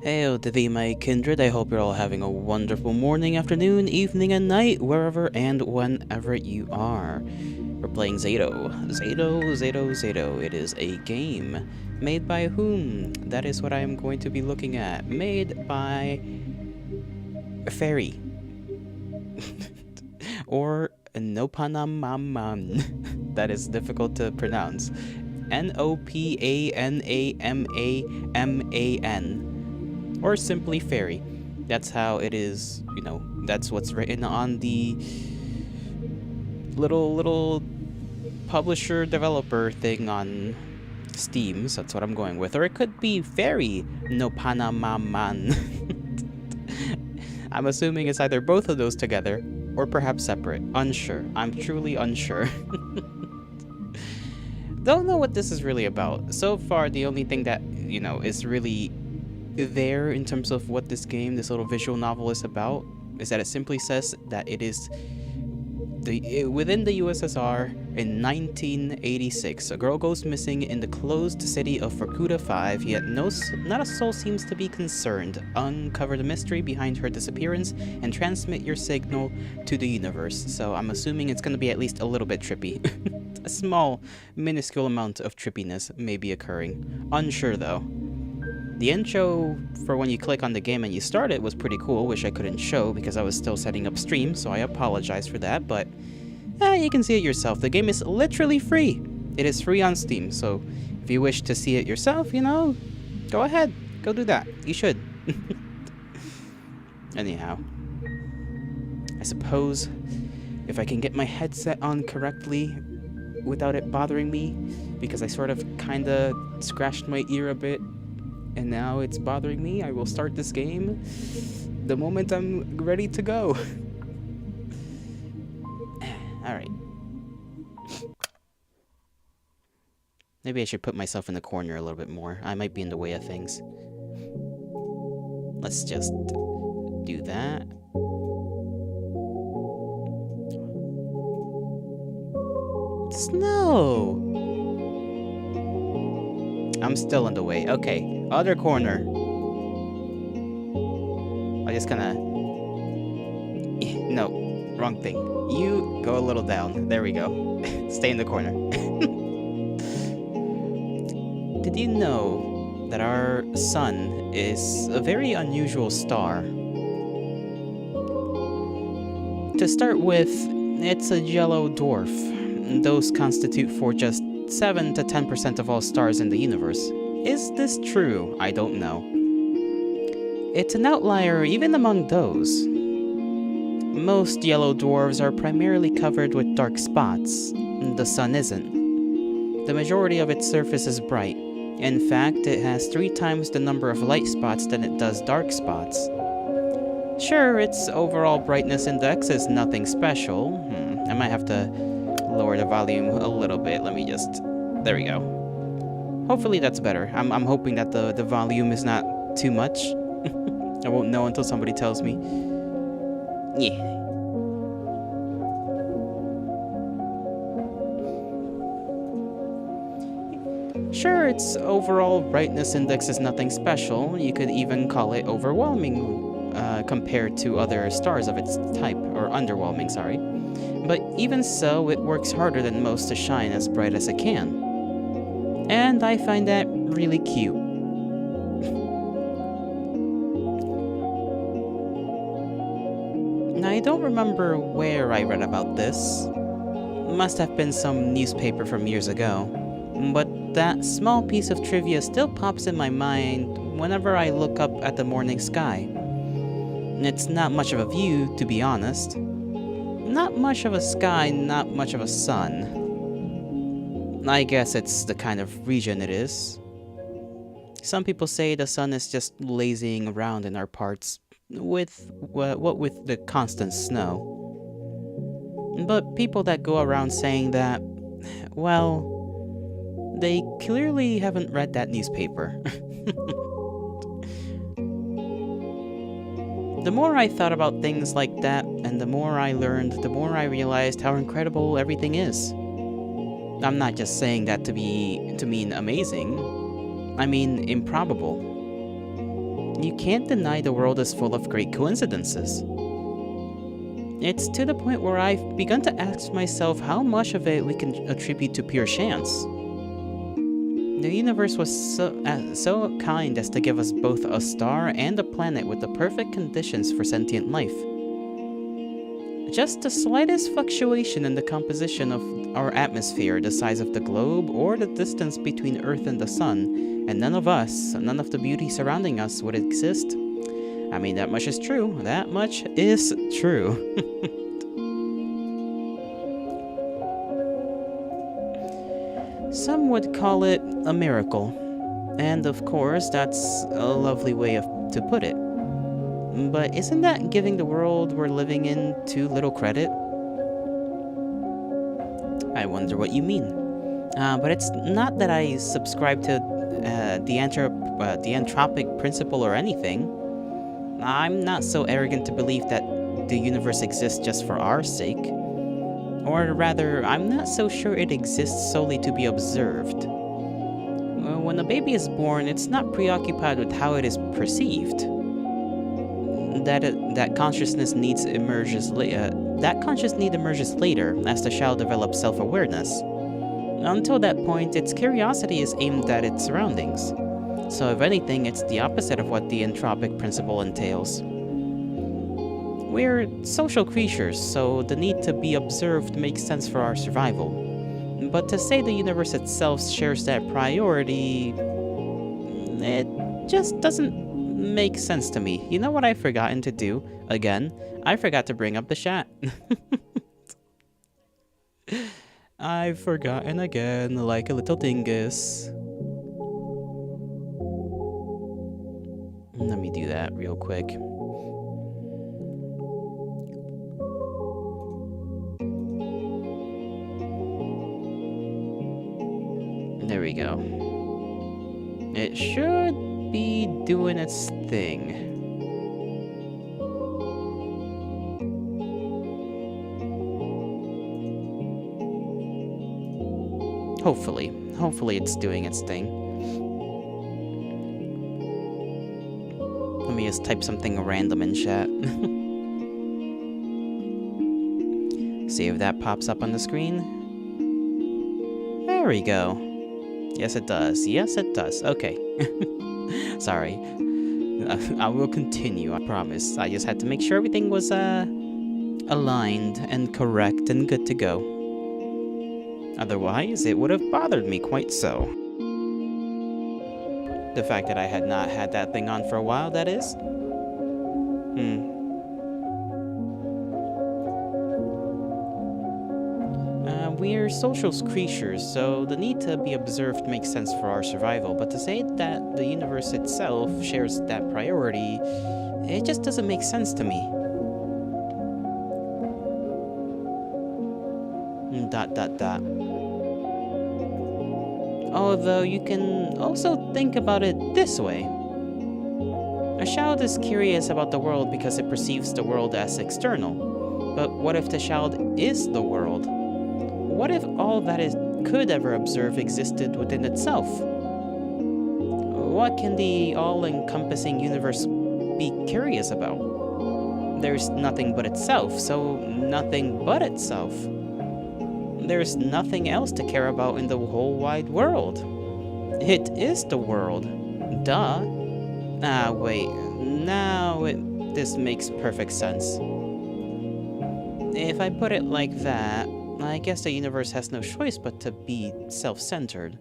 Hail to thee, my kindred. I hope you're all having a wonderful morning, afternoon, evening, and night, wherever and whenever you are. We're playing Z.A.T.O. Z.A.T.O. It is a game. Made by whom? That is what I am going to be looking at. Made by a fairy. Or Nopanamaman. That is difficult to pronounce. Nopanamaman. Or simply fairy. That's how it is, you know, that's what's written on the little publisher developer thing on Steam, so that's what I'm going with. Or it could be fairy no panamaman. I'm assuming it's either both of those together or perhaps separate. Unsure. I'm truly unsure. Don't know what this is really about. So far, the only thing that, you know, is really there in terms of what this game, this little visual novel is about, is that it simply says that it is within the USSR in 1986. A girl goes missing in the closed city of Vorkuta 5, yet not a soul seems to be concerned. Uncover the mystery behind her disappearance and transmit your signal to the universe. So I'm assuming it's going to be at least a little bit trippy. A small, minuscule amount of trippiness may be occurring. Unsure though. The intro for when you click on the game and you start it was pretty cool, which I couldn't show because I was still setting up stream, so I apologize for that, but you can see it yourself. The game is literally free. It is free on Steam, so if you wish to see it yourself, you know, go ahead. Go do that. You should. Anyhow, I suppose if I can get my headset on correctly without it bothering me, because I sort of kinda scratched my ear a bit, and now it's bothering me, I will start this game the moment I'm ready to go. Alright. Maybe I should put myself in the corner a little bit more. I might be in the way of things. Let's just do that. Snow! I'm still in the way. Okay, other corner. I just kinda... No, wrong thing. You go a little down. There we go. Stay in the corner. Did you know that our sun is a very unusual star? To start with, it's a yellow dwarf. Those constitute for just 7 to 10% of all stars in the universe. Is this true? I don't know. It's an outlier even among those. Most yellow dwarfs are primarily covered with dark spots. The sun isn't. The majority of its surface is bright. In fact, it has 3 times the number of light spots than it does dark spots. Sure, its overall brightness index is nothing special. I might have to lower the volume a little bit. Let me just... There we go. Hopefully that's better. I'm hoping that the volume is not too much. I won't know until somebody tells me. Yeah. Sure, its overall brightness index is nothing special. You could even call it overwhelming compared to other stars of its type, or underwhelming, sorry. But even so, it works harder than most to shine as bright as it can. And I find that really cute. Now, I don't remember where I read about this. Must have been some newspaper from years ago. But that small piece of trivia still pops in my mind whenever I look up at the morning sky. It's not much of a view, to be honest. Not much of a sky, not much of a sun. I guess it's the kind of region it is. Some people say the sun is just lazying around in our parts, with the constant snow. But people that go around saying that, well, they clearly haven't read that newspaper. The more I thought about things like that, and the more I learned, the more I realized how incredible everything is. I'm not just saying that to mean amazing. I mean improbable. You can't deny the world is full of great coincidences. It's to the point where I've begun to ask myself how much of it we can attribute to pure chance. The universe was so kind as to give us both a star and a planet with the perfect conditions for sentient life. Just the slightest fluctuation in the composition of our atmosphere, the size of the globe, or the distance between Earth and the Sun, and none of us, none of the beauty surrounding us would exist. I mean, that much is true. That much is true. Some would call it a miracle. And of course, that's a lovely way to put it. But isn't that giving the world we're living in too little credit? I wonder what you mean. But it's not that I subscribe to the anthropic principle or anything. I'm not so arrogant to believe that the universe exists just for our sake. Or rather, I'm not so sure it exists solely to be observed. When a baby is born, it's not preoccupied with how it is perceived. That consciousness emerges later as the child develops self-awareness. Until that point, its curiosity is aimed at its surroundings. So if anything, it's the opposite of what the anthropic principle entails. We're social creatures, so the need to be observed makes sense for our survival. But to say the universe itself shares that priority, it just doesn't make sense to me. You know what I've forgotten to do? Again, I forgot to bring up the chat. I've forgotten again, like a little dingus. Let me do that real quick. There we go. It should be doing its thing. Hopefully it's doing its thing. Let me just type something random in chat. See if that pops up on the screen. There we go. Yes, it does. Yes, it does. Okay. Sorry. I will continue, I promise. I just had to make sure everything was aligned and correct and good to go. Otherwise, it would have bothered me quite so. The fact that I had not had that thing on for a while, that is. We're social creatures, so the need to be observed makes sense for our survival, but to say that the universe itself shares that priority, it just doesn't make sense to me. ... Although you can also think about it this way. A child is curious about the world because it perceives the world as external. But what if the child is the world? What if all that it could ever observe existed within itself? What can the all-encompassing universe be curious about? There's nothing but itself, so nothing but itself. There's nothing else to care about in the whole wide world. It is the world. Duh. Wait. Now this makes perfect sense. If I put it like that, I guess the universe has no choice but to be self-centered.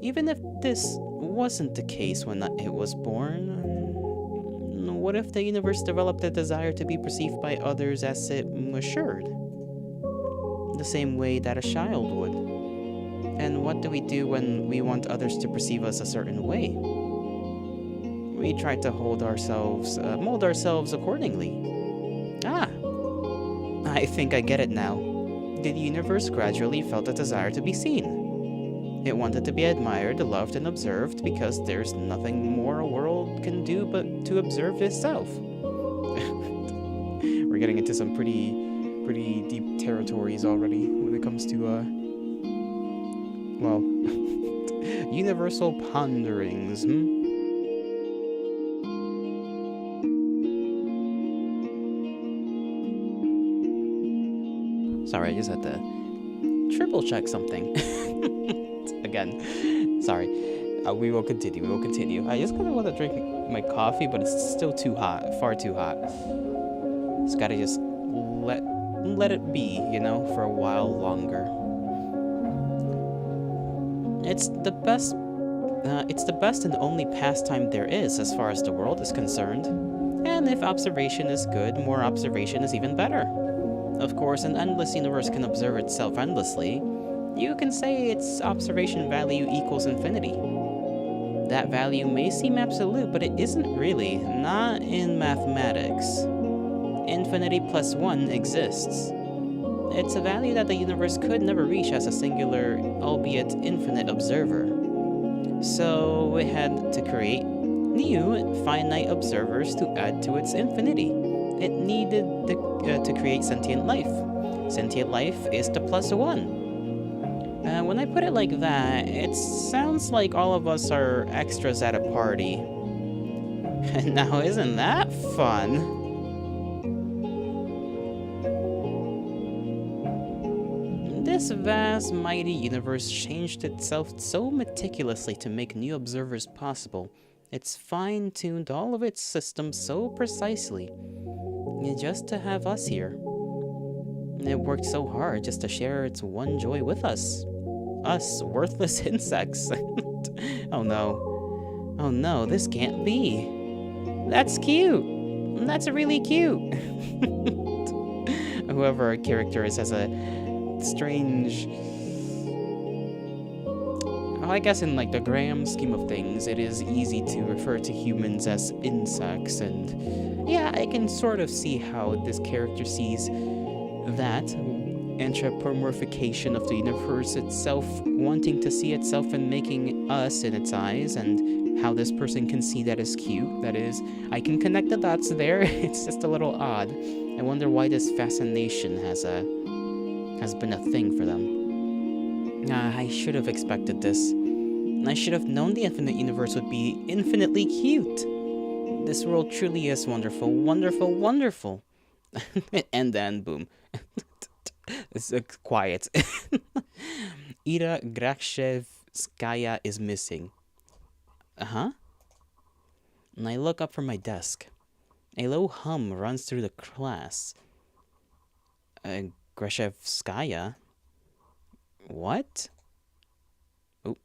Even if this wasn't the case when it was born, what if the universe developed a desire to be perceived by others as it matured? The same way that a child would. And what do we do when we want others to perceive us a certain way? We try to mold ourselves accordingly. I think I get it now. The universe gradually felt a desire to be seen. It wanted to be admired, loved, and observed because there's nothing more a world can do but to observe itself. We're getting into some pretty deep territories already when it comes to, well, Universal ponderings, Sorry, I just had to triple check something. Again, sorry. We will continue. I just kind of want to drink my coffee, but it's still too hot, far too hot. Just gotta just let it be, for a while longer. It's the best and only pastime there is as far as the world is concerned. And if observation is good, more observation is even better. Of course, an endless universe can observe itself endlessly. You can say its observation value equals infinity. That value may seem absolute, but it isn't really, not in mathematics. Infinity plus 1 exists. It's a value that the universe could never reach as a singular, albeit infinite observer. So it had to create new, finite observers to add to its infinity. It needed to create sentient life. Sentient life is the plus 1. When I put it like that, it sounds like all of us are extras at a party. Now, isn't that fun? This vast, mighty universe changed itself so meticulously to make new observers possible. It's fine-tuned all of its systems so precisely, just to have us here. It worked so hard just to share its one joy with us. Us, worthless insects. Oh no, this can't be. That's cute. That's really cute. Whoever our character is has a strange... I guess in the grand scheme of things, it is easy to refer to humans as insects, and yeah, I can sort of see how this character sees that anthropomorphication of the universe itself, wanting to see itself and making us in its eyes, and how this person can see that as cute. That is, I can connect the dots there. It's just a little odd. I wonder why this fascination has been a thing for them. I should have expected this. I should have known the infinite universe would be infinitely cute. This world truly is wonderful, wonderful, wonderful. And then, boom. It's quiet. Ida Grakshevskaya is missing. Uh-huh. And I look up from my desk. A low hum runs through the class. Grashevskaya? What? Oh.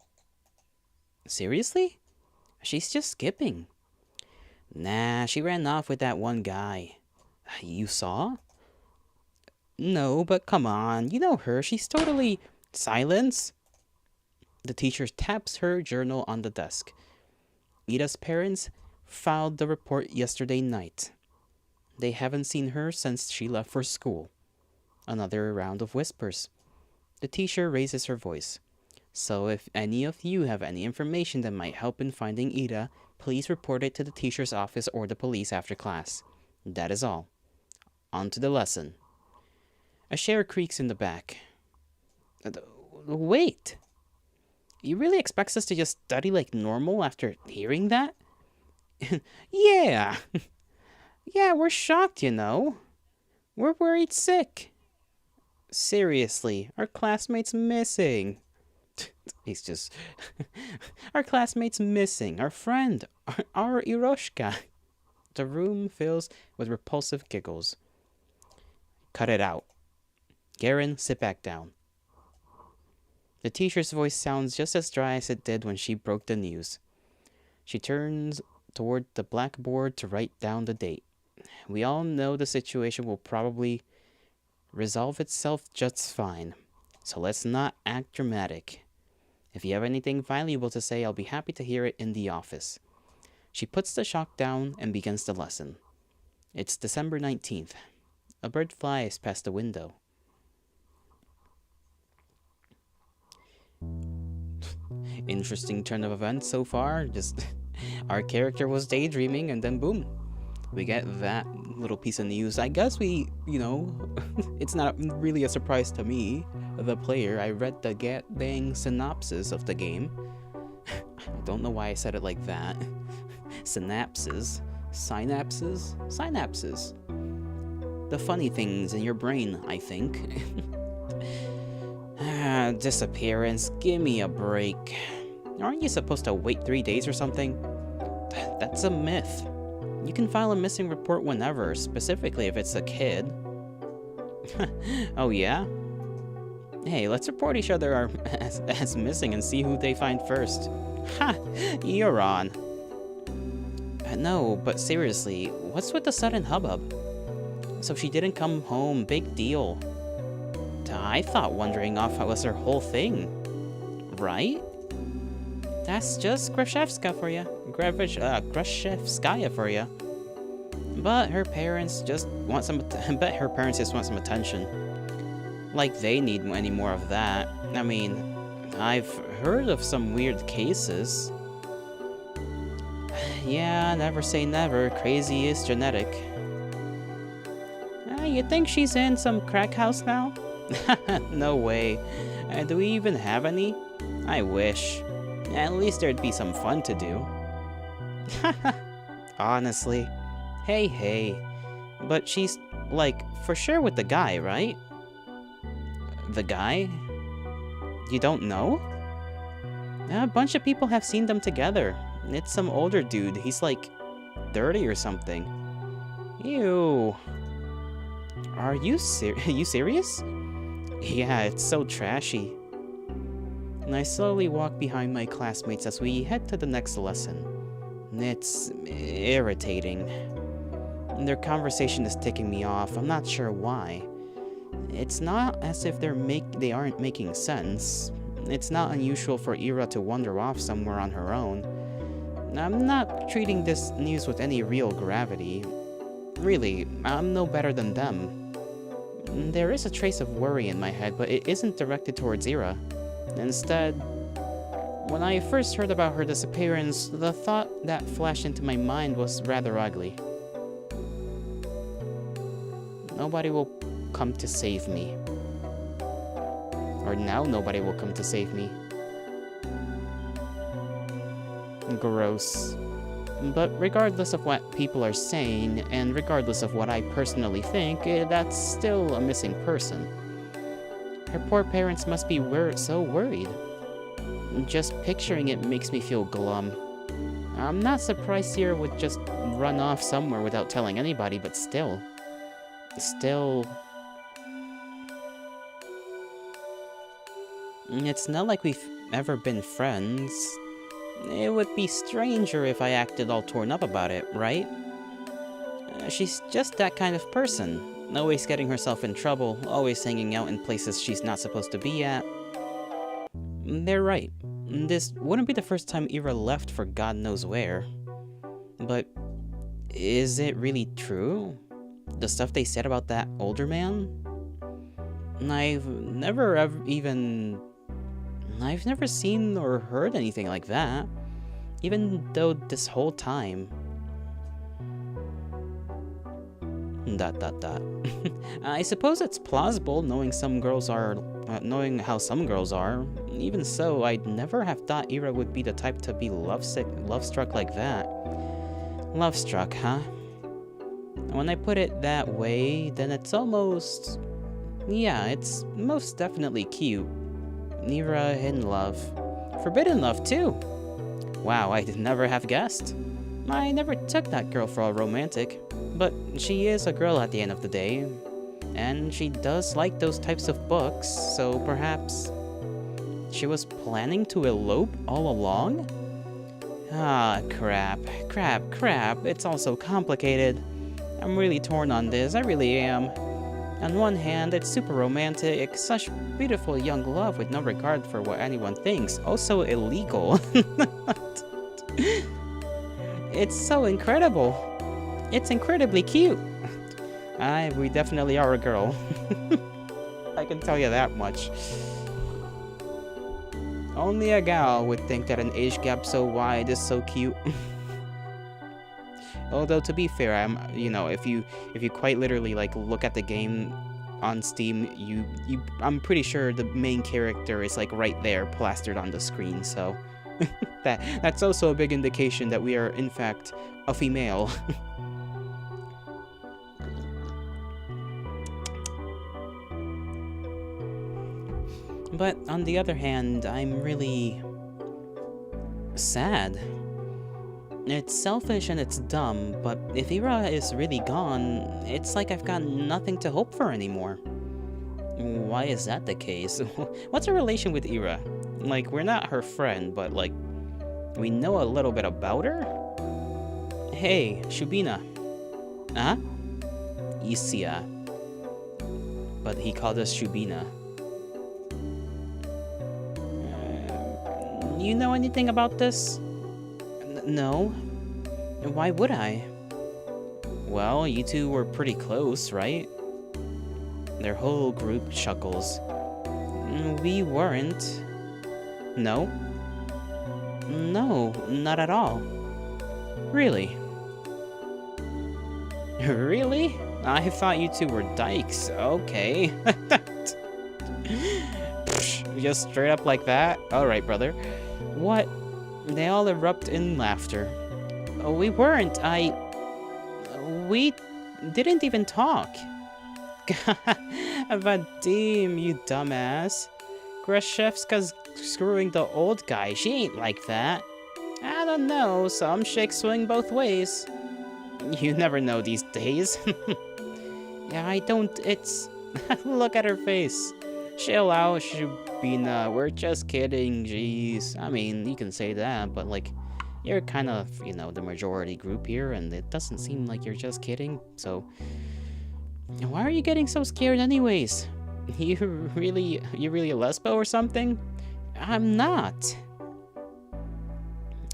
Seriously? She's just skipping. Nah, she ran off with that one guy. You saw? No, but come on. You know her. She's totally... Silence! The teacher taps her journal on the desk. Ida's parents filed the report yesterday night. They haven't seen her since she left for school. Another round of whispers. The teacher raises her voice. So if any of you have any information that might help in finding Ida, please report it to the teacher's office or the police after class. That is all. On to the lesson. A chair creaks in the back. Wait. You really expect us to just study like normal after hearing that? Yeah. Yeah, we're shocked, We're worried sick. Seriously, our classmate's missing. He's just... Our classmate's missing. Our friend. Our Iroshka. The room fills with repulsive giggles. Cut it out. Garen, sit back down. The teacher's voice sounds just as dry as it did when she broke the news. She turns toward the blackboard to write down the date. We all know the situation will probably resolve itself just fine, so let's not act dramatic. If you have anything valuable to say, I'll be happy to hear it in the office. She puts the chalk down and begins the lesson. It's December 19th. A bird flies past the window. Interesting turn of events so far. Just our character was daydreaming and then boom. We get that little piece of news. I guess we, it's not really a surprise to me, the player. I read the dang synopsis of the game. I don't know why I said it like that. Synapses. Synapses? Synapses. The funny things in your brain, I think. Disappearance, give me a break. Aren't you supposed to wait 3 days or something? That's a myth. You can file a missing report whenever, specifically if it's a kid. Oh yeah? Hey, let's report each other as missing and see who they find first. Ha! You're on. No, but seriously, what's with the sudden hubbub? So she didn't come home, big deal. I thought wandering off was her whole thing. Right? That's just Grashevska for you. Grashevskaya for you. But her parents just want some. Bet her parents just want some attention. Like they need any more of that. I mean, I've heard of some weird cases. Yeah, never say never. Crazy is genetic. You think she's in some crack house now? No way. Do we even have any? I wish. At least there'd be some fun to do. Honestly. Hey. But she's, like, for sure with the guy, right? The guy? You don't know? A bunch of people have seen them together. It's some older dude. He's like 30 or something. Ew. Are you serious? Yeah, it's so trashy. And I slowly walk behind my classmates as we head to the next lesson. It's irritating. And their conversation is ticking me off. I'm not sure why. It's not as if they aren't making sense. It's not unusual for Ira to wander off somewhere on her own. I'm not treating this news with any real gravity. Really, I'm no better than them. There is a trace of worry in my head, but it isn't directed towards Ira. Instead, when I first heard about her disappearance, the thought that flashed into my mind was rather ugly. Nobody will come to save me. Or now nobody will come to save me. Gross. But regardless of what people are saying, and regardless of what I personally think, that's still a missing person. Her poor parents must be so worried. Just picturing it makes me feel glum. I'm not surprised Sierra would just run off somewhere without telling anybody, but still. It's not like we've ever been friends. It would be stranger if I acted all torn up about it, right? She's just that kind of person. Always getting herself in trouble, always hanging out in places she's not supposed to be at. They're right. This wouldn't be the first time Ira left for God knows where. But is it really true? The stuff they said about that older man? I've never seen or heard anything like that. Even though this whole time... I suppose it's plausible knowing how some girls are. Even so, I'd never have thought Ira would be the type to be love-struck like that. Love-struck, huh? When I put it that way, then it's almost... Yeah, it's most definitely cute. Ira in love. Forbidden love, too! Wow, I'd never have guessed. I never took that girl for a romantic, but she is a girl at the end of the day. And she does like those types of books, so perhaps... she was planning to elope all along? Ah, crap. It's all so complicated. I'm really torn on this, I really am. On one hand, it's super romantic, such beautiful young love with no regard for what anyone thinks, also illegal. It's so incredible. It's incredibly cute. We definitely are a girl. I can tell you that much. Only a gal would think that an age gap so wide is so cute. Although to be fair, if you quite literally like look at the game on Steam, I'm pretty sure the main character is like right there plastered on the screen, so That's also a big indication that we are, in fact, a female. But on the other hand, I'm really sad. It's selfish and it's dumb, but if Ira is really gone, it's like I've got nothing to hope for anymore. Why is that the case? What's her relation with Ira? Like, we're not her friend, but like, we know a little bit about her? Hey, Shubina. Huh? Isia. But he called us Shubina. You know anything about this? No. Why would I? Well, you two were pretty close, right? Their whole group chuckles. We weren't. No? No, not at all. Really? Really? I thought you two were dykes. Okay. Just straight up like that? Alright, brother. What? They all erupt in laughter. Oh, we weren't. We didn't even talk. Vadim, you dumbass. Grashevska's screwing the old guy. She ain't like that. I don't know. Some chicks swing both ways. You never know these days. Yeah, I don't. It's... Look at her face. Chill out, Shubina. We're just kidding, jeez. I mean, you can say that, but like, you're kind of, you know, the majority group here, and it doesn't seem like you're just kidding, so... Why are you getting so scared anyways? You really a lesbo or something? I'm not.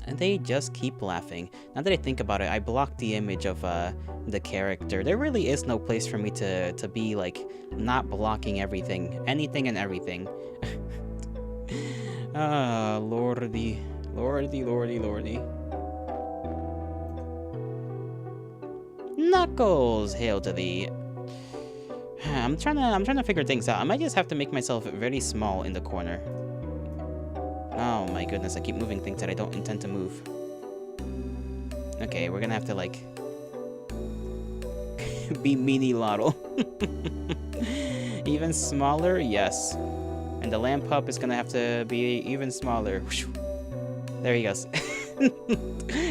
And they just keep laughing. Now that I think about it, I blocked the image of the character. There really is no place for me to be like not blocking everything, anything and everything. Ah, lordy. Knuckles, hail to thee. I'm trying to figure things out. I might just have to make myself very small in the corner. Oh my goodness, I keep moving things that I don't intend to move. Okay, we're gonna have to like be mini Lotto. Even smaller, yes. And the lamp pup is gonna have to be even smaller. There he goes.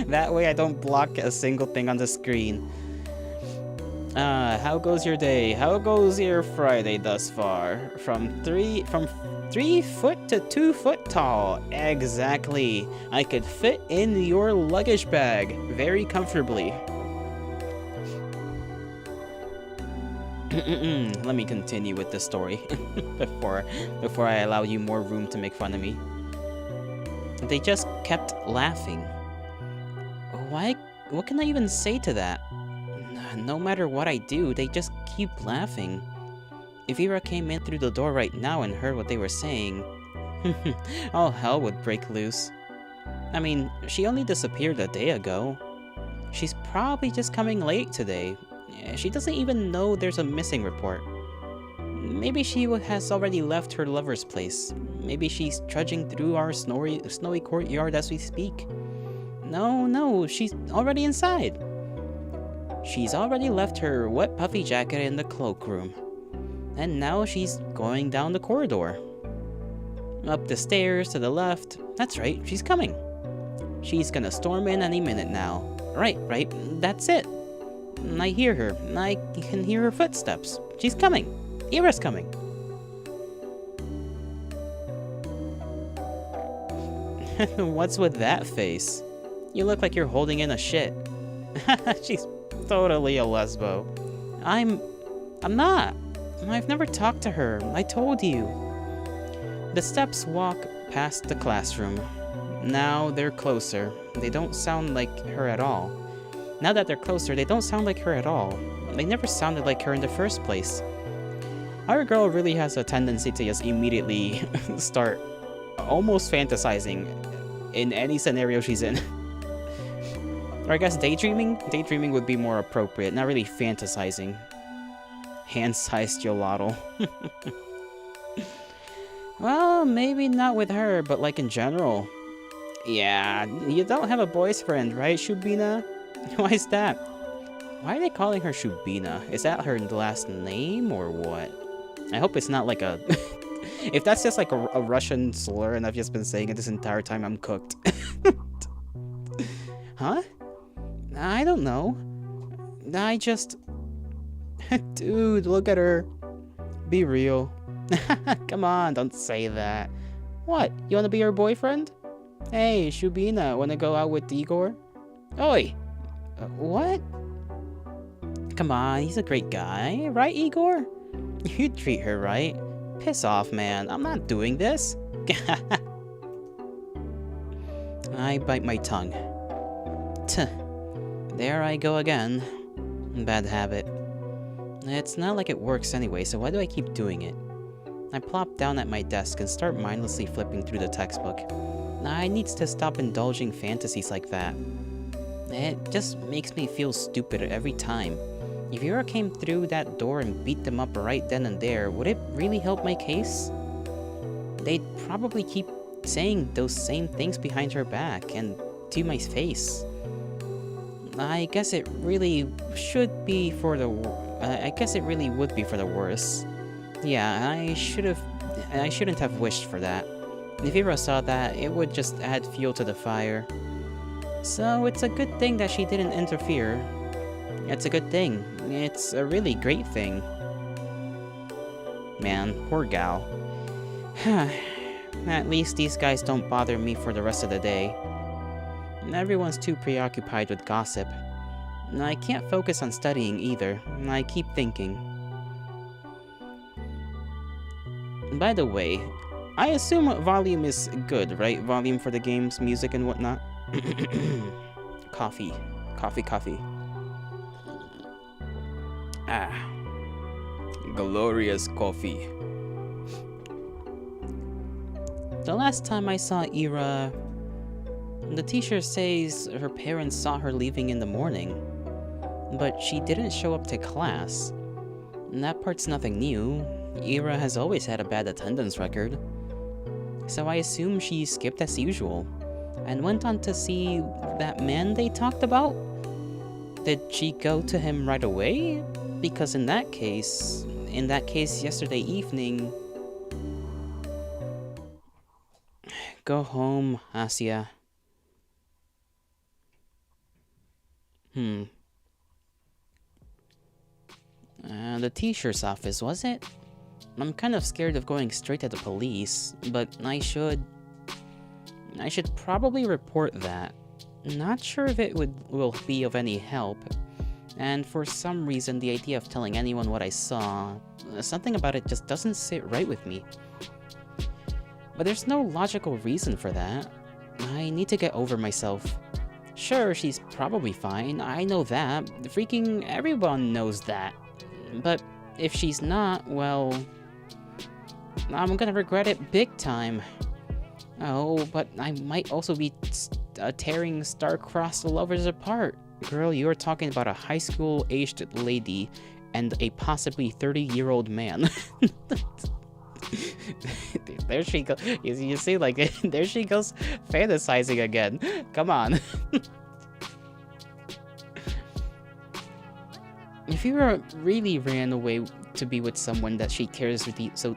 That way I don't block a single thing on the screen. How goes your day? How goes your Friday thus far? From 3 foot to 2 foot tall. Exactly. I could fit in your luggage bag very comfortably. Let me continue with the story before I allow you more room to make fun of me. They just kept laughing. Why? What can I even say to that? No matter what I do, they just keep laughing. If Ira came in through the door right now and heard what they were saying, all hell would break loose. I mean, she only disappeared a day ago. She's probably just coming late today. She doesn't even know there's a missing report. Maybe she has already left her lover's place. Maybe she's trudging through our snowy courtyard as we speak. No, she's already inside. She's already left her wet puffy jacket in the cloakroom. And now she's going down the corridor. Up the stairs to the left. That's right, she's coming. She's gonna storm in any minute now. Right, that's it. I hear her. I can hear her footsteps. She's coming. Ira's coming. What's with that face? You look like you're holding in a shit. She's totally a lesbo. I'm not. I've never talked to her. I told you. The steps walk past the classroom. Now they're closer. They don't sound like her at all. Now that they're closer, they don't sound like her at all. They never sounded like her in the first place. Our girl really has a tendency to just immediately start almost fantasizing in any scenario she's in. Or I guess daydreaming? Daydreaming would be more appropriate, not really fantasizing. Hand-sized Yolotl. Well, maybe not with her, but like in general. Yeah, you don't have a boyfriend, right, Shubina? Why is that? Why are they calling her Shubina? Is that her last name or what? I hope it's not like a... If that's just like a Russian slur and I've just been saying it this entire time, I'm cooked. Huh? I don't know. I just... Dude, look at her. Be real. Come on, don't say that. What? You wanna be her boyfriend? Hey, Shubina, wanna go out with Igor? Oi! What? Come on, he's a great guy, right, Igor? You treat her right. Piss off, man. I'm not doing this. I bite my tongue. Tuh. There I go again. Bad habit. It's not like it works anyway, so why do I keep doing it? I plop down at my desk and start mindlessly flipping through the textbook. I need to stop indulging fantasies like that. It just makes me feel stupid every time. If Yura came through that door and beat them up right then and there, would it really help my case? They'd probably keep saying those same things behind her back and to my face. I guess it really should be for the... I guess it really would be for the worse. Yeah, I shouldn't have wished for that. If Yura saw that, it would just add fuel to the fire. So it's a good thing that she didn't interfere. It's a good thing. It's a really great thing. Man, poor gal. At least these guys don't bother me for the rest of the day. Everyone's too preoccupied with gossip. I can't focus on studying either. I keep thinking. By the way, I assume volume is good, right? Volume for the games, music, and whatnot. Coffee. Coffee. Ah. Glorious coffee. The last time I saw Ira, the teacher says her parents saw her leaving in the morning, but she didn't show up to class. And that part's nothing new. Ira has always had a bad attendance record. So I assume she skipped as usual, and went on to see that man they talked about? Did she go to him right away? Because in that case yesterday evening... Go home, Asya. The teacher's office, was it? I'm kind of scared of going straight to the police, but I should probably report that. Not sure if it will be of any help, and for some reason the idea of telling anyone what I saw, something about it just doesn't sit right with me. But there's no logical reason for that. I need to get over myself. Sure, she's probably fine, I know that. Freaking everyone knows that. But if she's not, well... I'm gonna regret it big time. Oh, but I might also be tearing star-crossed lovers apart. Girl, you're talking about a high school-aged lady and a possibly 30-year-old man. There she goes. You see, like, there she goes fantasizing again. Come on. If Yura really ran away to be with someone that she cares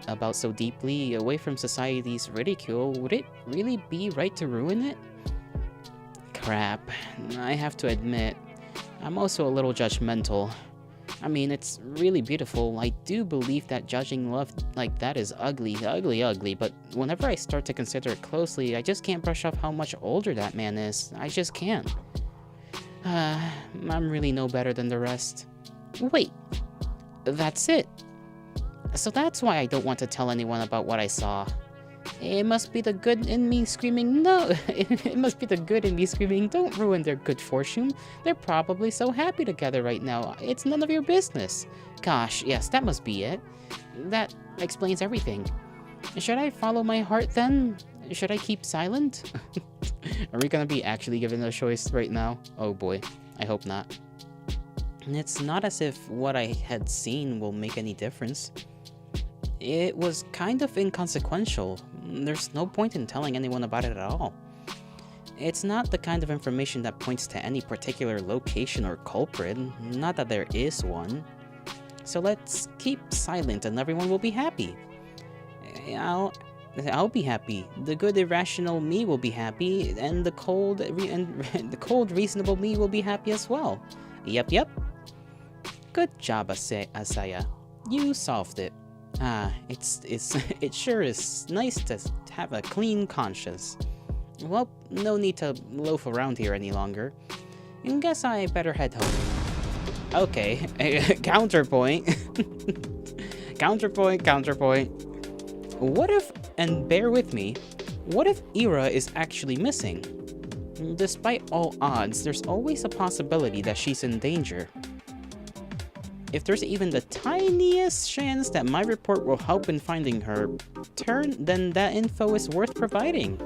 about so deeply, away from society's ridicule, would it really be right to ruin it? Crap. I have to admit, I'm also a little judgmental. I mean, it's really beautiful. I do believe that judging love like that is ugly, but whenever I start to consider it closely, I just can't brush off how much older that man is. I just can't. I'm really no better than the rest. Wait, that's it. So that's why I don't want to tell anyone about what I saw. It must be the good in me screaming, no! It must be the good in me screaming, don't ruin their good fortune. They're probably so happy together right now. It's none of your business. Gosh, yes, that must be it. That explains everything. Should I follow my heart then? Should I keep silent? Are we gonna be actually given a choice right now? Oh boy, I hope not. It's not as if what I had seen will make any difference. It was kind of inconsequential. There's no point in telling anyone about it at all. It's not the kind of information that points to any particular location or culprit, not that there is one. So let's keep silent and everyone will be happy. I'll be happy. The good irrational me will be happy, and the cold reasonable me will be happy as well. Yep. Good job, Asaya. You solved it. It sure is nice to have a clean conscience. Well, no need to loaf around here any longer. Guess I better head home. Okay, counterpoint. Counterpoint. What if, and bear with me, what if Ira is actually missing? Despite all odds, there's always a possibility that she's in danger. If there's even the tiniest chance that my report will help in finding her, then that info is worth providing.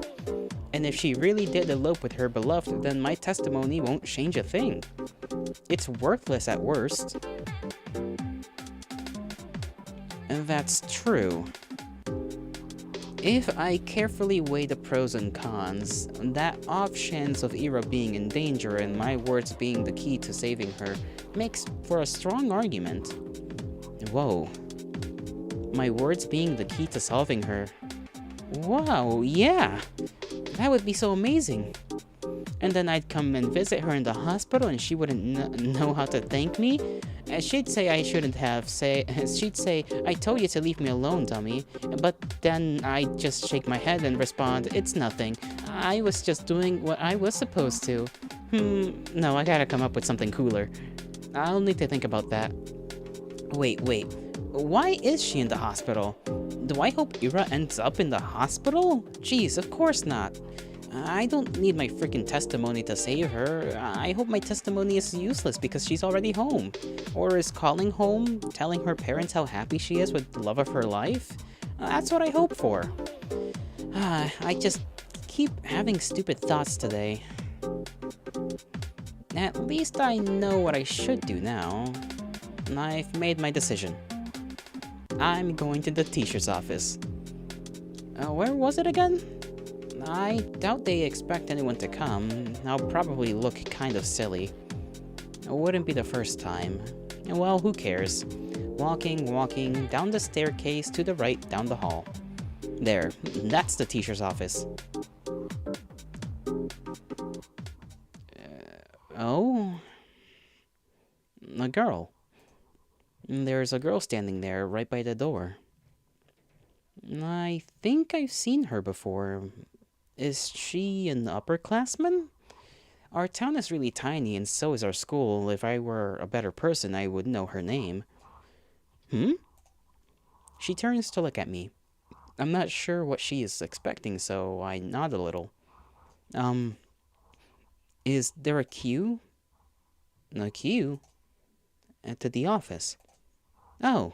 And if she really did elope with her beloved, then my testimony won't change a thing. It's worthless at worst. And that's true. If I carefully weigh the pros and cons, that off chance of Ira being in danger and my words being the key to saving her makes for a strong argument. Whoa. My words being the key to solving her. Wow, yeah! That would be so amazing. And then I'd come and visit her in the hospital and she wouldn't know how to thank me. She'd say I shouldn't have she'd say, I told you to leave me alone, dummy. But then I'd just shake my head and respond, it's nothing. I was just doing what I was supposed to. No, I gotta come up with something cooler. I'll need to think about that. Wait. Why is she in the hospital? Do I hope Ira ends up in the hospital? Jeez, of course not. I don't need my freaking testimony to save her. I hope my testimony is useless because she's already home. Or is calling home, telling her parents how happy she is with the love of her life? That's what I hope for. I just keep having stupid thoughts today. At least I know what I should do now. I've made my decision. I'm going to the teacher's office. Where was it again? I doubt they expect anyone to come. I'll probably look kind of silly. It wouldn't be the first time. Well, who cares? Walking, down the staircase to the right, down the hall. There, that's the teacher's office. Oh? A girl. There's a girl standing there, right by the door. I think I've seen her before. Is she an upperclassman? Our town is really tiny, and so is our school. If I were a better person, I would know her name. She turns to look at me. I'm not sure what she is expecting, so I nod a little. Is there a queue? A queue? To the office. Oh,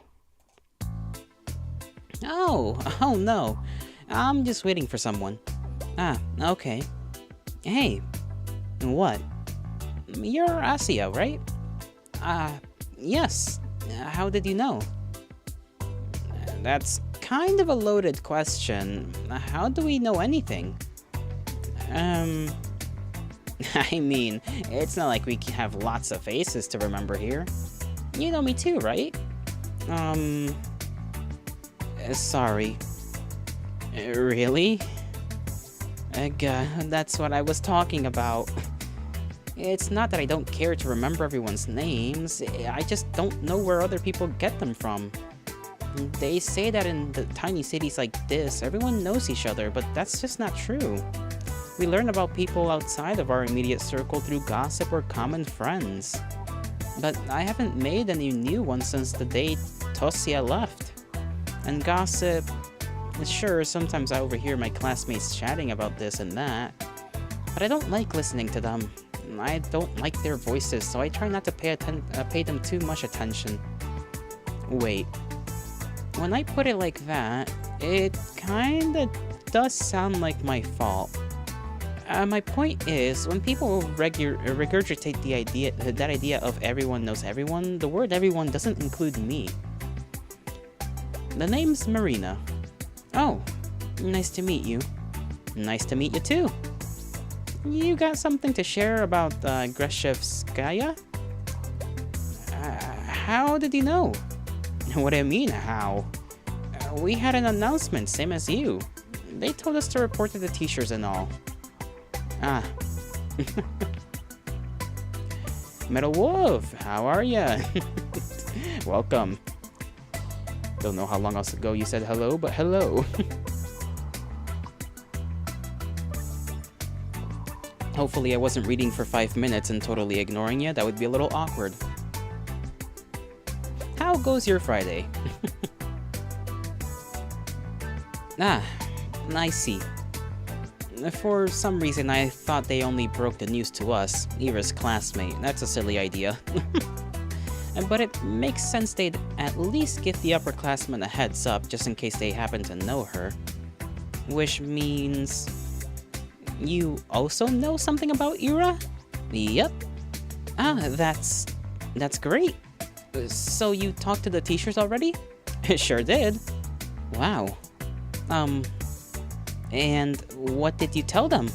no. I'm just waiting for someone. Okay. Hey. What? You're Asio, right? Yes. How did you know? That's kind of a loaded question. How do we know anything? I mean, it's not like we have lots of faces to remember here. You know me too, right? Sorry. Really? That's what I was talking about. It's not that I don't care to remember everyone's names, I just don't know where other people get them from. They say that in the tiny cities like this, everyone knows each other, but that's just not true. We learn about people outside of our immediate circle through gossip or common friends. But I haven't made any new ones since the day Tosia left. And gossip... Sure, sometimes I overhear my classmates chatting about this and that, but I don't like listening to them. I don't like their voices, so I try not to pay them too much attention. Wait. When I put it like that, it kinda does sound like my fault. My point is, when people regurgitate that idea of everyone knows everyone, the word everyone doesn't include me. The name's Marina. Oh, nice to meet you. Nice to meet you too. You got something to share about Greshevskaya? How did you know? What do you mean, how? We had an announcement, same as you. They told us to report to the teachers and all. Ah. Metal Wolf, how are ya? Welcome. Don't know how long ago you said hello, but hello. Hopefully I wasn't reading for 5 minutes and totally ignoring you. That would be a little awkward. How goes your Friday? Ah, I see. For some reason, I thought they only broke the news to us, Ira's classmate. That's a silly idea. But it makes sense they'd at least give the upperclassmen a heads up just in case they happen to know her. Which means... you also know something about Ira? Yep. Ah, that's great. So you talked to the teachers already? Sure did. Wow. And what did you tell them?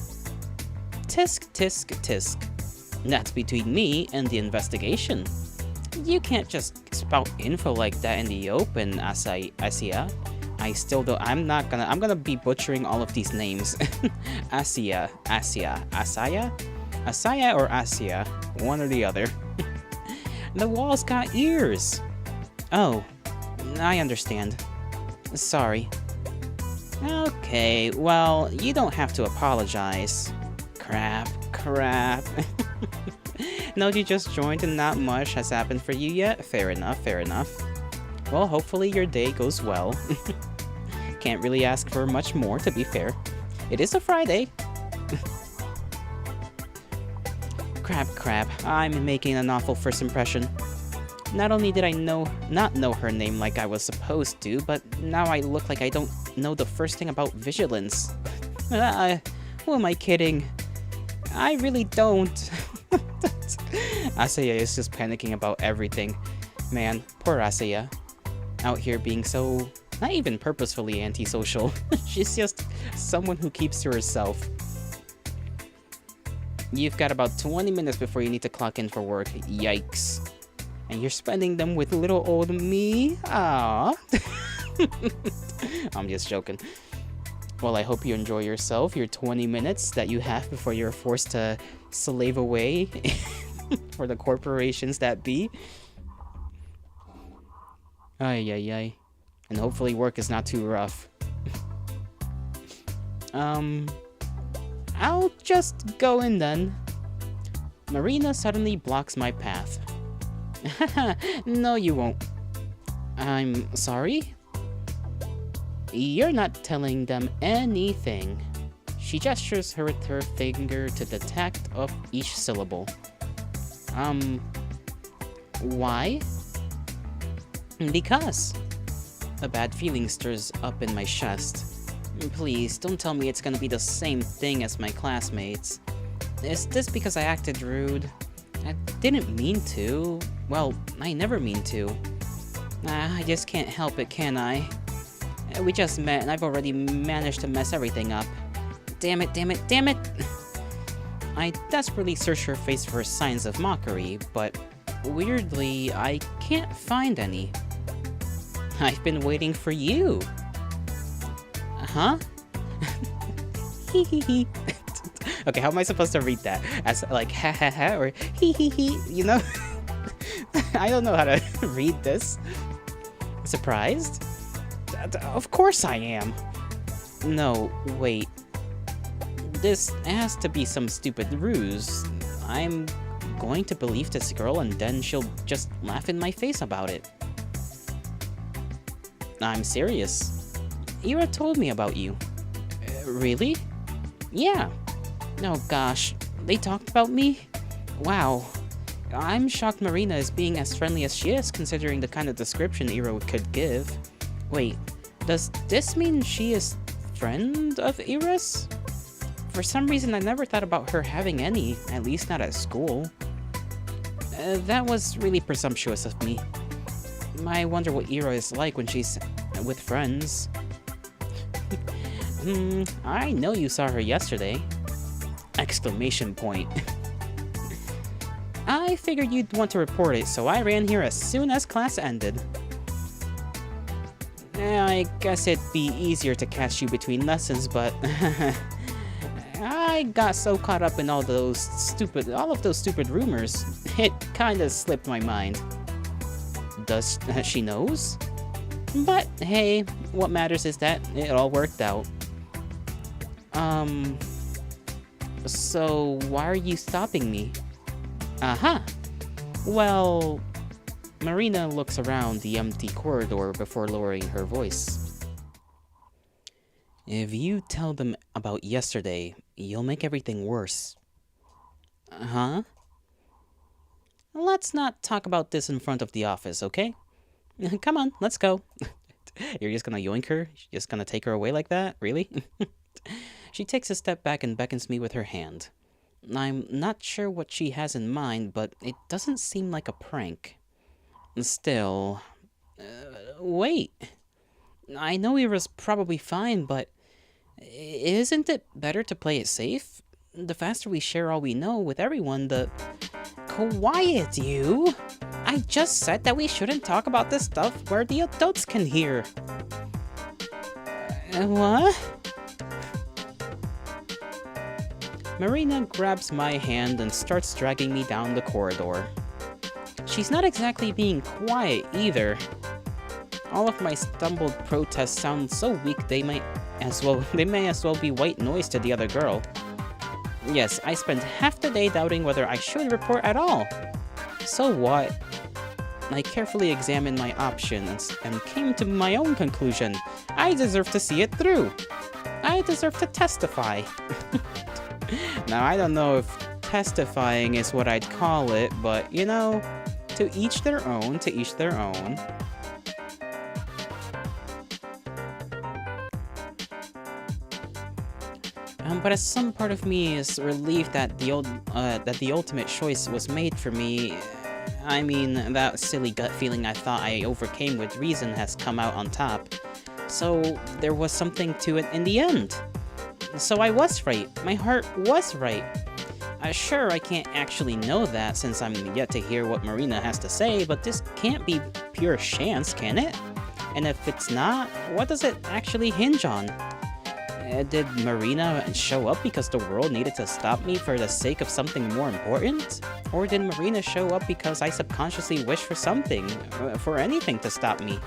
Tisk, tisk, tisk. That's between me and the investigation. You can't just spout info like that in the open, Asia. I still don't. I'm gonna be butchering all of these names. Asaya, Asaya or Asia, one or the other. The wall's got ears. Oh, I understand. Sorry. Okay, well, you don't have to apologize. Crap. No, you just joined and not much has happened for you yet? Fair enough. Well, hopefully your day goes well. Can't really ask for much more, to be fair. It is a Friday. Crap. I'm making an awful first impression. Not only did I not know her name like I was supposed to, but now I look like I don't know the first thing about vigilance. Who am I kidding? I really don't. Asaya is just panicking about everything. Man, poor Asaya. Out here being so... not even purposefully antisocial. She's just someone who keeps to herself. You've got about 20 minutes before you need to clock in for work. Yikes. And you're spending them with little old me? Aww. I'm just joking. Well, I hope you enjoy yourself, your 20 minutes that you have before you're forced to slave away for the corporations that be. Ay. And hopefully work is not too rough. I'll just go in then. Marina suddenly blocks my path. No, you won't. I'm sorry? You're not telling them anything. She gestures her with her finger to the tact of each syllable. Why? Because. A bad feeling stirs up in my chest. Please, don't tell me it's gonna be the same thing as my classmates. Is this because I acted rude? I didn't mean to. Well, I never mean to. I just can't help it, can I? We just met and I've already managed to mess everything up. Damn it! I desperately search her face for signs of mockery, but weirdly, I can't find any. I've been waiting for you. Huh? Hee. Okay, how am I supposed to read that? As like ha ha ha or hee, you know? I don't know how to read this. Surprised? Of course I am. No, wait. This has to be some stupid ruse. I'm going to believe this girl and then she'll just laugh in my face about it. I'm serious. Ira told me about you. Really? Yeah. Oh gosh, they talked about me? Wow. I'm shocked Marina is being as friendly as she is, considering the kind of description Ira could give. Wait, does this mean she is friend of Ira's? For some reason, I never thought about her having any, at least not at school. That was really presumptuous of me. I wonder what Ira is like when she's with friends. I know you saw her yesterday. I Exclamation point. I figured you'd want to report it, so I ran here as soon as class ended. I guess it'd be easier to catch you between lessons, but I got so caught up in all of those stupid rumors, it kinda slipped my mind. Does she knows? But hey, what matters is that it all worked out. So why are you stopping me? Aha! Well, Marina looks around the empty corridor before lowering her voice. If you tell them about yesterday, you'll make everything worse. Huh? Let's not talk about this in front of the office, okay? Come on, let's go. You're just gonna yoink her? You're just gonna take her away like that? Really? She takes a step back and beckons me with her hand. I'm not sure what she has in mind, but it doesn't seem like a prank. Still... wait. I know Ira's probably fine, but... isn't it better to play it safe? The faster we share all we know with everyone, the... Quiet, you! I just said that we shouldn't talk about this stuff where the adults can hear. What? Marina grabs my hand and starts dragging me down the corridor. She's not exactly being quiet either. All of my stumbled protests sound so weak they may as well be white noise to the other girl. Yes, I spent half the day doubting whether I should report at all. So what? I carefully examined my options and came to my own conclusion. I deserve to see it through. I deserve to testify. Now, I don't know if testifying is what I'd call it, but, you know, to each their own, to each their own. But as some part of me is relieved that the ultimate choice was made for me, I mean, that silly gut feeling I thought I overcame with reason has come out on top. So there was something to it in the end. So I was right. My heart was right. Sure, I can't actually know that since I'm yet to hear what Marina has to say, but this can't be pure chance, can it? And if it's not, what does it actually hinge on? Did Marina show up because the world needed to stop me for the sake of something more important? Or did Marina show up because I subconsciously wished for something, for anything to stop me?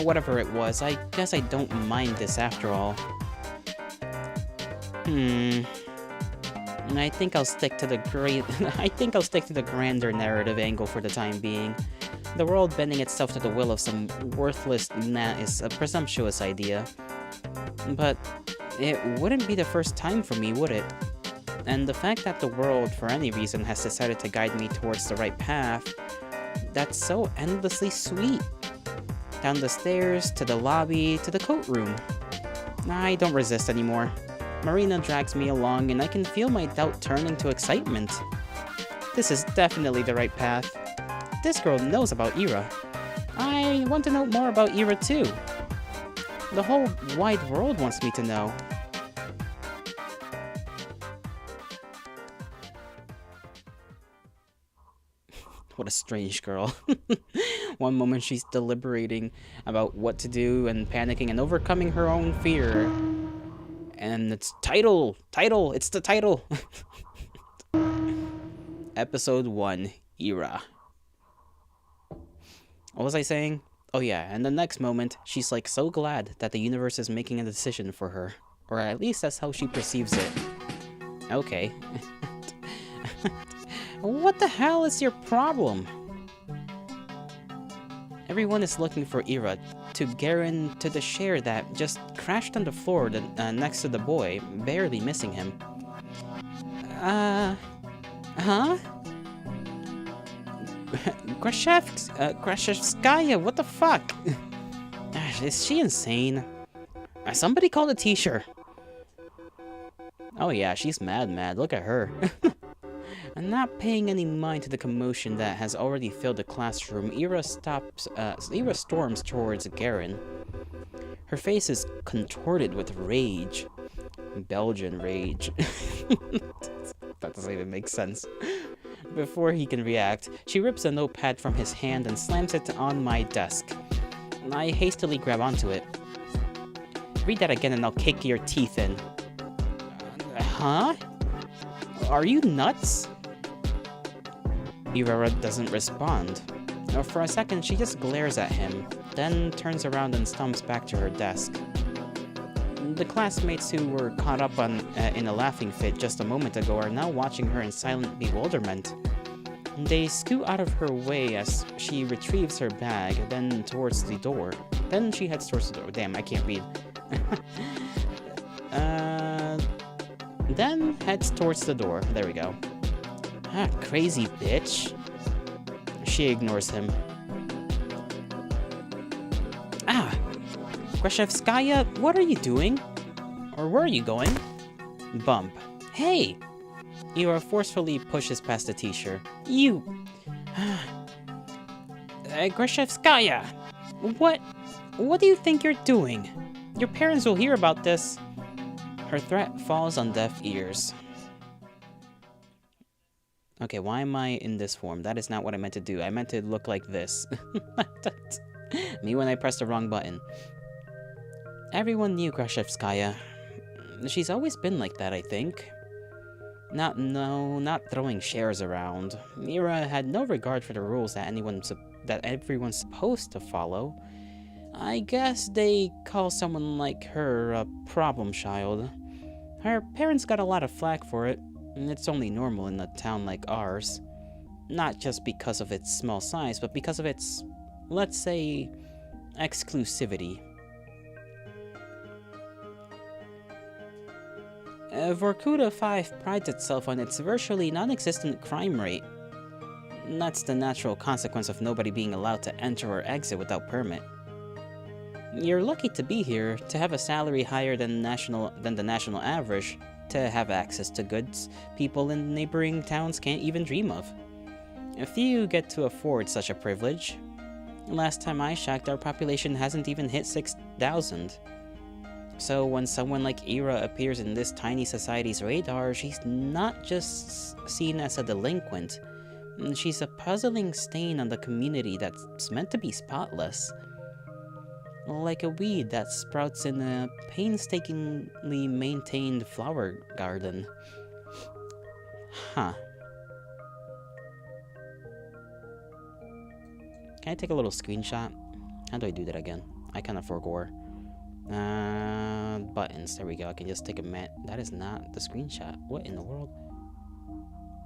Whatever it was, I guess I don't mind this after all. I think I'll stick to the grander narrative angle for the time being. The world bending itself to the will of some worthless gnat is a presumptuous idea. But it wouldn't be the first time for me, would it? And the fact that the world, for any reason, has decided to guide me towards the right path, that's so endlessly sweet. Down the stairs, to the lobby, to the coat room. I don't resist anymore. Marina drags me along, and I can feel my doubt turn into excitement. This is definitely the right path. This girl knows about Ira. I want to know more about Ira too. The whole wide world wants me to know. What a strange girl. One moment she's deliberating about what to do and panicking and overcoming her own fear. And it's title! It's the title! Episode 1, Ira. What was I saying? Oh yeah, and the next moment, she's like so glad that the universe is making a decision for her. Or at least that's how she perceives it. Okay. What the hell is your problem? Everyone is looking for Ira, to Garen, to the chair that just crashed on the floor next to the boy, barely missing him. Huh? Grashevskaya, what the fuck? Is she insane? Somebody call the teacher. Oh yeah, she's mad, look at her. And not paying any mind to the commotion that has already filled the classroom, Ira storms towards Garen. Her face is contorted with rage. Belgian rage. That doesn't even make sense. Before he can react, she rips a notepad from his hand and slams it on my desk. I hastily grab onto it. Read that again and I'll kick your teeth in. Huh? Are you nuts? Ira doesn't respond. For a second, she just glares at him, then turns around and stomps back to her desk. The classmates who were caught up in a laughing fit just a moment ago are now watching her in silent bewilderment. They scoot out of her way as she retrieves her bag, then towards the door. Then she heads towards the door. Damn, I can't read. Then heads towards the door. There we go. Ah, crazy bitch. She ignores him. Ah! Grashevskaya, what are you doing? Or where are you going? Bump. Hey! Ira forcefully pushes past the teacher. You... Grashevskaya! What do you think you're doing? Your parents will hear about this. Her threat falls on deaf ears. Okay, why am I in this form? That is not what I meant to do. I meant to look like this. Me when I pressed the wrong button. Everyone knew Grashevskaya. She's always been like that, I think. Not throwing shares around. Ira had no regard for the rules that everyone's supposed to follow. I guess they call someone like her a problem child. Her parents got a lot of flack for it, and it's only normal in a town like ours. Not just because of its small size, but because of its, let's say, exclusivity. Vorkuta 5 prides itself on its virtually non-existent crime rate. That's the natural consequence of nobody being allowed to enter or exit without permit. You're lucky to be here, to have a salary higher than the national average, to have access to goods people in neighboring towns can't even dream of. A few get to afford such a privilege. Last time I checked, our population hasn't even hit 6,000. So when someone like Ira appears in this tiny society's radar, she's not just seen as a delinquent. She's a puzzling stain on the community that's meant to be spotless. Like a weed that sprouts in a painstakingly maintained flower garden. Huh. Can I take a little screenshot? How do I do that again? I kind of forgot. Buttons. There we go. I can just take a minute. That is not the screenshot. What in the world?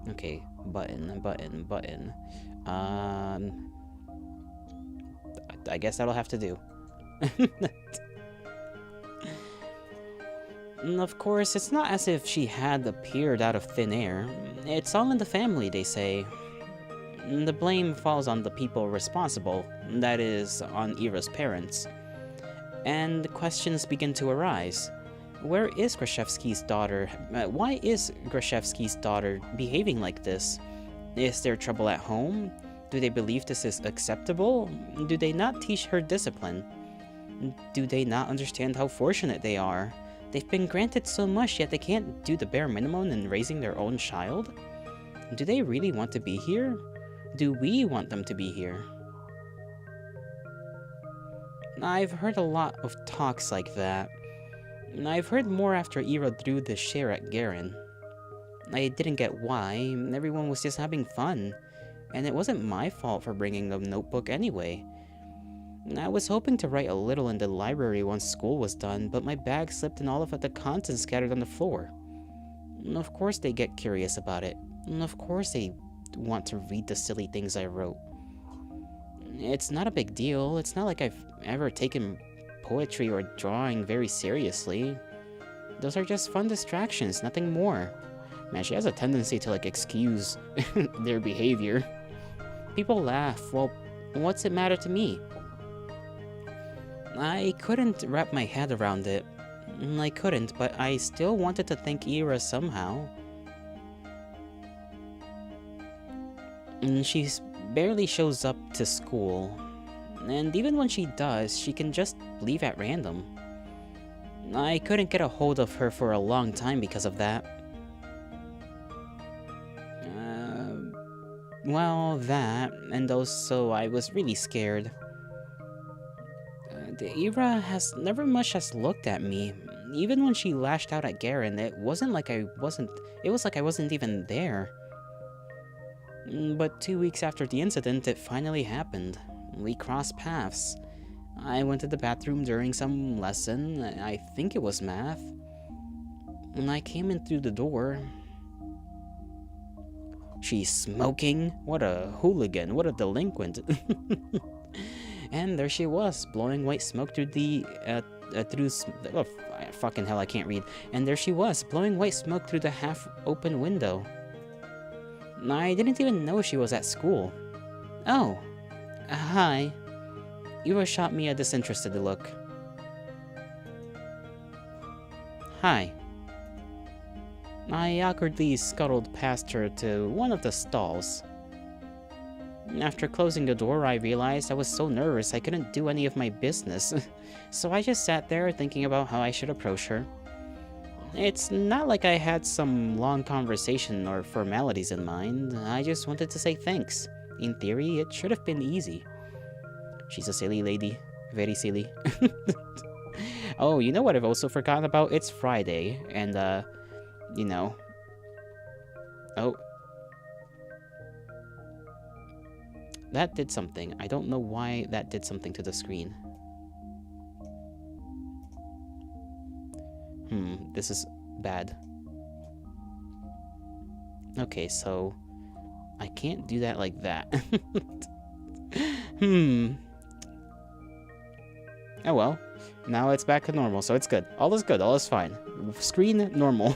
Okay. Button. I guess that'll have to do. And of course, it's not as if she had appeared out of thin air. It's all in the family, they say. The blame falls on the people responsible, that is, on Ira's parents. And the questions begin to arise. Where is Grashevsky's daughter? Why is Grashevsky's daughter behaving like this? Is there trouble at home? Do they believe this is acceptable? Do they not teach her discipline? Do they not understand how fortunate they are? They've been granted so much, yet they can't do the bare minimum in raising their own child? Do they really want to be here? Do we want them to be here? I've heard a lot of talks like that. I've heard more after Ira threw the share at Garen. I didn't get why. Everyone was just having fun. And it wasn't my fault for bringing the notebook anyway. I was hoping to write a little in the library once school was done, but my bag slipped and all of the contents scattered on the floor. Of course they get curious about it. Of course they want to read the silly things I wrote. It's not a big deal. It's not like I've ever taken poetry or drawing very seriously. Those are just fun distractions, nothing more. Man, she has a tendency to, like, excuse their behavior. People laugh. Well, what's it matter to me? I couldn't wrap my head around it. I couldn't, but I still wanted to thank Ira somehow. She barely shows up to school. And even when she does, she can just leave at random. I couldn't get a hold of her for a long time because of that. Well, that, and also I was really scared. The Ira has never much has looked at me. Even when she lashed out at Garen, it was like I wasn't even there. But 2 weeks after the incident, it finally happened. We crossed paths. I went to the bathroom during some lesson, I think it was math. And I came in through the door. She's smoking? What a hooligan, what a delinquent. And there she was, blowing white smoke through the, oh, fucking hell, I can't read. And there she was, blowing white smoke through the half-open window. I didn't even know she was at school. Oh, hi. Ira shot me a disinterested look. Hi. I awkwardly scuttled past her to one of the stalls. After closing the door, I realized I was so nervous I couldn't do any of my business, so I just sat there thinking about how I should approach her. It's not like I had some long conversation or formalities in mind, I just wanted to say thanks. In theory, it should have been easy. She's a silly lady. Very silly. Oh, you know what I've also forgotten about? It's Friday, and, you know... Oh. That did something. I don't know why that did something to the screen. This is bad. Okay, so... I can't do that like that. Oh well. Now it's back to normal, so it's good. All is good, all is fine. Screen normal.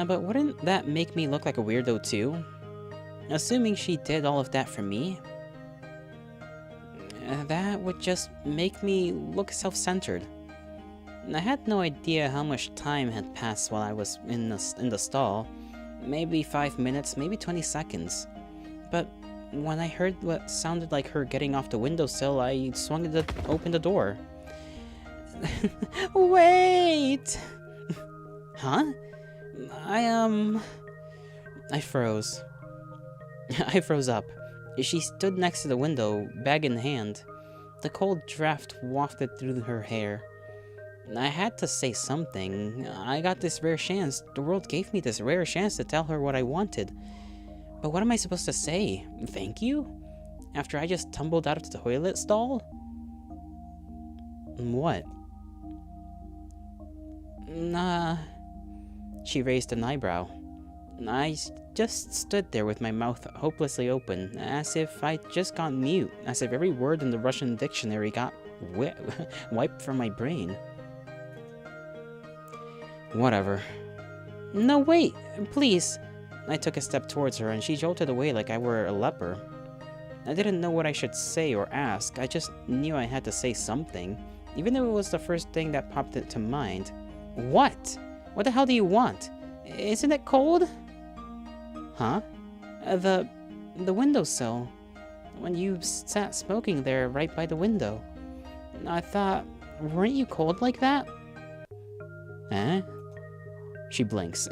But wouldn't that make me look like a weirdo too? Assuming she did all of that for me. That would just make me look self-centered. I had no idea how much time had passed while I was in the stall. Maybe 5 minutes, maybe 20 seconds. But when I heard what sounded like her getting off the windowsill, I swung to open the door. Wait! Huh? I froze. I froze up. She stood next to the window, bag in hand. The cold draft wafted through her hair. I had to say something. I got this rare chance. The world gave me this rare chance to tell her what I wanted. But what am I supposed to say? Thank you? After I just tumbled out of the toilet stall? What? Nah. She raised an eyebrow. I just stood there with my mouth hopelessly open, as if I'd just gone mute, as if every word in the Russian dictionary got wiped from my brain. Whatever. No, wait! Please! I took a step towards her, and she jolted away like I were a leper. I didn't know what I should say or ask, I just knew I had to say something, even though it was the first thing that popped into mind. What? What the hell do you want? Isn't it cold? Huh? The windowsill. When you sat smoking there right by the window. I thought, weren't you cold like that? Eh? She blinks.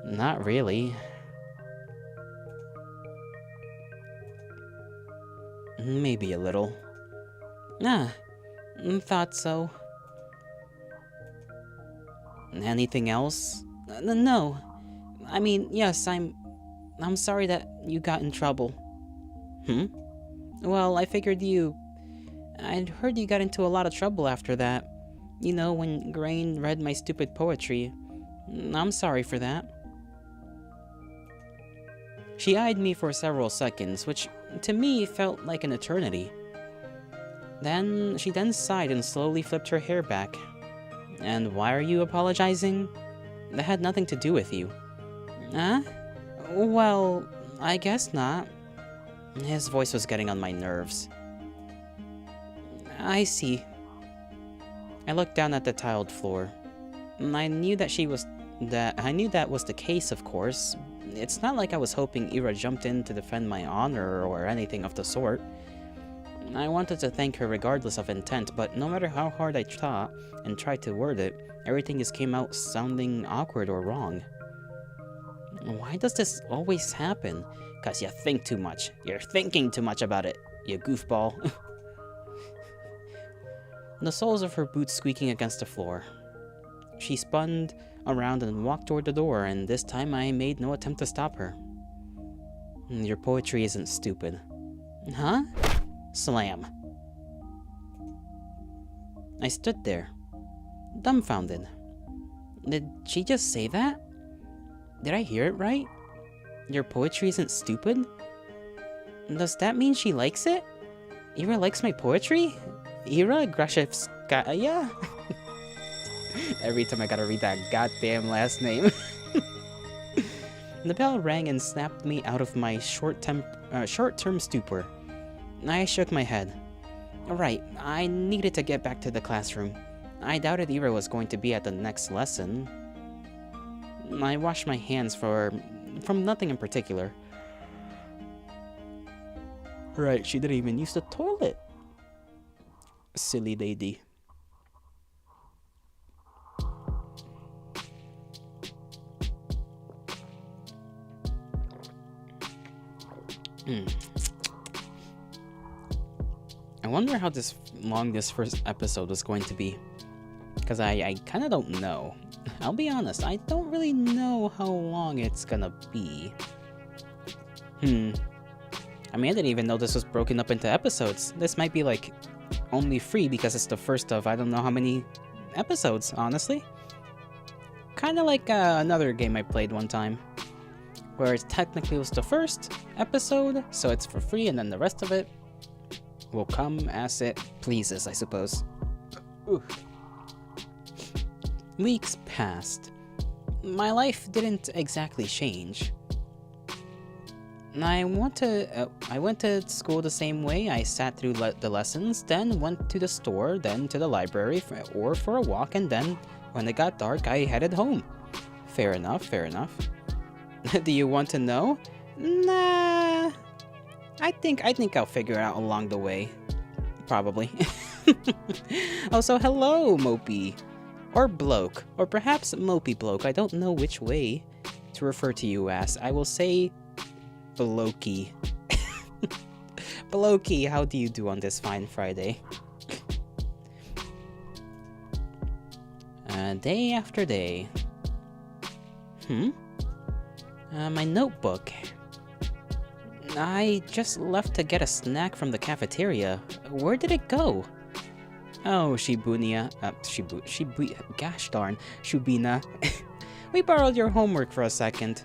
Not really. Maybe a little. Thought so. Anything else? No. I mean, yes, I'm sorry that you got in trouble. Well, I figured I'd heard you got into a lot of trouble after that. You know, when Grain read my stupid poetry. I'm sorry for that. She eyed me for several seconds, which to me felt like an eternity. She then sighed and slowly flipped her hair back. And why are you apologizing? That had nothing to do with you. Huh? Well, I guess not. His voice was getting on my nerves. I see. I looked down at the tiled floor. I knew that was the case, of course. It's not like I was hoping Ira jumped in to defend my honor or anything of the sort. I wanted to thank her regardless of intent, but no matter how hard I thought and tried to word it, everything just came out sounding awkward or wrong. Why does this always happen? 'Cause you think too much. You're thinking too much about it, you goofball. The soles of her boots squeaking against the floor. She spun around and walked toward the door, and this time I made no attempt to stop her. Your poetry isn't stupid. Huh? Slam. I stood there, dumbfounded. Did she just say that? Did I hear it right? Your poetry isn't stupid? Does that mean she likes it? Ira likes my poetry? Ira Grashevskaya? Every time I gotta read that goddamn last name. The bell rang and snapped me out of my short-term stupor. I shook my head. Right, I needed to get back to the classroom. I doubted Ira was going to be at the next lesson. I washed my hands from nothing in particular. Right, she didn't even use the toilet. Silly lady. I wonder how long this first episode was going to be. Because I kind of don't know. I'll be honest, I don't really know how long it's gonna be. I mean, I didn't even know this was broken up into episodes. This might be like only free because it's the first of I don't know how many episodes, honestly. Kind of like another game I played one time, where it technically was the first episode, so it's for free, and then the rest of it will come as it pleases, I suppose. Oof. Weeks passed. My life didn't exactly change. I went to school the same way. I sat through the lessons, then went to the store, then to the library or for a walk, and then, when it got dark, I headed home. Fair enough, fair enough. Do you want to know? Nah. I think I'll figure it out along the way. Probably. Oh, so hello, Mopey. Or Bloke. Or perhaps Mopey Bloke. I don't know which way to refer to you as. I will say Blokey. Blokey, how do you do on this fine Friday? Day after day. My notebook. I just left to get a snack from the cafeteria. Where did it go? Oh, Shibunia. Gosh darn. Shubina. We borrowed your homework for a second.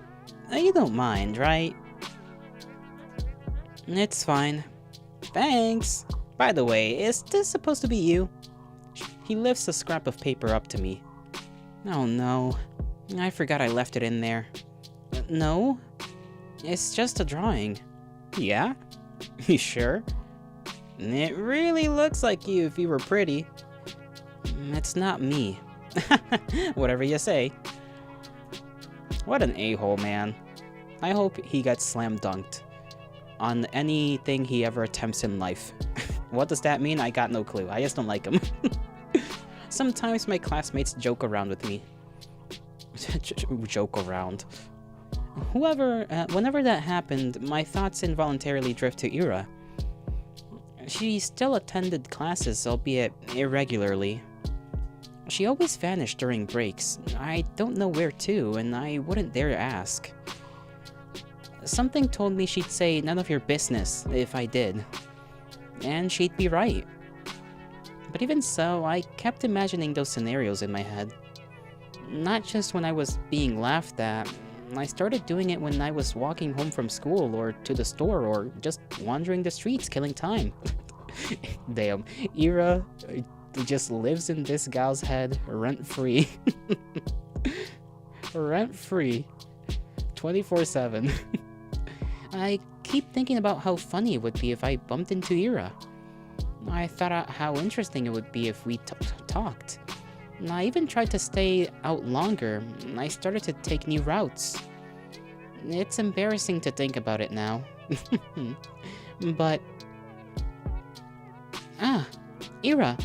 You don't mind, right? It's fine. Thanks. By the way, is this supposed to be you? He lifts a scrap of paper up to me. Oh no. I forgot I left it in there. No? It's just a drawing. Yeah? You sure? It really looks like you if you were pretty. It's not me. Whatever you say. What an a-hole, man. I hope he gets slam dunked on anything he ever attempts in life. What does that mean? I got no clue. I just don't like him. Sometimes my classmates joke around with me. Joke around. Whenever that happened, my thoughts involuntarily drift to Ira. She still attended classes, albeit irregularly. She always vanished during breaks. I don't know where to, and I wouldn't dare ask. Something told me she'd say none of your business if I did. And she'd be right. But even so, I kept imagining those scenarios in my head. Not just when I was being laughed at. I started doing it when I was walking home from school or to the store or just wandering the streets killing time. Damn, Ira just lives in this gal's head rent-free. Rent-free. 24/7. I keep thinking about how funny it would be if I bumped into Ira. I thought out how interesting it would be if we talked. I even tried to stay out longer. I started to take new routes. It's embarrassing to think about it now. But... Ah, Ira.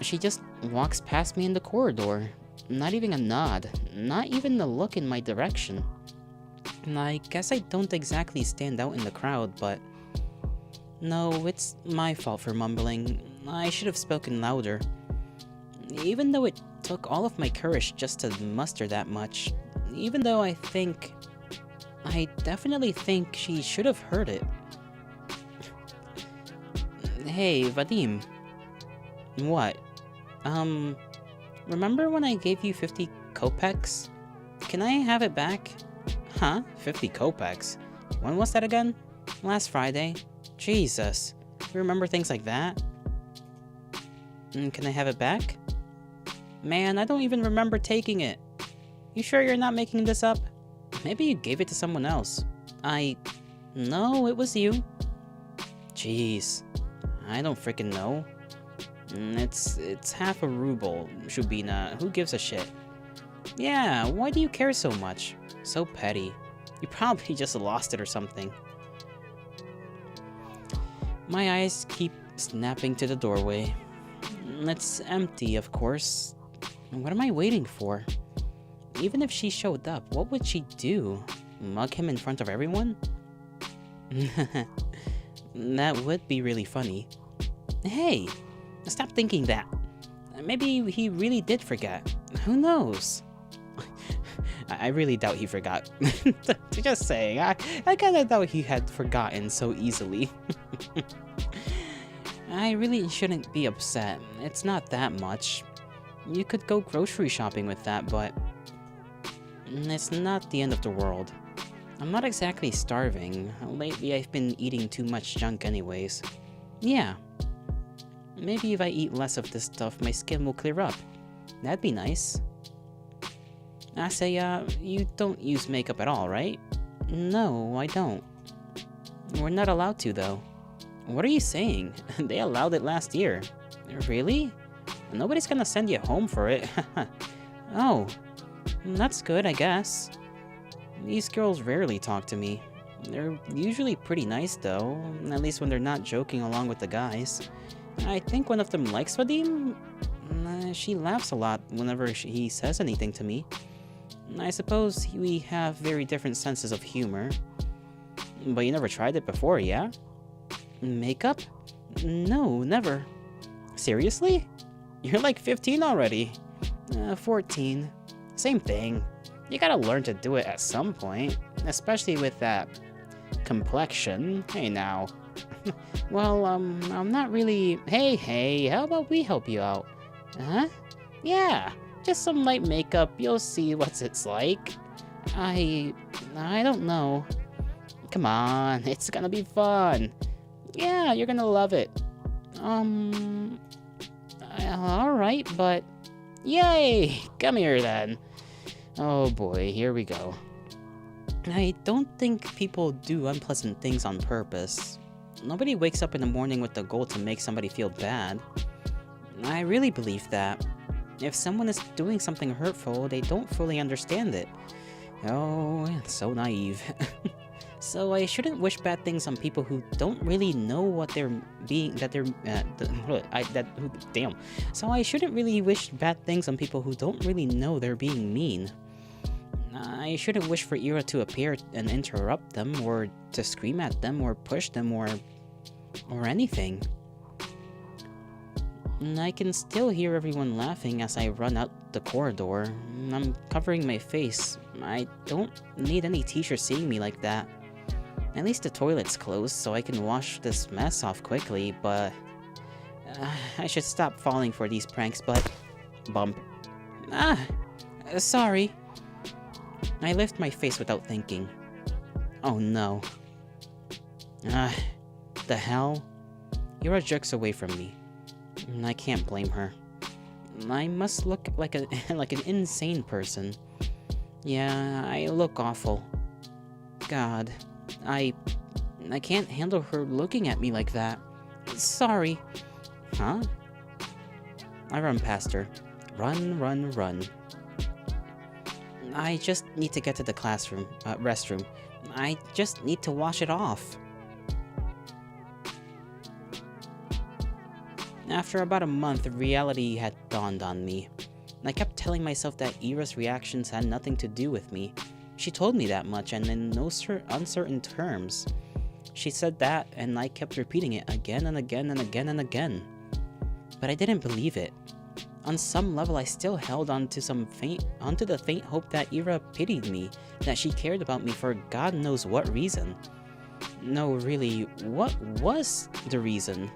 She just walks past me in the corridor. Not even a nod. Not even a look in my direction. I guess I don't exactly stand out in the crowd, but... No, it's my fault for mumbling. I should have spoken louder. Even though it took all of my courage just to muster that much. Even though I definitely think she should have heard it. Hey, Vadim. What? Remember when I gave you 50 kopecks? Can I have it back? Huh? 50 kopecks? When was that again? Last Friday? Jesus. You remember things like that? Can I have it back? Man, I don't even remember taking it. You sure you're not making this up? Maybe you gave it to someone else. No, it was you. Jeez. I don't freaking know. It's half a ruble, Shubina. Who gives a shit? Yeah, why do you care so much? So petty. You probably just lost it or something. My eyes keep snapping to the doorway. It's empty, of course. What am I waiting for? Even if she showed up, what would she do? Mug him in front of everyone? That would be really funny. Hey, stop thinking that. Maybe he really did forget. Who knows? I really doubt he forgot. Just saying, I kinda doubt he had forgotten so easily. I really shouldn't be upset. It's not that much. You could go grocery shopping with that, but... It's not the end of the world. I'm not exactly starving. Lately I've been eating too much junk anyways. Yeah. Maybe if I eat less of this stuff, my skin will clear up. That'd be nice. You don't use makeup at all, right? No, I don't. We're not allowed to, though. What are you saying? They allowed it last year. Really? Nobody's gonna send you home for it. Oh, that's good, I guess. These girls rarely talk to me. They're usually pretty nice, though, at least when they're not joking along with the guys. I think one of them likes Vadim. She laughs a lot whenever he says anything to me. I suppose we have very different senses of humor. But you never tried it before, yeah? Makeup? No, never. Seriously? You're like 15 already. 14. Same thing. You gotta learn to do it at some point. Especially with that complexion. Hey now. Well, I'm not really... Hey, how about we help you out? Huh? Yeah, just some light makeup. You'll see what it's like. I don't know. Come on, it's gonna be fun. Yeah, you're gonna love it. Alright, but... Yay! Come here, then. Oh boy, here we go. I don't think people do unpleasant things on purpose. Nobody wakes up in the morning with the goal to make somebody feel bad. I really believe that. If someone is doing something hurtful, they don't fully understand it. Oh, it's so naive. So I shouldn't wish bad things on people who don't really know what they're being, So I shouldn't really wish bad things on people who don't really know they're being mean. I shouldn't wish for Ira to appear and interrupt them, or to scream at them, or push them, or anything. I can still hear everyone laughing as I run out the corridor. I'm covering my face. I don't need any teacher seeing me like that. At least the toilet's closed, so I can wash this mess off quickly, but... I should stop falling for these pranks, but... Bump. Sorry. I lift my face without thinking. Oh no. The hell? Ira jerks away from me. I can't blame her. I must look like an insane person. Yeah, I look awful. God, I can't handle her looking at me like that. Sorry. Huh? I run past her. Run. I just need to get to the restroom. I just need to wash it off. After about a month, reality had dawned on me. I kept telling myself that Ira's reactions had nothing to do with me. She told me that much, and in no uncertain terms. She said that, and I kept repeating it again and again and again and again. But I didn't believe it. On some level, I still held on to the faint hope that Ira pitied me, that she cared about me for God knows what reason. No, really, what was the reason?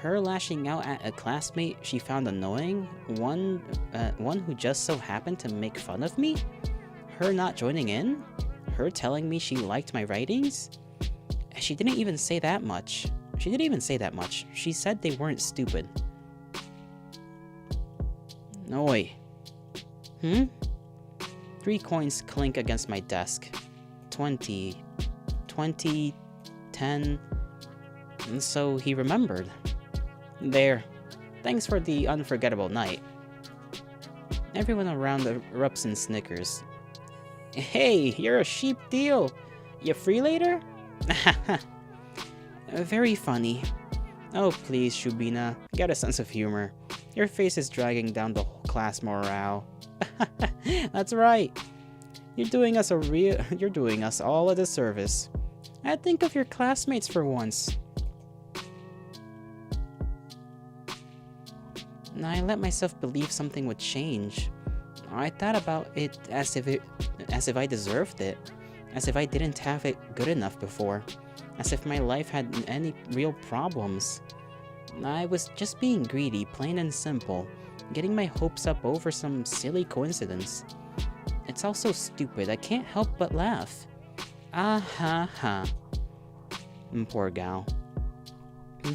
Her lashing out at a classmate she found annoying? One who just so happened to make fun of me? Her not joining in? Her telling me she liked my writings? She didn't even say that much. She said they weren't stupid. Oi. 3 coins clink against my desk. 20, 10... And so he remembered. There. Thanks for the unforgettable night. Everyone around erupts in snickers. Hey, you're a sheep deal. You free later? Very funny. Oh please, Shubina, get a sense of humor. Your face is dragging down the whole class morale. That's right. You're doing us all a disservice. I think of your classmates for once. I let myself believe something would change. I thought about it as if I deserved it, as if I didn't have it good enough before, as if my life had any real problems. I was just being greedy, plain and simple, getting my hopes up over some silly coincidence. It's all so stupid, I can't help but laugh. Ah ha ha. Poor gal.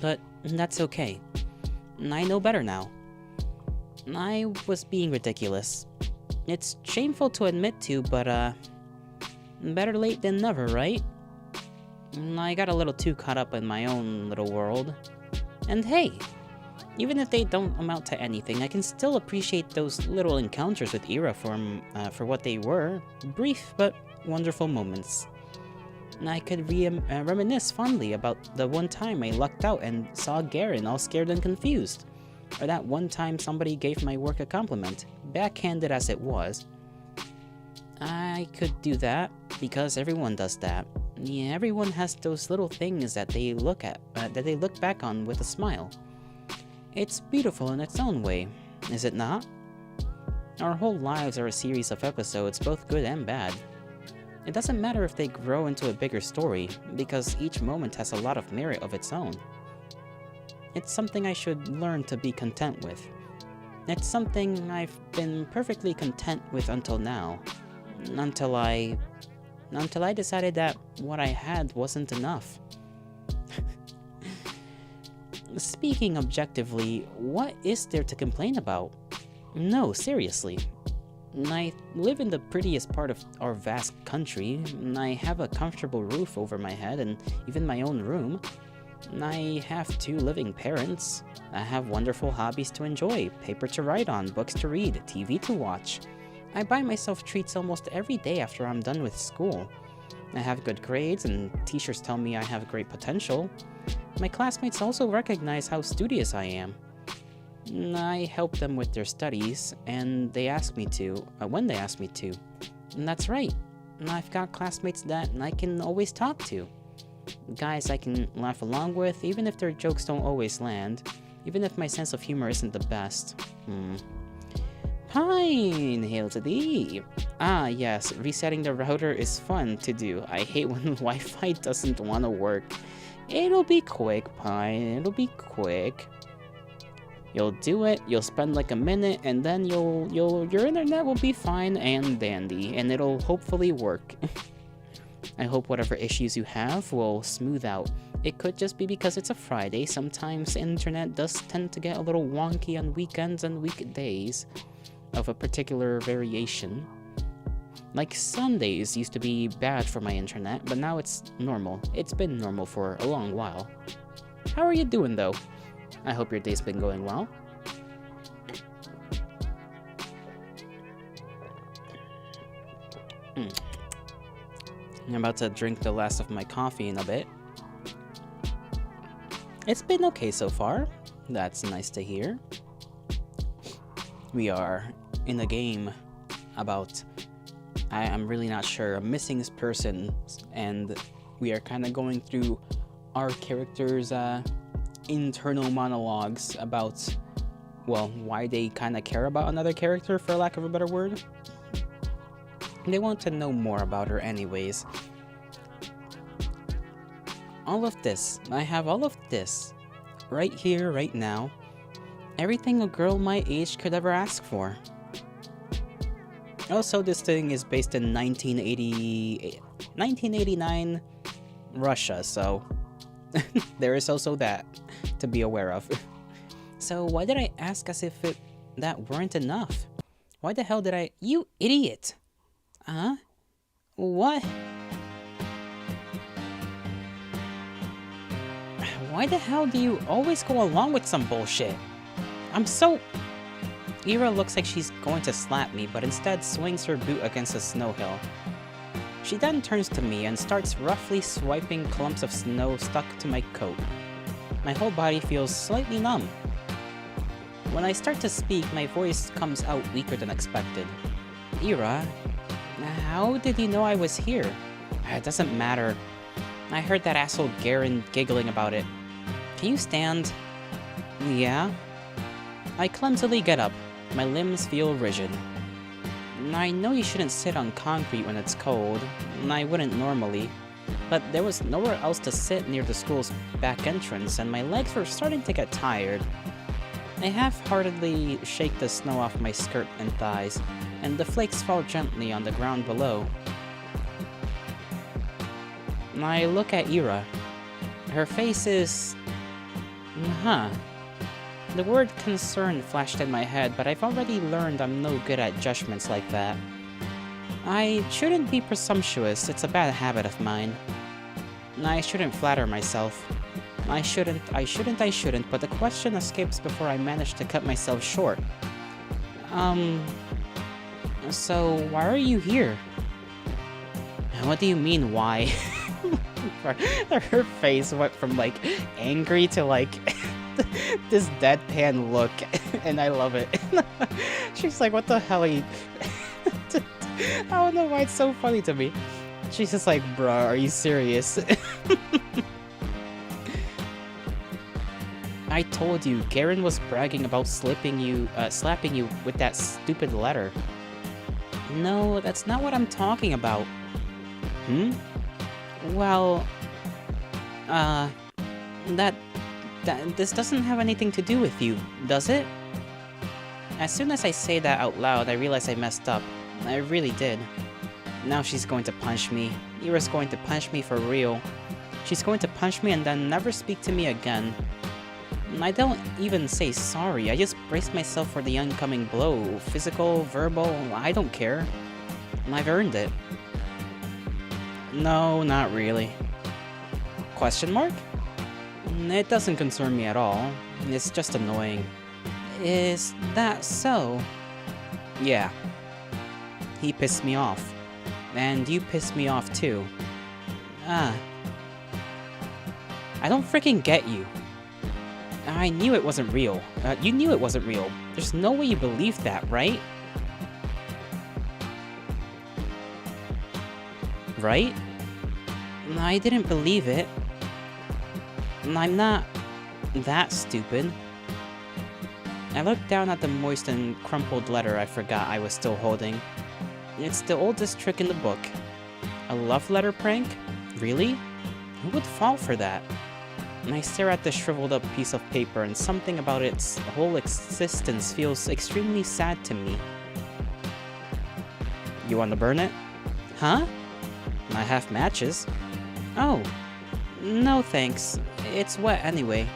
But that's okay. I know better now. I was being ridiculous. It's shameful to admit to, but better late than never, right? I got a little too caught up in my own little world. And hey, even if they don't amount to anything, I can still appreciate those little encounters with Ira for what they were, brief but wonderful moments. I could reminisce fondly about the one time I lucked out and saw Garen all scared and confused. Or that one time somebody gave my work a compliment, backhanded as it was. I could do that, because everyone does that. Yeah, everyone has those little things that they look back on with a smile. It's beautiful in its own way, is it not? Our whole lives are a series of episodes, both good and bad. It doesn't matter if they grow into a bigger story, because each moment has a lot of merit of its own. It's something I should learn to be content with. It's something I've been perfectly content with until now. Until I decided that what I had wasn't enough. Speaking objectively, what is there to complain about? No, seriously. I live in the prettiest part of our vast country. I have a comfortable roof over my head and even my own room. I have 2 living parents. I have wonderful hobbies to enjoy, paper to write on, books to read, TV to watch. I buy myself treats almost every day after I'm done with school. I have good grades, and teachers tell me I have great potential. My classmates also recognize how studious I am. I help them with their studies, and they ask me to, when they ask me to. And that's right. I've got classmates that I can always talk to. Guys I can laugh along with, even if their jokes don't always land. Even if my sense of humor isn't the best. Pine, hail to thee. Ah, yes, resetting the router is fun to do. I hate when Wi-Fi doesn't want to work. It'll be quick, Pine, it'll be quick. You'll do it, you'll spend like a minute, and then your internet will be fine and dandy, and it'll hopefully work. I hope whatever issues you have will smooth out. It could just be because it's a Friday. Sometimes the internet does tend to get a little wonky on weekends and weekdays of a particular variation. Like Sundays used to be bad for my internet, but now it's normal. It's been normal for a long while. How are you doing though? I hope your day's been going well. I'm about to drink the last of my coffee in a bit. It's been okay so far. That's nice to hear. We are in a game about, I'm really not sure, a missing person, and we are kind of going through our characters' internal monologues about, well, why they kind of care about another character, for lack of a better word. They want to know more about her anyways. All of this, I have all of this, right here, right now. Everything a girl my age could ever ask for. Also, this thing is based in 1989 Russia, so there is also that to be aware of. So why did I ask as if that weren't enough? Why the hell did I... You idiot! Huh? What? Why the hell do you always go along with some bullshit? I'm so... Ira looks like she's going to slap me, but instead swings her boot against a snow hill. She then turns to me and starts roughly swiping clumps of snow stuck to my coat. My whole body feels slightly numb. When I start to speak, my voice comes out weaker than expected. Ira, how did you know I was here? It doesn't matter. I heard that asshole Garen giggling about it. Can you stand? Yeah? I clumsily get up. My limbs feel rigid. I know you shouldn't sit on concrete when it's cold. I wouldn't normally. But there was nowhere else to sit near the school's back entrance, and my legs were starting to get tired. I half-heartedly shake the snow off my skirt and thighs, and the flakes fall gently on the ground below. I look at Ira. Her face is... Huh. The word concern flashed in my head, but I've already learned I'm no good at judgments like that. I shouldn't be presumptuous, it's a bad habit of mine. I shouldn't flatter myself. I shouldn't, but the question escapes before I manage to cut myself short. So why are you here? What do you mean, why? Her face went from, like, angry to, like, this deadpan look, and I love it. She's like, what the hell are you... I don't know why it's so funny to me. She's just like, bruh, are you serious? I told you, Garen was bragging about slapping you with that stupid letter. No, that's not what I'm talking about. Well, this doesn't have anything to do with you, does it? As soon as I say that out loud, I realize I messed up. I really did. Now she's going to punch me. Ira's going to punch me for real. She's going to punch me and then never speak to me again. I don't even say sorry, I just brace myself for the oncoming blow. Physical, verbal, I don't care. I've earned it. No, not really. Question mark? It doesn't concern me at all. It's just annoying. Is that so? Yeah. He pissed me off. And you pissed me off too. I don't freaking get you. I knew it wasn't real. You knew it wasn't real. There's no way you believed that, right? Right? I didn't believe it. I'm not that stupid. I looked down at the moist and crumpled letter I forgot I was still holding. It's the oldest trick in the book. A love letter prank? Really? Who would fall for that? And I stare at the shriveled up piece of paper, and something about its whole existence feels extremely sad to me. You want to burn it? Huh? I have matches. Oh. No thanks. It's wet anyway.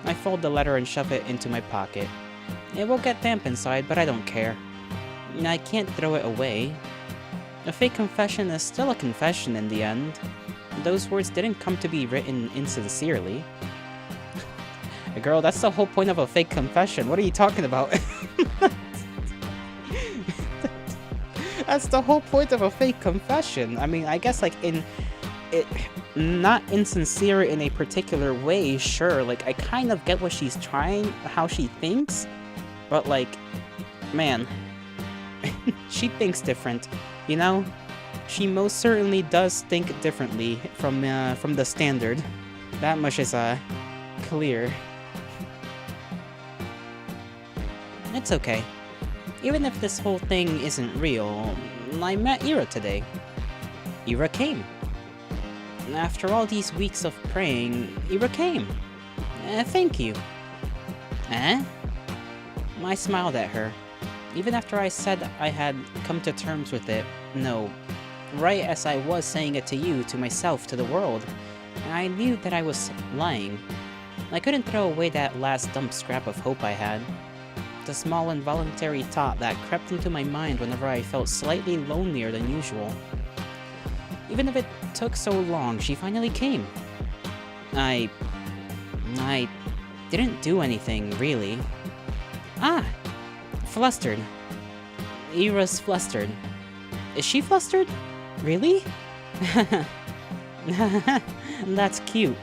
I fold the letter and shove it into my pocket. It will get damp inside, but I don't care. I can't throw it away. A fake confession is still a confession in the end. Those words didn't come to be written insincerely. Girl, that's the whole point of a fake confession. What are you talking about? That's the whole point of a fake confession. I mean, I guess, like, it, not insincere in a particular way, sure, like, I kind of get what she's trying, how she thinks, but, like, man, she thinks different, you know? She most certainly does think differently from the standard. That much is, clear. It's okay. Even if this whole thing isn't real, I met Ira today. Ira came. After all these weeks of praying, Ira came. Thank you. Eh? I smiled at her. Even after I said I had come to terms with it, no, right as I was saying it to you, to myself, to the world, I knew that I was lying. I couldn't throw away that last dumb scrap of hope I had. The small involuntary thought that crept into my mind whenever I felt slightly lonelier than usual. Even if it took so long, she finally came. I didn't do anything, really. Ah! Flustered. Ira's flustered. Is she flustered? Really? That's cute.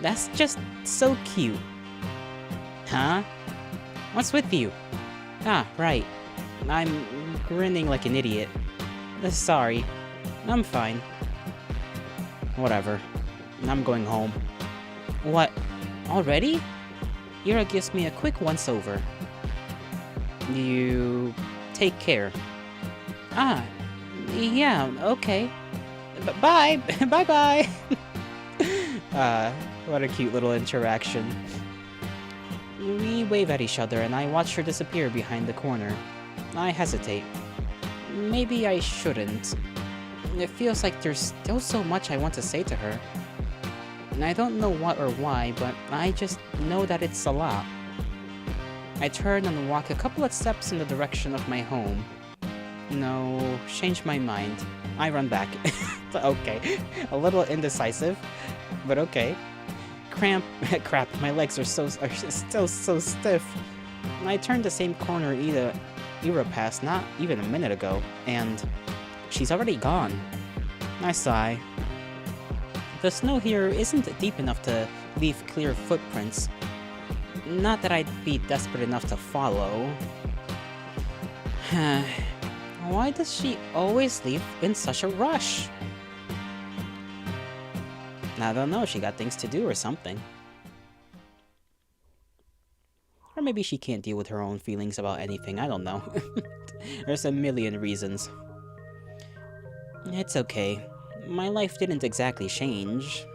That's just so cute. Huh? What's with you? Ah, right. I'm grinning like an idiot. Sorry. I'm fine. Whatever. I'm going home. What? Already? Ira gives me a quick once-over. You... take care. Ah, yeah, okay. Bye! Bye-bye! What a cute little interaction. We wave at each other and I watch her disappear behind the corner. I hesitate. Maybe I shouldn't. It feels like there's still so much I want to say to her. And I don't know what or why, but I just know that it's a lot. I turn and walk a couple of steps in the direction of my home. No, change my mind. I run back. Okay, a little indecisive, but okay. Crap, my legs are still so stiff. I turned the same corner Ira passed not even a minute ago, and she's already gone. I sigh. The snow here isn't deep enough to leave clear footprints. Not that I'd be desperate enough to follow. Why does she always leave in such a rush? I don't know, she got things to do or something. Or maybe she can't deal with her own feelings about anything, I don't know. There's a million reasons. It's okay. My life didn't exactly change.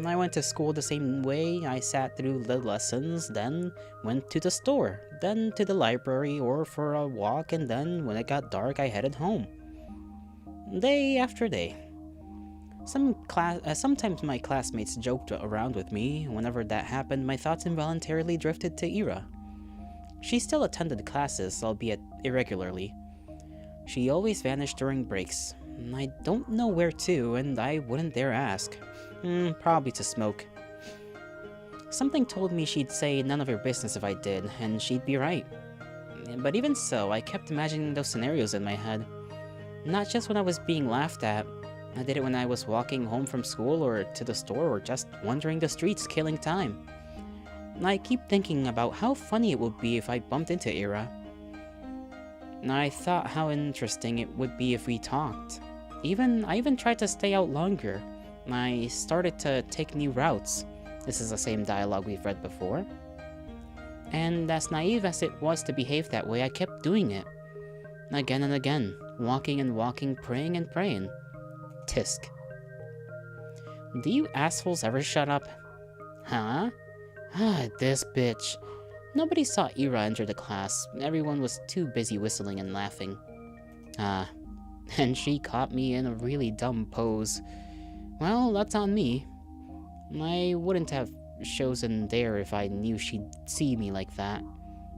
I went to school the same way, I sat through the lessons, then went to the store, then to the library or for a walk, and then when it got dark I headed home. Day after day. Sometimes my classmates joked around with me. Whenever that happened, my thoughts involuntarily drifted to Ira. She still attended classes, albeit irregularly. She always vanished during breaks. I don't know where to, and I wouldn't dare ask. Probably to smoke. Something told me she'd say none of her business if I did, and she'd be right. But even so, I kept imagining those scenarios in my head. Not just when I was being laughed at. I did it when I was walking home from school or to the store or just wandering the streets killing time. I keep thinking about how funny it would be if I bumped into Ira. I thought how interesting it would be if we talked. I even tried to stay out longer. I started to take new routes. This is the same dialogue we've read before. And as naive as it was to behave that way, I kept doing it. Again and again, walking and walking, praying and praying. Tisk. Do you assholes ever shut up? Huh? This bitch. Nobody saw Ira enter the class. Everyone was too busy whistling and laughing. And she caught me in a really dumb pose. Well, that's on me. I wouldn't have chosen there if I knew she'd see me like that.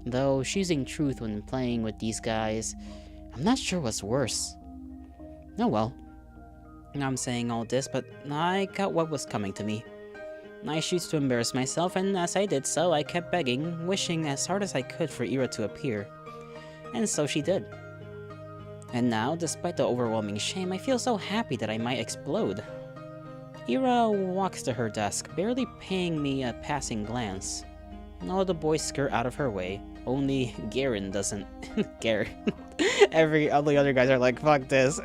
Though choosing truth when playing with these guys, I'm not sure what's worse. Oh well. I'm saying all this, but I got what was coming to me. I chose to embarrass myself, and as I did so, I kept begging, wishing as hard as I could for Ira to appear. And so she did. And now, despite the overwhelming shame, I feel so happy that I might explode. Ira walks to her desk, barely paying me a passing glance. All the boys skirt out of her way. Only Garen doesn't. Garen. All the other guys are like, fuck this.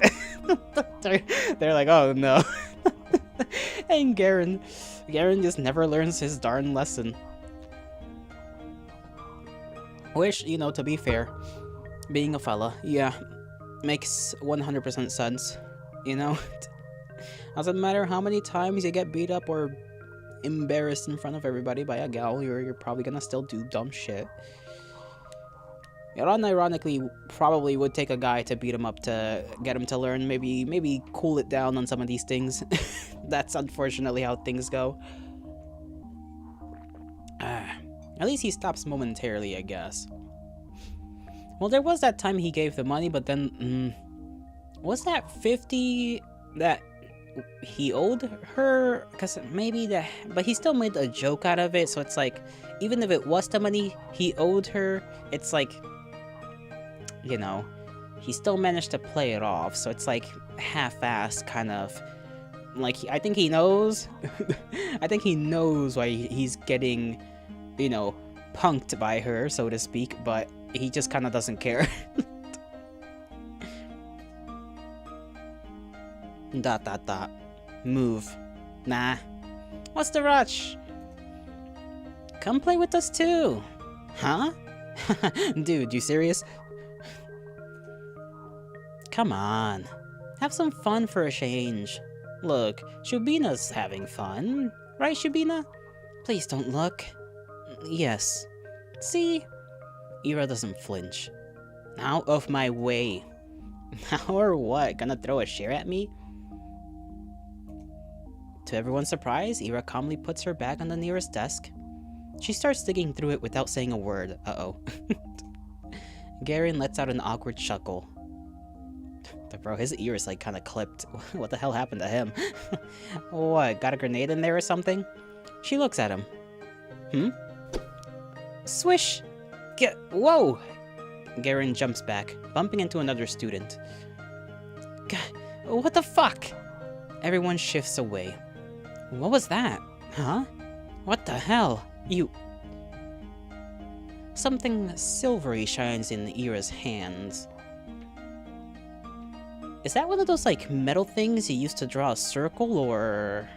they're like, oh no. And Garen just never learns his darn lesson. Which, to be fair, being a fella, yeah, makes 100% sense. Doesn't matter how many times you get beat up or embarrassed in front of everybody by a gal, you're probably gonna still do dumb shit. It unironically probably would take a guy to beat him up to get him to learn, maybe cool it down on some of these things. That's unfortunately how things go. At least he stops momentarily, I guess. Well, there was that time he gave the money, but then, was that 50 that he owed her? Because but he still made a joke out of it, so it's like, even if it was the money he owed her, it's like, he still managed to play it off, so it's like half-assed, kind of. Like, I think he knows. I think he knows why he's getting, punked by her, so to speak, but he just kind of doesn't care. ... Move. Nah. What's the rush? Come play with us too. Huh? Dude, you serious? Come on. Have some fun for a change. Look, Shubina's having fun. Right, Shubina? Please don't look. Yes. See? Ira doesn't flinch. Out of my way. Or what? Gonna throw a chair at me? To everyone's surprise, Ira calmly puts her bag on the nearest desk. She starts digging through it without saying a word. Uh-oh. Garen lets out an awkward chuckle. Bro, his ear is like kind of clipped. What the hell happened to him? What, got a grenade in there or something? She looks at him. Swish! Whoa! Garen jumps back, bumping into another student. What the fuck? Everyone shifts away. What was that? Huh? What the hell? Something silvery shines in Ira's hands. Is that one of those, like, metal things you used to draw a circle, or...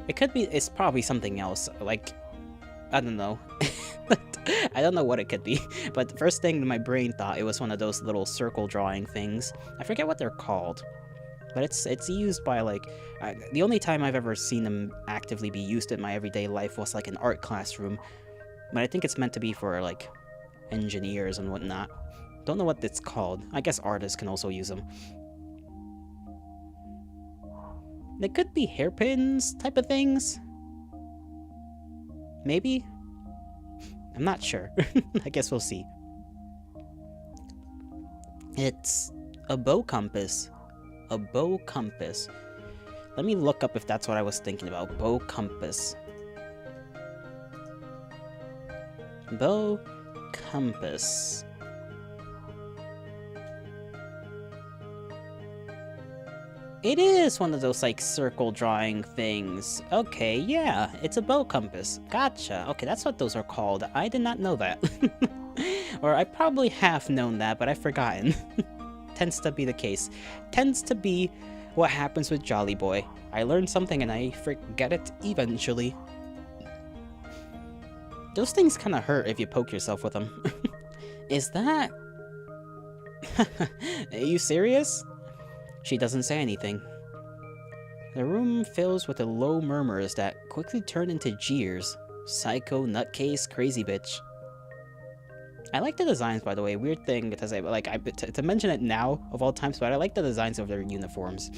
It's probably something else, like, I don't know. I don't know what it could be, but the first thing my brain thought it was one of those little circle drawing things. I forget what they're called, but it's used by, like, the only time I've ever seen them actively be used in my everyday life was, like, an art classroom, but I think it's meant to be for, like, engineers and whatnot. Don't know what it's called. I guess artists can also use them. They could be hairpins type of things. Maybe? I'm not sure. I guess we'll see. It's a bow compass. A bow compass. Let me look up if that's what I was thinking about. Bow compass. Bow compass. It is one of those, like, circle drawing things. Okay, yeah, it's a bow compass. Gotcha. Okay, that's what those are called. I did not know that. Or I probably have known that, but I've forgotten. Tends to be the case. Tends to be what happens with Jolly Boy. I learn something and I forget it eventually. Those things kind of hurt if you poke yourself with them. Is that... Are you serious? She doesn't say anything. The room fills with the low murmurs that quickly turn into jeers. Psycho, nutcase, crazy bitch. I like the designs, by the way. Weird thing to say, but to mention it now, of all times, but I like the designs of their uniforms.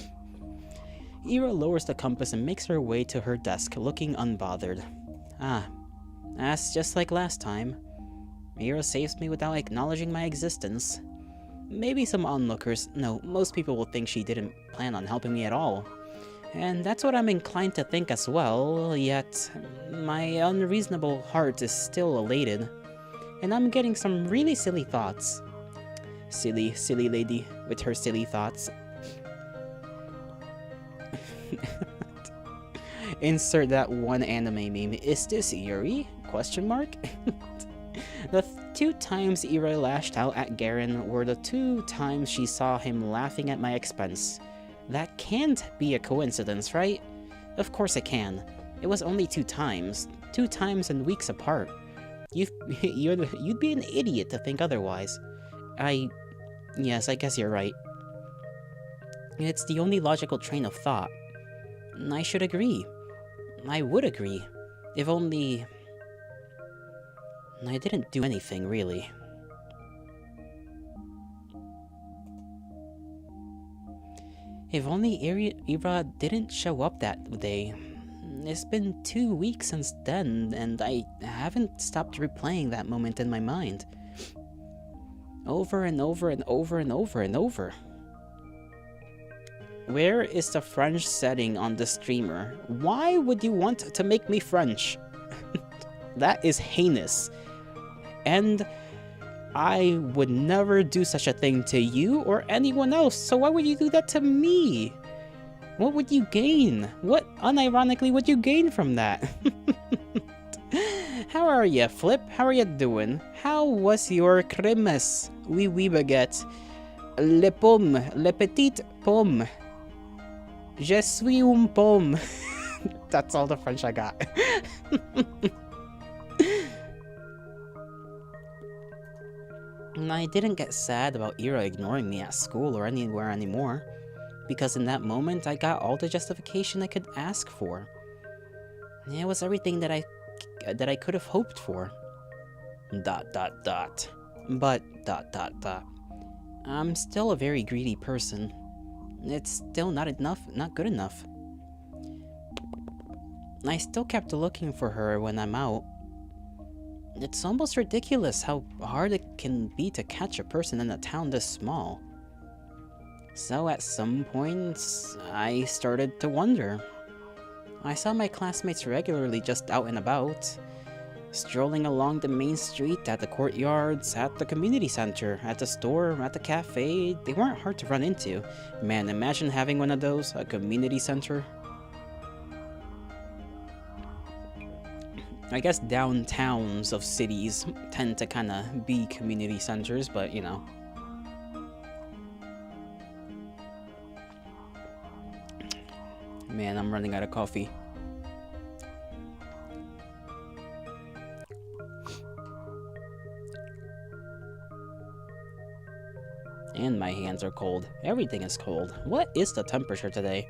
Ira lowers the compass and makes her way to her desk, looking unbothered. Ah, that's just like last time. Ira saves me without acknowledging my existence. Maybe some onlookers, no, most people will think she didn't plan on helping me at all. And that's what I'm inclined to think as well, yet my unreasonable heart is still elated. And I'm getting some really silly thoughts. Silly, silly lady with her silly thoughts. Insert that one anime meme. Is this Yuri? Question mark? The 2 times Ira lashed out at Garen were the 2 times she saw him laughing at my expense. That can't be a coincidence, right? Of course it can. It was only 2 times. 2 times and weeks apart. You'd be an idiot to think otherwise. Yes, I guess you're right. It's the only logical train of thought. I should agree. I would agree. If only... I didn't do anything, really. If only Ira didn't show up that day. It's been 2 weeks since then, and I haven't stopped replaying that moment in my mind. Over and over and over and over and over. Where is the French setting on the streamer? Why would you want to make me French? That is heinous. And I would never do such a thing to you or anyone else, so why would you do that to me? What would you gain? What, unironically, would you gain from that? How are ya, Flip? How are ya doing? How was your Christmas? Oui, oui, baguette. Le pomme, le petit pomme. Je suis un pomme. That's all the French I got. And I didn't get sad about Ira ignoring me at school or anywhere anymore, because in that moment I got all the justification I could ask for. It was everything that I could have hoped for. ... But ... I'm still a very greedy person. It's still not good enough. I still kept looking for her when I'm out. It's almost ridiculous how hard it can be to catch a person in a town this small. So at some points, I started to wonder. I saw my classmates regularly just out and about, strolling along the main street, at the courtyards, at the community center, at the store, at the cafe. They weren't hard to run into. Man, imagine having one of those, a community center. I guess downtowns of cities tend to kind of be community centers, but you know. Man, I'm running out of coffee. And my hands are cold. Everything is cold. What is the temperature today?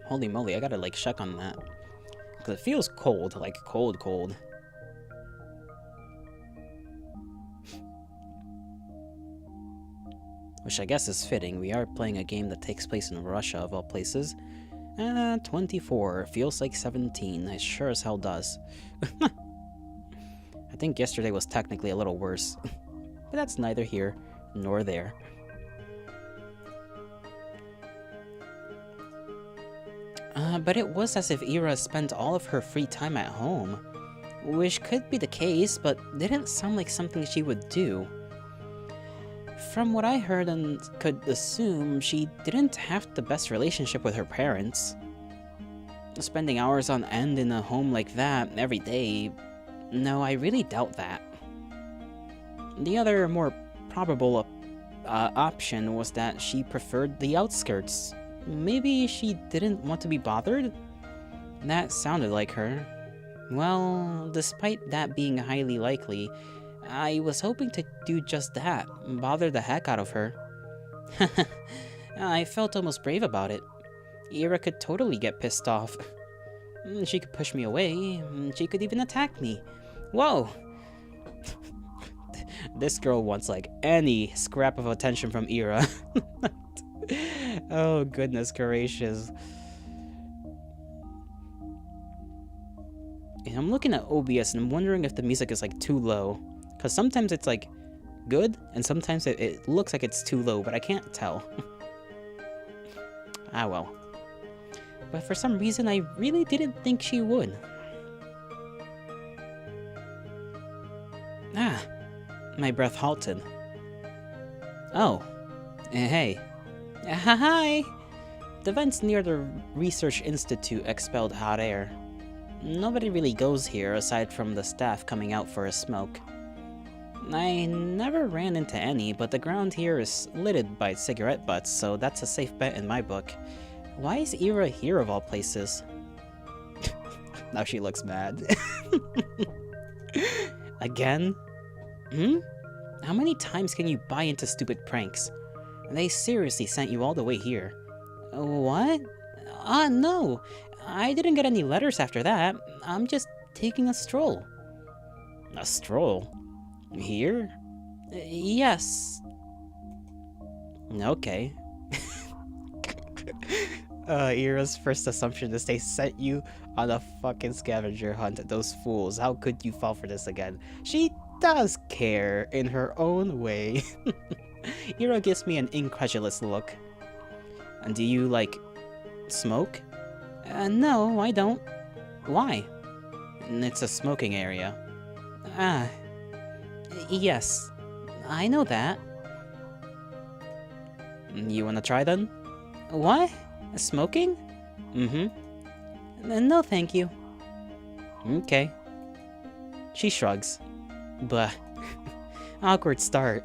Holy moly, I gotta like check on that. Because it feels cold, like cold. Which I guess is fitting. We are playing a game that takes place in Russia, of all places. 24. Feels like 17. It sure as hell does. I think yesterday was technically a little worse. But that's neither here nor there. But it was as if Ira spent all of her free time at home. Which could be the case, but didn't sound like something she would do. From what I heard and could assume, she didn't have the best relationship with her parents. Spending hours on end in a home like that every day, no, I really doubt that. The other, more probable option was that she preferred the outskirts. Maybe she didn't want to be bothered? That sounded like her. Well, despite that being highly likely, I was hoping to do just that, bother the heck out of her. I felt almost brave about it. Ira could totally get pissed off. She could push me away, she could even attack me. Whoa! This girl wants like any scrap of attention from Ira. Oh goodness gracious. And I'm looking at OBS and I'm wondering if the music is like too low. Because sometimes it's like good and sometimes it looks like it's too low, but I can't tell. Ah well. But for some reason I really didn't think she would. My breath halted. Oh, hey. Hi! The vents near the Research Institute expelled hot air. Nobody really goes here aside from the staff coming out for a smoke. I never ran into any, but the ground here is littered by cigarette butts, so that's a safe bet in my book. Why is Ira here of all places? Now she looks mad. Again? How many times can you buy into stupid pranks? They seriously sent you all the way here. What? No. I didn't get any letters after that. I'm just taking a stroll. A stroll? Here? Yes. Okay. Ira's first assumption is they sent you on a fucking scavenger hunt. Those fools. How could you fall for this again? She does care in her own way. Ira gives me an incredulous look. And do you, like, smoke? No, I don't. Why? It's a smoking area. Yes. I know that. You wanna try then? What? Smoking? No, thank you. Okay. She shrugs. Blah. Awkward start.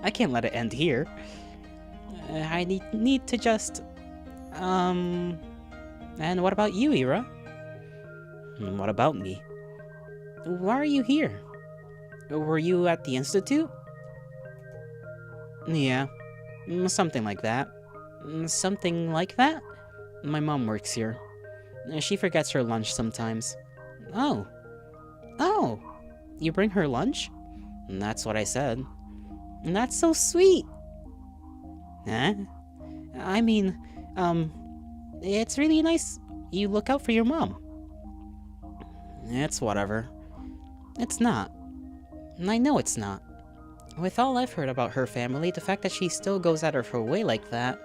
I can't let it end here. I need to just... And what about you, Ira? What about me? Why are you here? Were you at the Institute? Yeah. Something like that. Something like that? My mom works here. She forgets her lunch sometimes. Oh. Oh! You bring her lunch? That's what I said. That's so sweet! Huh? I mean, it's really nice you look out for your mom. It's whatever. It's not. I know it's not. With all I've heard about her family, the fact that she still goes out of her way like that,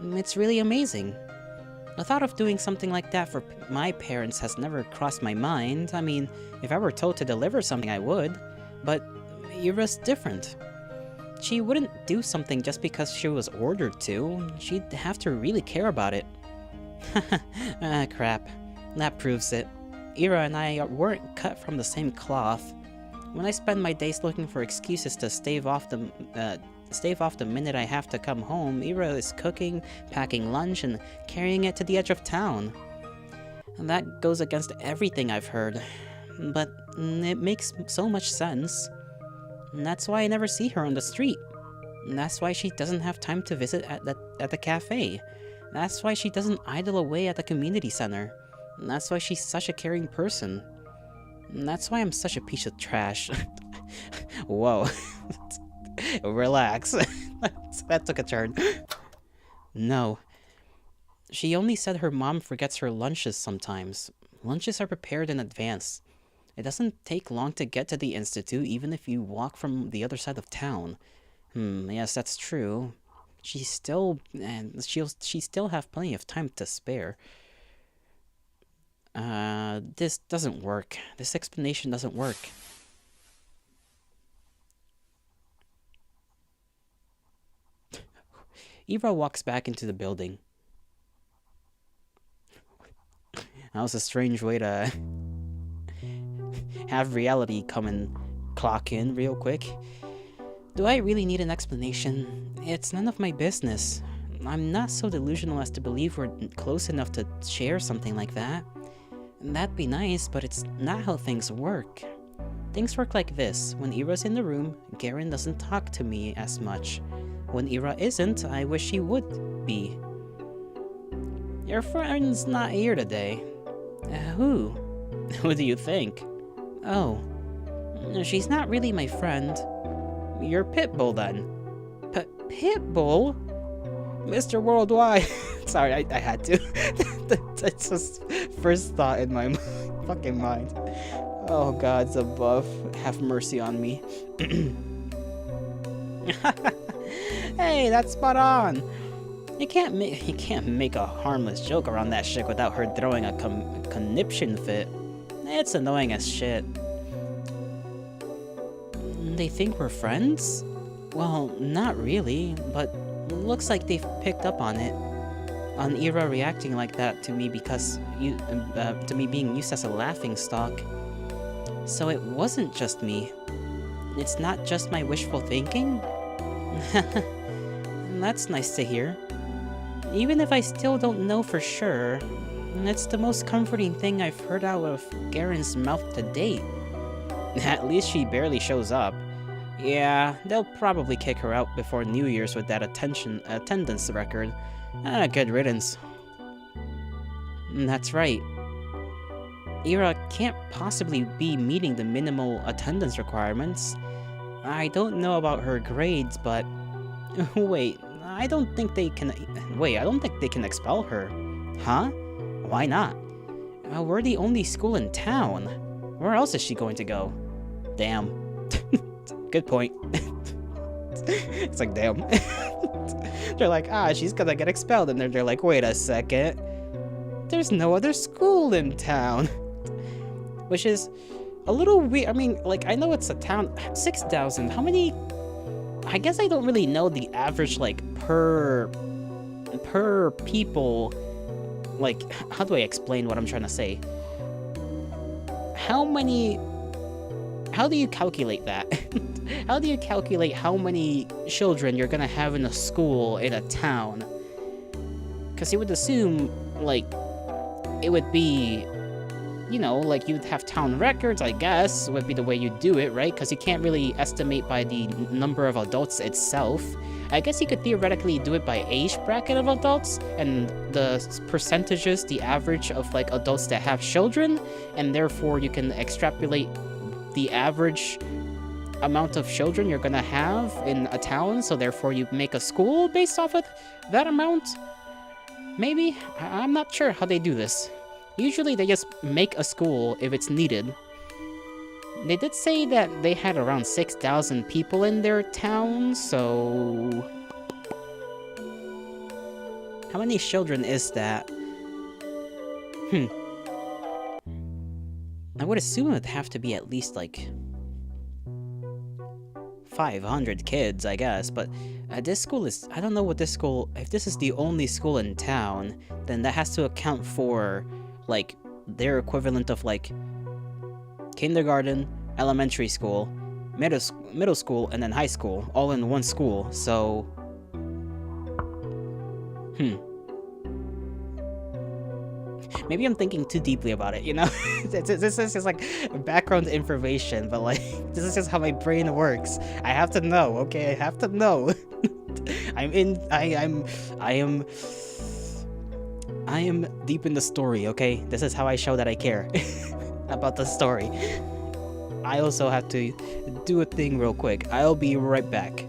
it's really amazing. The thought of doing something like that for my parents has never crossed my mind. I mean, if I were told to deliver something, I would. But Ira's different. She wouldn't do something just because she was ordered to. She'd have to really care about it. Crap. That proves it. Ira and I weren't cut from the same cloth. When I spend my days looking for excuses to stave off the minute I have to come home, Ira is cooking, packing lunch, and carrying it to the edge of town. And that goes against everything I've heard. But it makes so much sense. And that's why I never see her on the street. And that's why she doesn't have time to visit at the cafe. That's why she doesn't idle away at the community center. And that's why she's such a caring person. And that's why I'm such a piece of trash. Whoa. Relax. That took a turn. No. She only said her mom forgets her lunches sometimes. Lunches are prepared in advance. It doesn't take long to get to the Institute, even if you walk from the other side of town. Yes, that's true. She'll still have plenty of time to spare. This doesn't work. This explanation doesn't work. Eva walks back into the building. That was a strange way to have reality come and clock in real quick. Do I really need an explanation? It's none of my business. I'm not so delusional as to believe we're close enough to share something like that. That'd be nice, but it's not how things work. Things work like this. When Ira's in the room, Garen doesn't talk to me as much. When Ira isn't, I wish he would be. Your friend's not here today. Who? Who do you think? Oh. She's not really my friend. You're Pitbull then. Pitbull? Mr. Worldwide. Sorry, I had to. That's just first thought in my fucking mind. Oh, gods above, have mercy on me. Hey, that's spot on. You can't make a harmless joke around that shit without her throwing a conniption fit. It's annoying as shit. they think we're friends? Well, not really, but looks like they've picked up on it. On Ira reacting like that to me because to me being used as a laughing stock. So it wasn't just me. It's not just my wishful thinking? That's nice to hear. Even if I still don't know for sure, it's the most comforting thing I've heard out of Garen's mouth to date. At least she barely shows up. Yeah, they'll probably kick her out before New Year's with that attendance record. Good riddance. That's right. Ira can't possibly be meeting the minimal attendance requirements. I don't know about her grades, but... Wait, I don't think they can... Wait, I don't think they can expel her. Huh? Why not? We're the only school in town. Where else is she going to go? Damn. Good point. It's like, damn. They're like, she's gonna get expelled. And they're like, wait a second. There's no other school in town. Which is a little weird. I mean, like, I know it's a town. 6,000. How many... I guess I don't really know the average, like, per people. Like, how do I explain what I'm trying to say? How do you calculate that? How do you calculate how many children you're gonna have in a school in a town? Because you would assume, like, it would be, you know, like you'd have town records, I guess, would be the way you do it, right? Because you can't really estimate by the number of adults itself. I guess you could theoretically do it by age bracket of adults, and the percentages, the average of, like, adults that have children, and therefore you can extrapolate the average amount of children you're gonna have in a town, so therefore you make a school based off of that amount? Maybe? I'm not sure how they do this. Usually they just make a school if it's needed. They did say that they had around 6,000 people in their town, so... How many children is that? I would assume it'd have to be at least, like... 500 kids, I guess, but this school is... I don't know what this school... If this is the only school in town, then that has to account for, like, their equivalent of, like, kindergarten, elementary school, middle school, and then high school, all in one school, so... Maybe I'm thinking too deeply about it, you know? This is just, like, background information, but, like, this is just how my brain works. I have to know, okay? I have to know. I am deep in the story, okay? This is how I show that I care about the story. I also have to do a thing real quick. I'll be right back.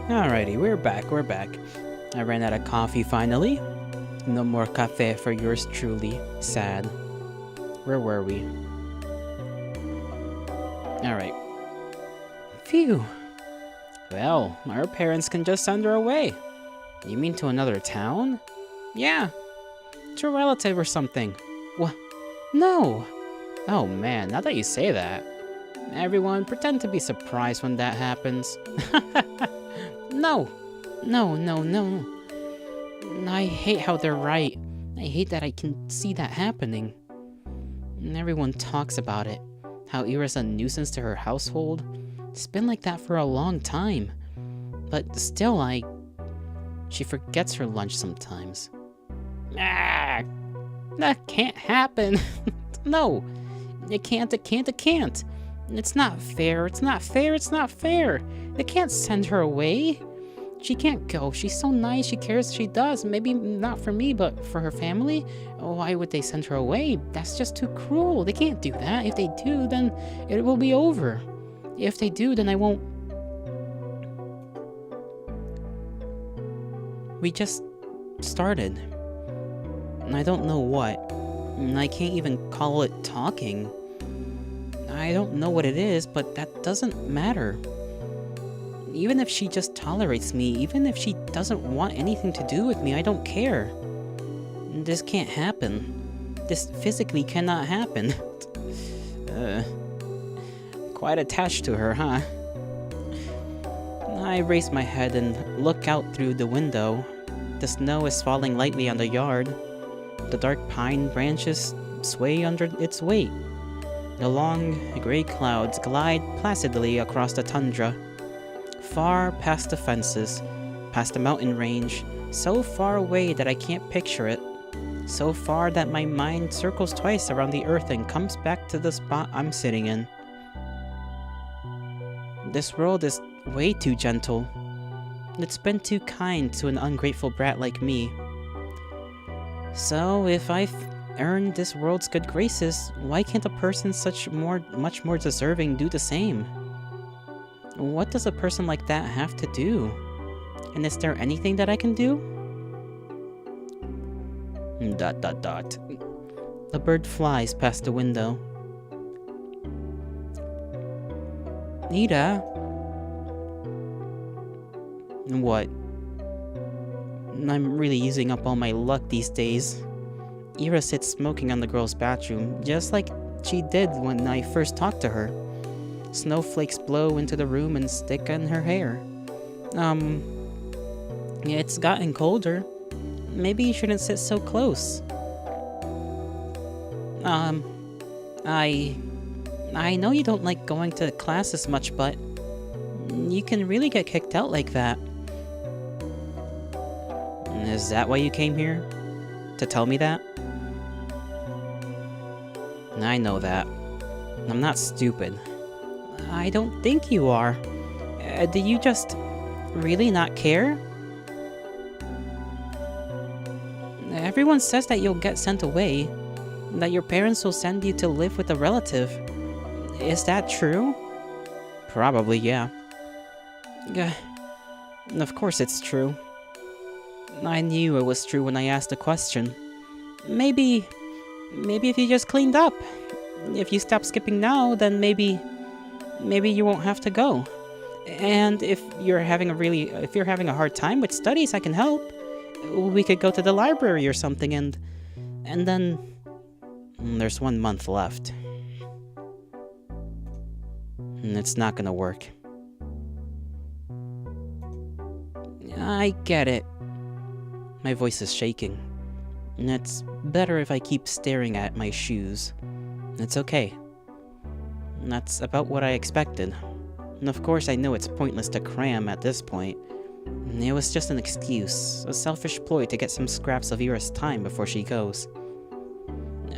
Alrighty, we're back. I ran out of coffee finally. No more cafe for yours truly. Sad. Where were we? Alright. Phew. Well, our parents can just send her away. You mean to another town? Yeah. To a relative or something. What? No. Oh man, now that you say that. Everyone, pretend to be surprised when that happens. No. No. I hate how they're right. I hate that I can see that happening. And everyone talks about it. How Ira's a nuisance to her household. It's been like that for a long time. But still, she forgets her lunch sometimes. Ah! That can't happen. No! It can't. It's not fair. They can't send her away. She can't go. She's so nice. She cares. She does. Maybe not for me, but for her family? Why would they send her away? That's just too cruel. They can't do that. If they do, then it will be over. If they do, then I won't... We just started. And I don't know what. And I can't even call it talking. I don't know what it is, but that doesn't matter. Even if she just tolerates me, even if she doesn't want anything to do with me, I don't care. This can't happen. This physically cannot happen. Quite attached to her, huh? I raise my head and look out through the window. The snow is falling lightly on the yard. The dark pine branches sway under its weight. The long, gray clouds glide placidly across the tundra. Far past the fences, past the mountain range, so far away that I can't picture it. So far that my mind circles twice around the earth and comes back to the spot I'm sitting in. This world is way too gentle. It's been too kind to an ungrateful brat like me. So if I've earned this world's good graces, why can't a person much more deserving do the same? What does a person like that have to do? And is there anything that I can do? ... The bird flies past the window. Ida? What? I'm really using up all my luck these days. Ira sits smoking on the girl's bathroom, just like she did when I first talked to her. Snowflakes blow into the room and stick in her hair. It's gotten colder. Maybe you shouldn't sit so close. I know you don't like going to class as much, but you can really get kicked out like that. Is that why you came here? To tell me that? I know that. I'm not stupid. I don't think you are. Do you just really not care? Everyone says that you'll get sent away, that your parents will send you to live with a relative. Is that true? Probably, yeah. Of course it's true. I knew it was true when I asked the question. Maybe if you just cleaned up. If you stop skipping now, then maybe you won't have to go. And if you're having a hard time with studies, I can help. We could go to the library or something, and then there's 1 month left. And it's not gonna work. I get it. My voice is shaking. And it's better if I keep staring at my shoes. It's okay. That's about what I expected. And of course I know it's pointless to cram at this point. It was just an excuse, a selfish ploy to get some scraps of Ira's time before she goes.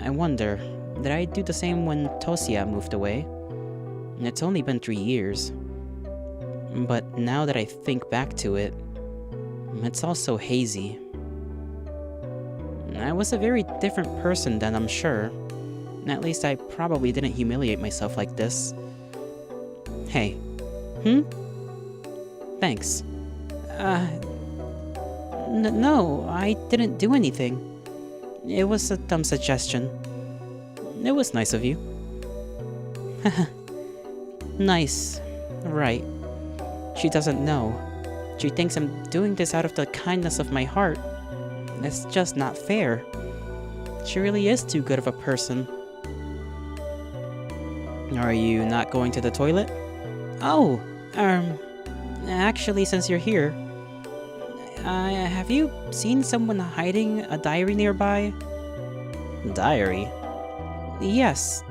I wonder, did I do the same when Tosia moved away? It's only been 3 years. But now that I think back to it, it's all so hazy. I was a very different person then, I'm sure. At least I probably didn't humiliate myself like this. Hey. Thanks. Uh, no, I didn't do anything. It was a dumb suggestion. It was nice of you. Nice. Right. She doesn't know. She thinks I'm doing this out of the kindness of my heart. It's just not fair. She really is too good of a person. Are you not going to the toilet? Oh, actually, since you're here, have you seen someone hiding a diary nearby? Diary? Yes.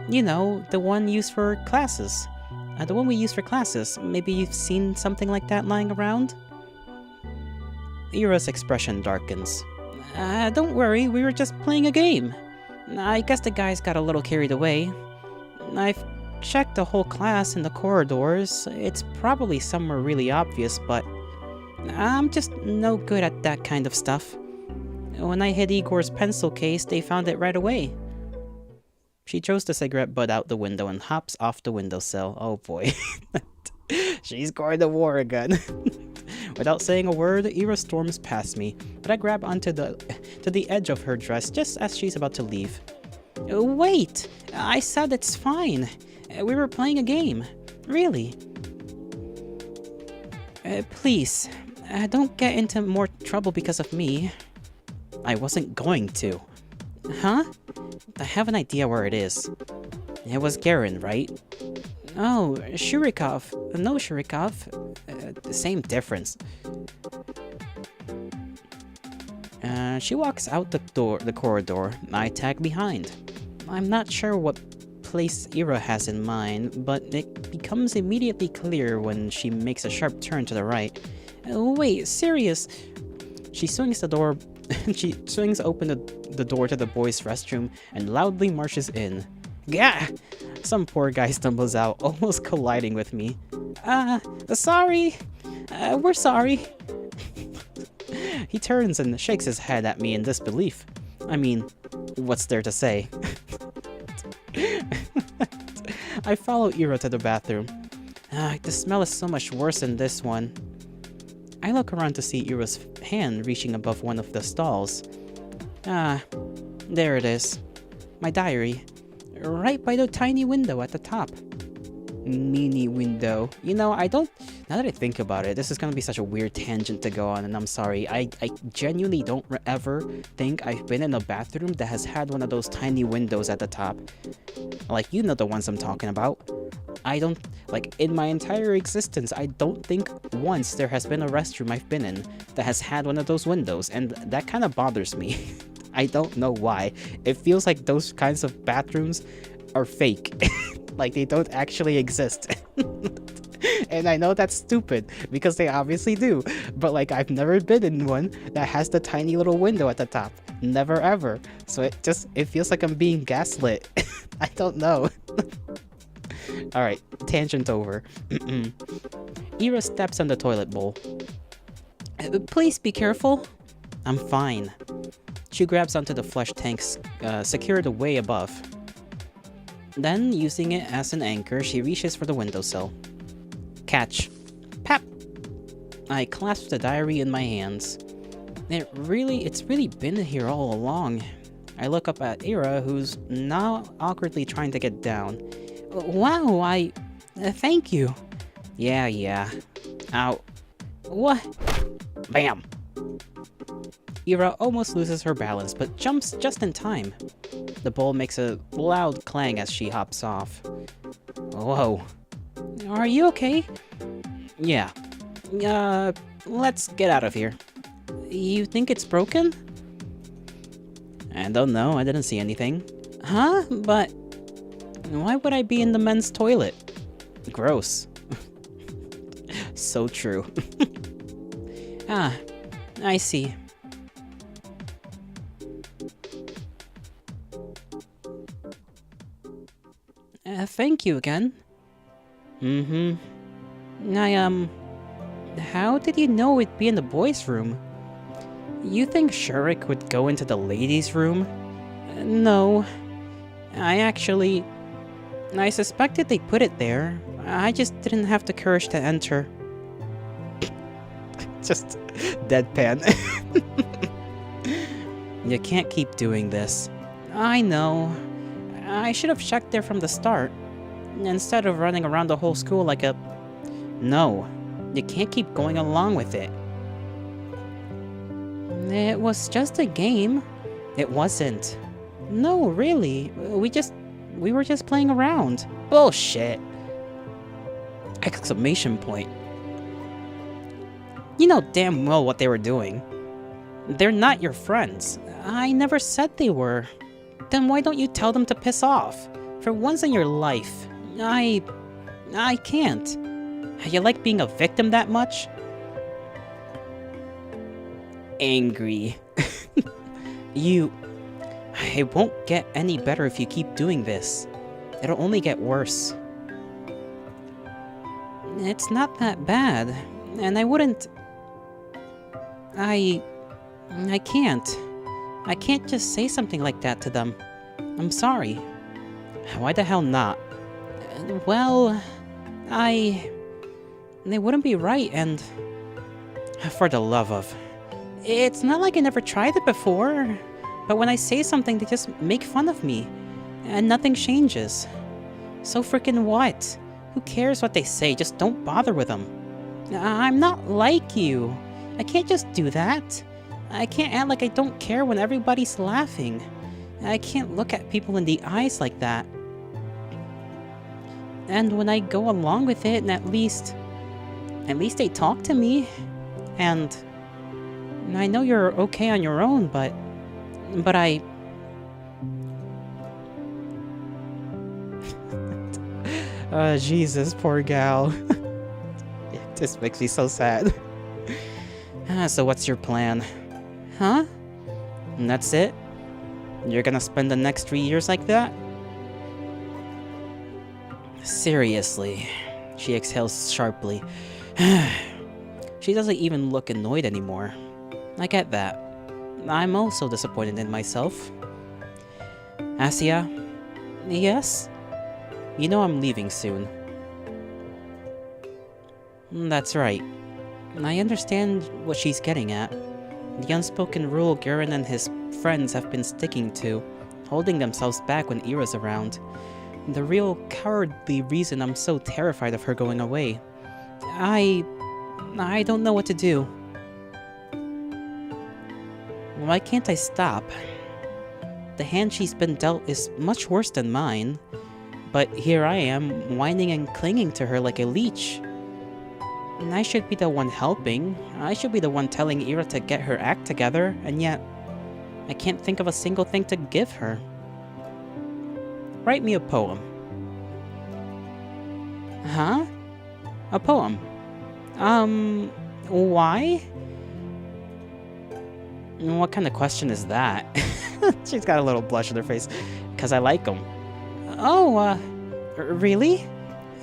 You know, the one used for classes. The one we use for classes. Maybe you've seen something like that lying around? Ira's expression darkens. Don't worry, we were just playing a game. I guess the guys got a little carried away. I've checked the whole class in the corridors. It's probably somewhere really obvious, but I'm just no good at that kind of stuff. When I hid Igor's pencil case, they found it right away. She throws the cigarette butt out the window and hops off the windowsill. Oh boy. She's going to war again. Without saying a word, Ira storms past me, but I grab onto the edge of her dress just as she's about to leave. Wait! I said it's fine. We were playing a game. Really. Please, don't get into more trouble because of me. I wasn't going to. Huh? I have an idea where it is. It was Garen, right? Oh, Shurikov. No, Shurikov. The same difference. She walks out the corridor. I tag behind. I'm not sure what place Ira has in mind, but it becomes immediately clear when she makes a sharp turn to the right. Wait, serious? She swings the door. She swings open the door to the boys' restroom and loudly marches in. Gah! Some poor guy stumbles out, almost colliding with me. Sorry. We're sorry. He turns and shakes his head at me in disbelief. I mean, what's there to say? I follow Ira to the bathroom. The smell is so much worse than this one. I look around to see Ira's hand reaching above one of the stalls. There it is. My diary. Right by the tiny window at the top. Mini window. You know, now that I think about it, this is gonna be such a weird tangent to go on, and I'm sorry. I genuinely don't ever think I've been in a bathroom that has had one of those tiny windows at the top. Like, you know the ones I'm talking about. I don't, like, in my entire existence, I don't think once there has been a restroom I've been in that has had one of those windows, and that kind of bothers me. I don't know why. It feels like those kinds of bathrooms are fake. Like, they don't actually exist. And I know that's stupid, because they obviously do. But, like, I've never been in one that has the tiny little window at the top. Never ever. So it feels like I'm being gaslit. I don't know. Alright, tangent over. Ira steps on the toilet bowl. Please be careful. I'm fine. She grabs onto the flush tanks secured way above. Then, using it as an anchor, she reaches for the windowsill. Catch. Pap! I clasp the diary in my hands. It's really been here all along. I look up at Ira, who's now awkwardly trying to get down. Wow, thank you. Yeah. Ow. What? Bam! Ira almost loses her balance, but jumps just in time. The bowl makes a loud clang as she hops off. Whoa. Are you okay? Yeah. Let's get out of here. You think it's broken? I don't know, I didn't see anything. Huh? But why would I be in the men's toilet? Gross. So true. I see. Thank you again. How did you know it'd be in the boys' room? You think Shurik would go into the ladies' room? No. I suspected they put it there. I just didn't have the courage to enter. Just deadpan. You can't keep doing this. I know. I should have checked there from the start, instead of running around the whole school like a... No, you can't keep going along with it. It was just a game. It wasn't. No, really. We were just playing around. Bullshit. Exclamation point. You know damn well what they were doing. They're not your friends. I never said they were. Then why don't you tell them to piss off? For once in your life. I can't. You like being a victim that much? Angry. It won't get any better if you keep doing this. It'll only get worse. It's not that bad, and I wouldn't... I can't. I can't just say something like that to them. I'm sorry. Why the hell not? Well, they wouldn't be right, and... For the love of... It's not like I never tried it before, but when I say something, they just make fun of me, and nothing changes. So freaking what? Who cares what they say? Just don't bother with them. I'm not like you. I can't just do that. I can't act like I don't care when everybody's laughing. I can't look at people in the eyes like that. And when I go along with it, and at least they talk to me. And I know you're okay on your own, but I... Jesus, poor gal. This makes me so sad. So what's your plan? Huh? And that's it? You're gonna spend the next 3 years like that? Seriously. She exhales sharply. She doesn't even look annoyed anymore. I get that. I'm also disappointed in myself. Asia? Yes? You know I'm leaving soon. That's right. I understand what she's getting at. The unspoken rule Garen and his friends have been sticking to, holding themselves back when Ira's around. The real cowardly reason I'm so terrified of her going away. I don't know what to do. Why can't I stop? The hand she's been dealt is much worse than mine, but here I am, whining and clinging to her like a leech. And I should be the one helping. I should be the one telling Ira to get her act together, and yet I can't think of a single thing to give her. Write me a poem. Huh? A poem. Why? What kind of question is that? She's got a little blush on her face. Because I like them. Oh, really?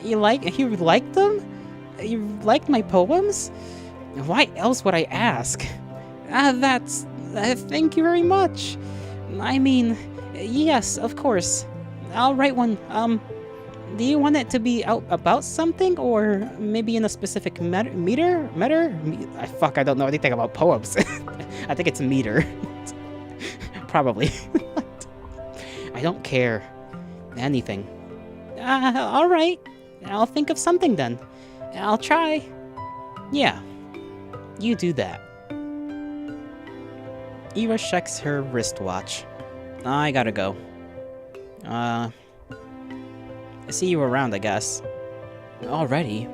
You like them? You liked my poems? Why else would I ask? Thank you very much. I mean, yes, of course. I'll write one. Do you want it to be out about something, or maybe in a specific meter? I don't know anything about poems. I think it's meter. Probably. I don't care. Anything. Alright. I'll think of something then. I'll try. Yeah. You do that. Ira checks her wristwatch. I gotta go. See you around, I guess. Already?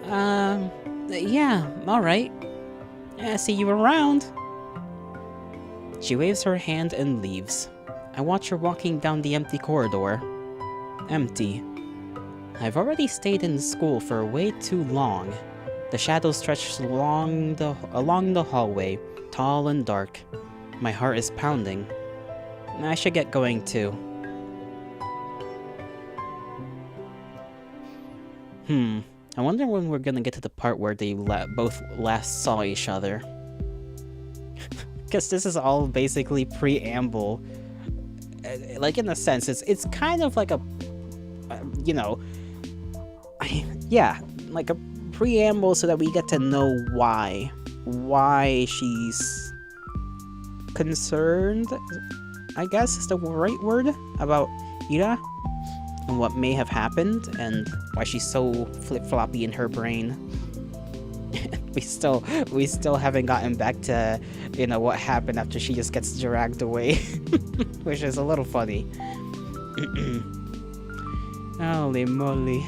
Yeah, alright. See you around. She waves her hand and leaves. I watch her walking down the empty corridor. Empty. I've already stayed in school for way too long. The shadows stretch along the hallway, tall and dark. My heart is pounding. I should get going too. I wonder when we're gonna get to the part where they both last saw each other. Because this is all basically preamble. Like, in a sense, it's kind of like a, yeah, like a preamble so that we get to know why. Why she's concerned, I guess is the right word, about Ira and what may have happened and why she's so flip-floppy in her brain. we still haven't gotten back to, what happened after she just gets dragged away, which is a little funny. Holy moly.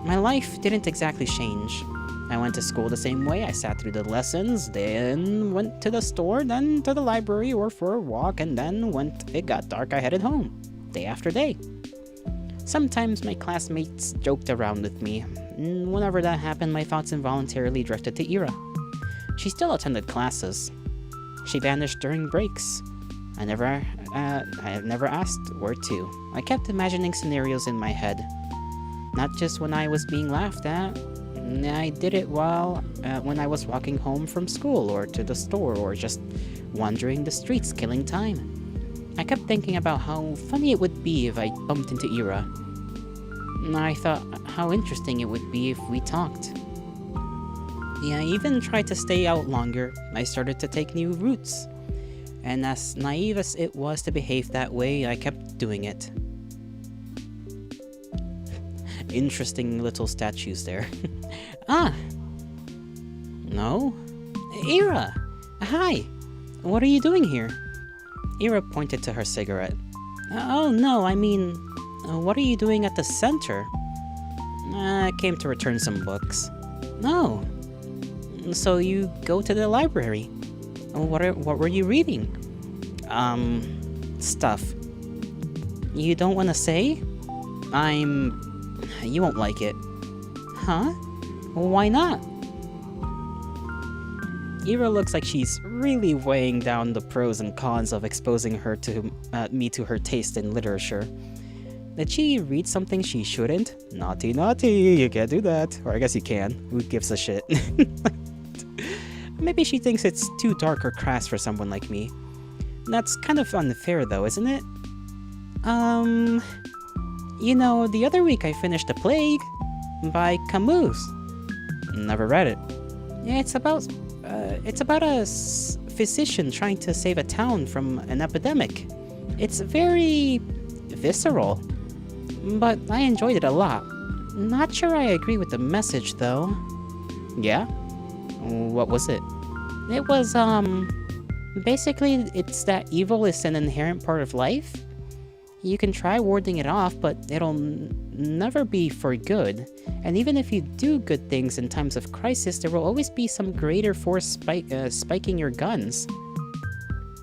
My life didn't exactly change. I went to school the same way. I sat through the lessons, then went to the store, then to the library or for a walk, and then it got dark, I headed home, day after day. Sometimes my classmates joked around with me. Whenever that happened, my thoughts involuntarily drifted to Ira. She still attended classes. She vanished during breaks. I have never asked where to. I kept imagining scenarios in my head. Not just when I was being laughed at. I did it when I was walking home from school or to the store or just wandering the streets killing time. I kept thinking about how funny it would be if I bumped into Ira. I thought how interesting it would be if we talked. I even tried to stay out longer. I started to take new routes. And as naive as it was to behave that way, I kept doing it. Interesting little statues there. No? Ira! Hi! What are you doing here? Ira pointed to her cigarette. Oh no, I mean, what are you doing at the center? I came to return some books. Oh. So you go to the library. What were you reading? Stuff. You don't want to say? You won't like it. Huh? Why not? Ira looks like she's really weighing down the pros and cons of exposing her to me to her taste in literature. Did she read something she shouldn't? Naughty, naughty, you can't do that. Or I guess you can. Who gives a shit? Maybe she thinks it's too dark or crass for someone like me. That's kind of unfair though, isn't it? The other week I finished The Plague by Camus. Never read it. It's about a physician trying to save a town from an epidemic. It's very visceral, but I enjoyed it a lot. Not sure I agree with the message though. Yeah? What was it? It was, basically it's that evil is an inherent part of life. You can try warding it off, but it'll never be for good. And even if you do good things in times of crisis, there will always be some greater force spiking your guns.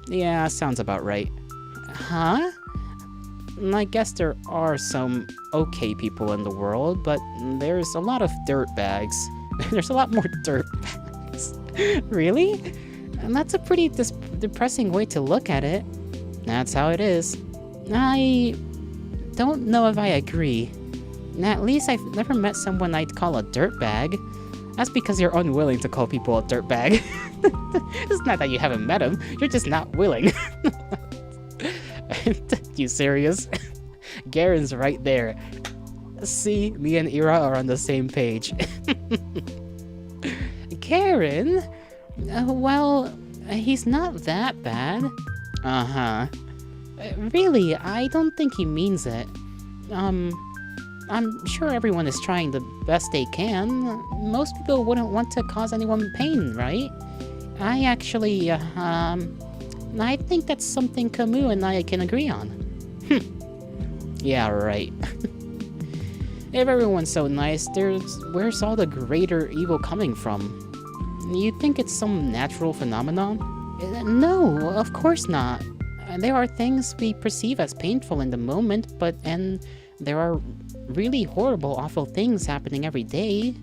Yeah, sounds about right. Huh? I guess there are some okay people in the world, but there's a lot of dirtbags. There's a lot more dirtbags. Really? And that's a pretty depressing way to look at it. That's how it is. I don't know if I agree. At least I've never met someone I'd call a dirtbag. That's because you're unwilling to call people a dirtbag. It's not that you haven't met them, you're just not willing. You serious? Garen's right there. See, me and Ira are on the same page. Garen? Well, he's not that bad. Uh-huh. Really, I don't think he means it. I'm sure everyone is trying the best they can. Most people wouldn't want to cause anyone pain, right? I actually, I think that's something Camus and I can agree on. Yeah, right. If everyone's so nice, where's all the greater evil coming from? You think it's some natural phenomenon? No, of course not. There are things we perceive as painful in the moment, and there are really horrible, awful things happening every day.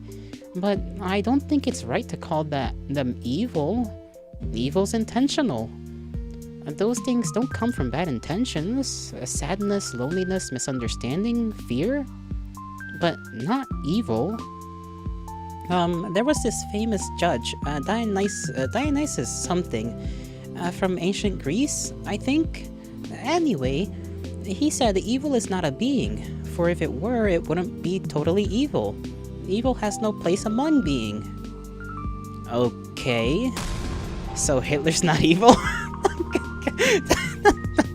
But I don't think it's right to call them evil. Evil's intentional. Those things don't come from bad intentions. Sadness, loneliness, misunderstanding, fear. But not evil. There was this famous judge, Dionysus something, from ancient Greece, I think. Anyway, he said evil is not a being, for if it were, it wouldn't be totally evil. Evil has no place among being. Okay. So Hitler's not evil?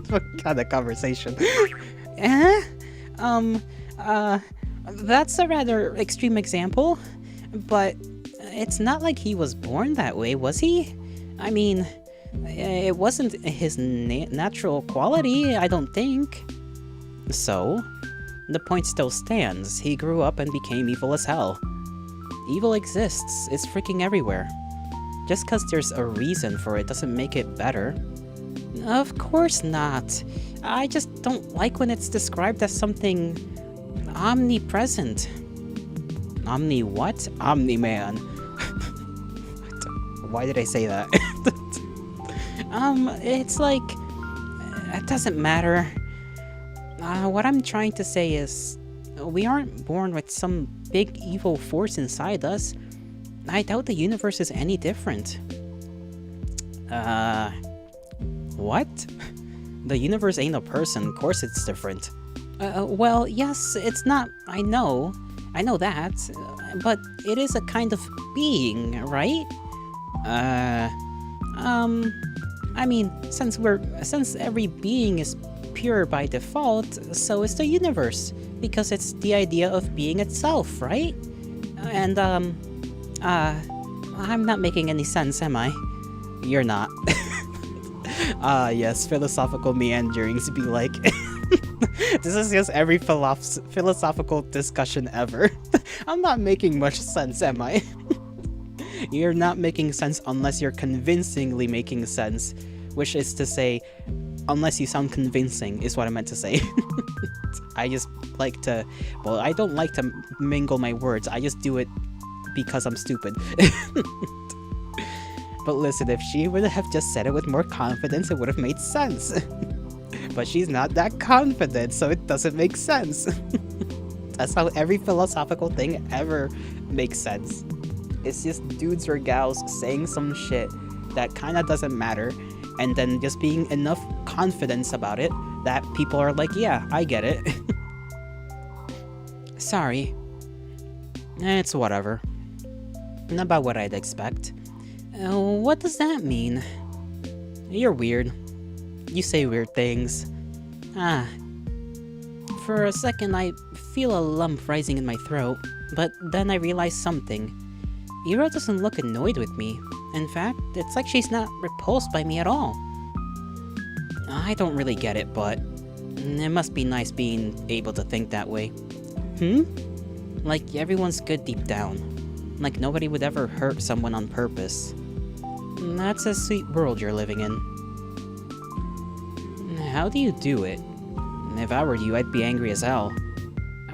What kind of conversation? Eh? That's a rather extreme example, but it's not like he was born that way, was he? I mean, it wasn't his natural quality, I don't think. So, the point still stands. He grew up and became evil as hell. Evil exists. It's freaking everywhere. Just because there's a reason for it doesn't make it better. Of course not. I just don't like when it's described as something omnipresent. Omni what? Omni-man. Why did I say that? It's like... It doesn't matter. What I'm trying to say is... We aren't born with some big evil force inside us. I doubt the universe is any different. What? The universe ain't a person, of course it's different. Well, yes, it's not, I know that, but it is a kind of being, right? I mean, since every being is pure by default, so is the universe, because it's the idea of being itself, right? And, I'm not making any sense, am I? You're not. Yes, philosophical meanderings be like... This is just every philosophical discussion ever. I'm not making much sense, am I? You're not making sense unless you're convincingly making sense. Which is to say, unless you sound convincing, is what I meant to say. I just like to... Well, I don't like to mingle my words, I just do it because I'm stupid. But listen, if she would have just said it with more confidence, it would have made sense. But she's not that confident, so it doesn't make sense. That's how every philosophical thing ever makes sense. It's just dudes or gals saying some shit that kinda doesn't matter, and then just being enough confidence about it that people are like, yeah, I get it. Sorry. It's whatever. Not about what I'd expect. What does that mean? You're weird. You say weird things. For a second I feel a lump rising in my throat, but then I realize something. Ira doesn't look annoyed with me. In fact, it's like she's not repulsed by me at all. I don't really get it, but it must be nice being able to think that way. Like everyone's good deep down. Like nobody would ever hurt someone on purpose. That's a sweet world you're living in. How do you do it? If I were you, I'd be angry as hell.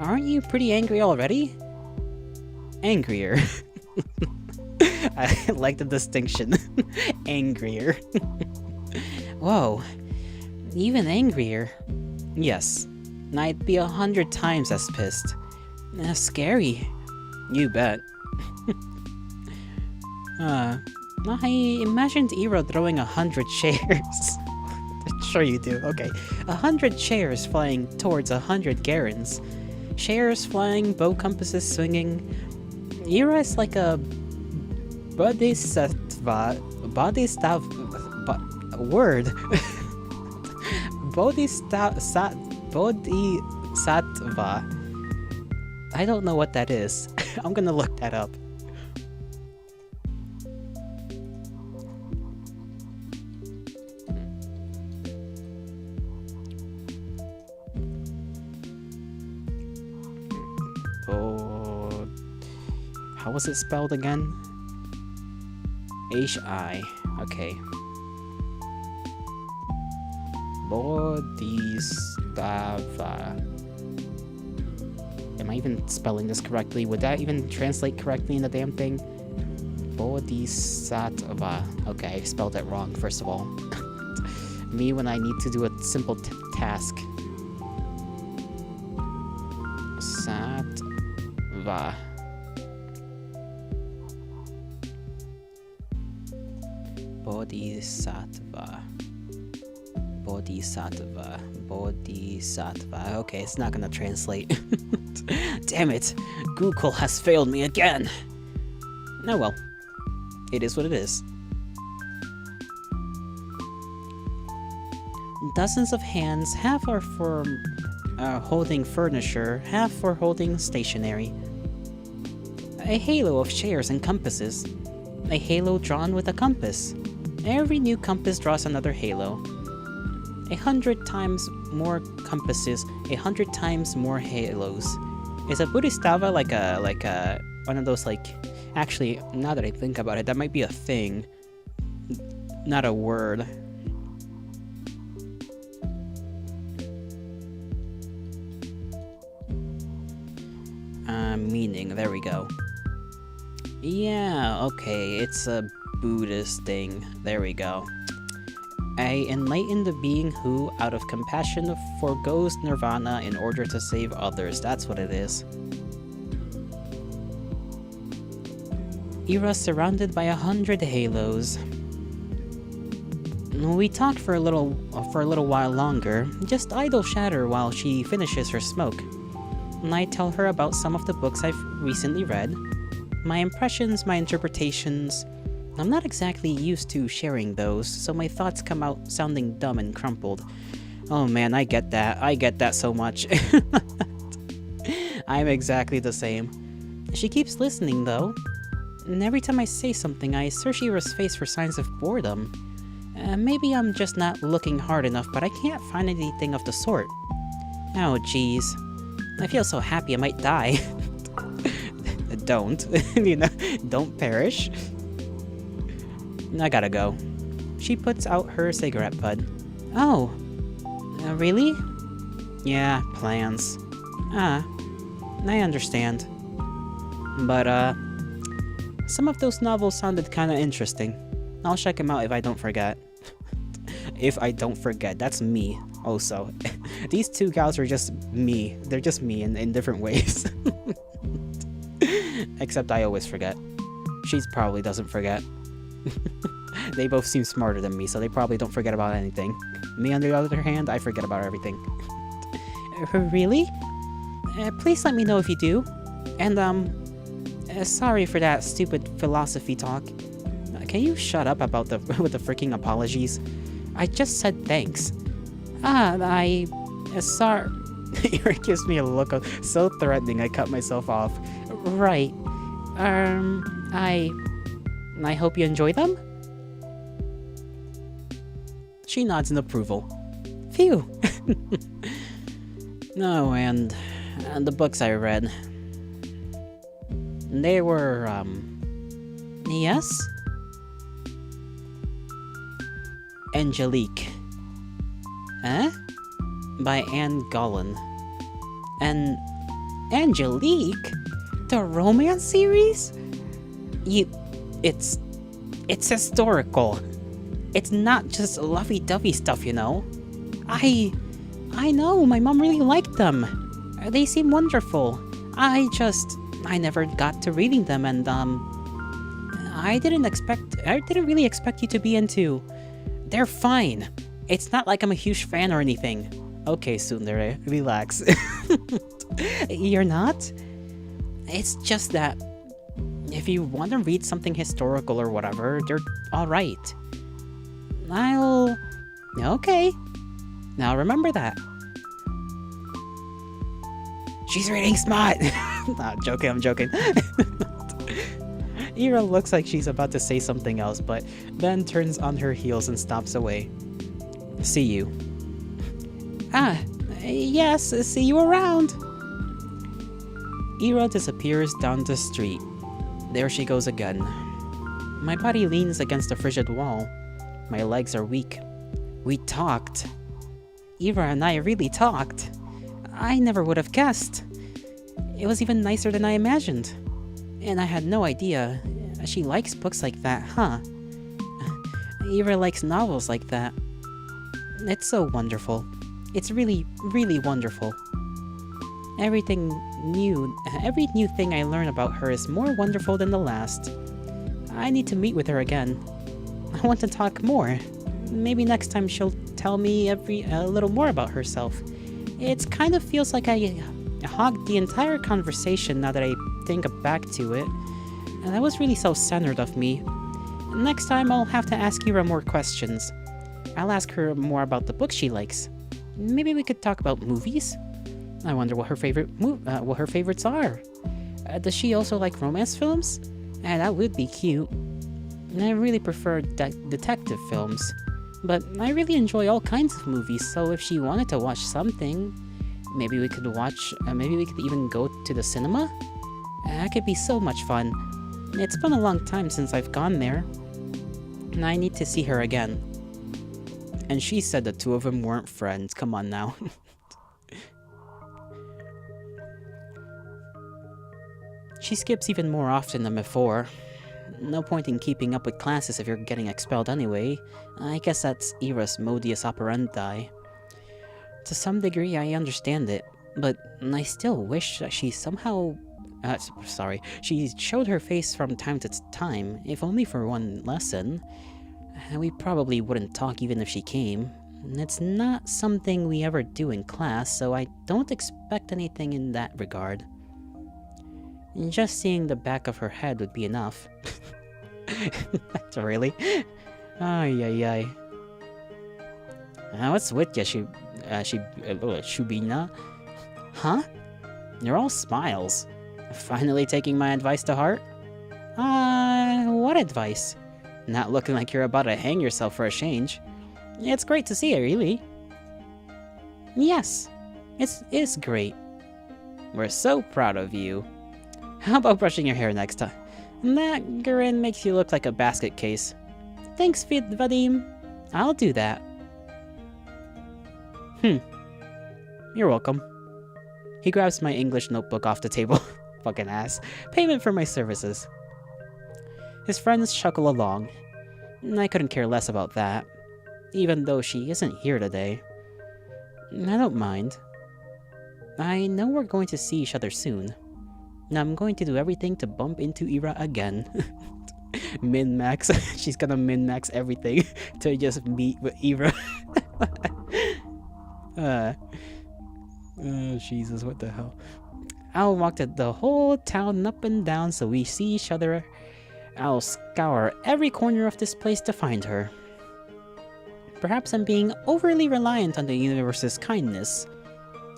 Aren't you pretty angry already? Angrier. I like the distinction. Angrier. Whoa. Even angrier. Yes. I'd be 100 times as pissed. Scary. You bet. I imagined Iro throwing 100 chairs. Sure you do, okay. 100 chairs flying towards 100 Garens. Chairs flying, bow compasses swinging. Ira is like a bodhisattva. Word. Bodhisattva. I don't know what that is. I'm gonna look that up. Oh, how was it spelled again? H-I. Okay. Bodhisattva. Am I even spelling this correctly? Would that even translate correctly in the damn thing? Bodhisattva. Okay, I spelled it wrong, first of all. Me when I need to do a simple task. Sattva. Bodhisattva. Bodhisattva. Bodhisattva. Okay, it's not gonna translate. Damn it! Google has failed me again! Oh well. It is what it is. Dozens of hands, half are for holding furniture, half for holding stationery. A halo of chairs and compasses. A halo drawn with a compass. Every new compass draws another halo. 100 times more compasses, 100 times more halos. Is a Bodhisattva like a one of those, like, actually, now that I think about it, that might be a thing, not a word. Meaning, there we go. Yeah, okay, it's a Buddhist thing. There we go. A enlightened being who, out of compassion, forgoes nirvana in order to save others. That's what it is. Era surrounded by 100 halos. We talked for a little while longer, just idle chatter while she finishes her smoke. I tell her about some of the books I've recently read, my impressions, my interpretations. I'm not exactly used to sharing those, so my thoughts come out sounding dumb and crumpled. Oh man, I get that so much. I'm exactly the same. She keeps listening though, and every time I say something, I search Ira's face for signs of boredom. Maybe I'm just not looking hard enough, but I can't find anything of the sort. Oh jeez. I feel so happy I might die. Don't. Don't perish. I gotta go. She puts out her cigarette butt. Oh. Really? Yeah, plans. I understand. But, some of those novels sounded kinda interesting. I'll check them out if I don't forget. If I don't forget, that's me, also. These two gals are just me. They're just me in different ways. Except I always forget. She probably doesn't forget. They both seem smarter than me, so they probably don't forget about anything. Me, on the other hand, I forget about everything. Really? Please let me know if you do. And, sorry for that stupid philosophy talk. Can you shut up about with the freaking apologies? I just said thanks. Sorry. It gives me a look of so threatening I cut myself off. Right. I hope you enjoy them? She nods in approval. Phew. No, and the books I read. They were, yes? Angelique. Huh? By Anne Gullen. And Angelique? The romance series? It's historical. It's not just lovey-dovey stuff, you know. I know, my mom really liked them. They seem wonderful. I never got to reading them, and I didn't really expect you to be into. They're fine. It's not like I'm a huge fan or anything. Okay, Tsundere, relax. You're not? It's just that if you want to read something historical or whatever, they're alright. Okay. Now remember that. She's reading smut! I'm joking. Ira looks like she's about to say something else, but then turns on her heels and stops away. See you. Yes, see you around. Ira disappears down the street. There she goes again. My body leans against the frigid wall. My legs are weak. We talked. Ira and I really talked. I never would have guessed. It was even nicer than I imagined. And I had no idea. She likes books like that, huh? Ira likes novels like that. It's so wonderful. It's really, really wonderful. Every new thing I learn about her is more wonderful than the last. I need to meet with her again. I want to talk more. Maybe next time she'll tell me a little more about herself. It kind of feels like I hogged the entire conversation now that I think back to it. And that was really self-centered of me. Next time, I'll have to ask Ira more questions. I'll ask her more about the books she likes. Maybe we could talk about movies? I wonder what her favorites are. Does she also like romance films? That would be cute. I really prefer detective films, but I really enjoy all kinds of movies, so if she wanted to watch something, maybe we could even go to the cinema? That could be so much fun. It's been a long time since I've gone there, and I need to see her again. And she said the two of them weren't friends. Come on now. She skips even more often than before. No point in keeping up with classes if you're getting expelled anyway. I guess that's Ira's modus operandi. To some degree, I understand it, but I still wish that she somehow... she showed her face from time to time, if only for one lesson. We probably wouldn't talk even if she came. It's not something we ever do in class, so I don't expect anything in that regard. Just seeing the back of her head would be enough. Really? Ay. What's with ya, Shubina? Huh? You're all smiles. Finally taking my advice to heart? What advice? Not looking like you're about to hang yourself for a change. It's great to see you, really. Yes, it's great. We're so proud of you. How about brushing your hair next time? That grin makes you look like a basket case. Thanks, Vadim. I'll do that. You're welcome. He grabs my English notebook off the table. Fucking ass. Payment for my services. His friends chuckle along. I couldn't care less about that. Even though she isn't here today. I don't mind. I know we're going to see each other soon. I'm going to do everything to bump into Ira again. Min-max. She's gonna min-max everything to just meet with Ira. Oh, Jesus, what the hell? I'll walk the whole town up and down so we see each other. I'll scour every corner of this place to find her. Perhaps I'm being overly reliant on the universe's kindness.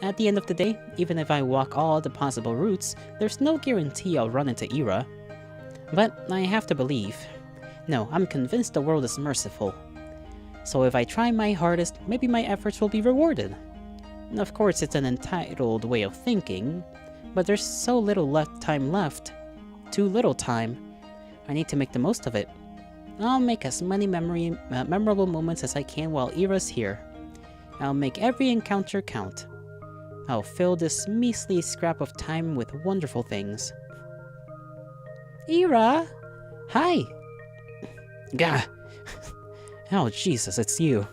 At the end of the day, even if I walk all the possible routes, there's no guarantee I'll run into Ira. But I have to believe. No, I'm convinced the world is merciful. So if I try my hardest, maybe my efforts will be rewarded. Of course, it's an entitled way of thinking, but there's so little time left. Too little time. I need to make the most of it. I'll make as many memorable moments as I can while Ira's here. I'll make every encounter count. I'll fill this measly scrap of time with wonderful things. Ira! Hi! Gah! Oh, Jesus, it's you.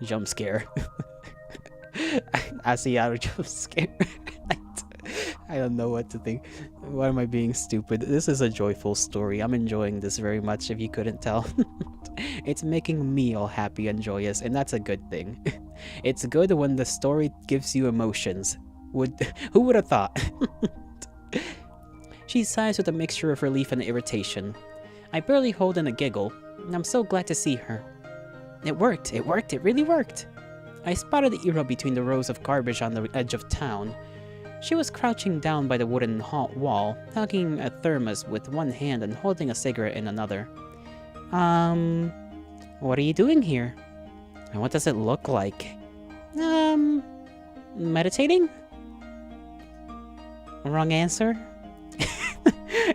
Jump scare. I see out of jump scare. I don't know what to think. Why am I being stupid? This is a joyful story. I'm enjoying this very much, if you couldn't tell. It's making me all happy and joyous, and that's a good thing. It's good when the story gives you emotions. Who would have thought? She sighs with a mixture of relief and irritation. I barely hold in a giggle, and I'm so glad to see her. It worked, it really worked. I spotted Ira between the rows of garbage on the edge of town. She was crouching down by the wooden wall, hugging a thermos with one hand and holding a cigarette in another. What are you doing here? And what does it look like? Meditating? Wrong answer?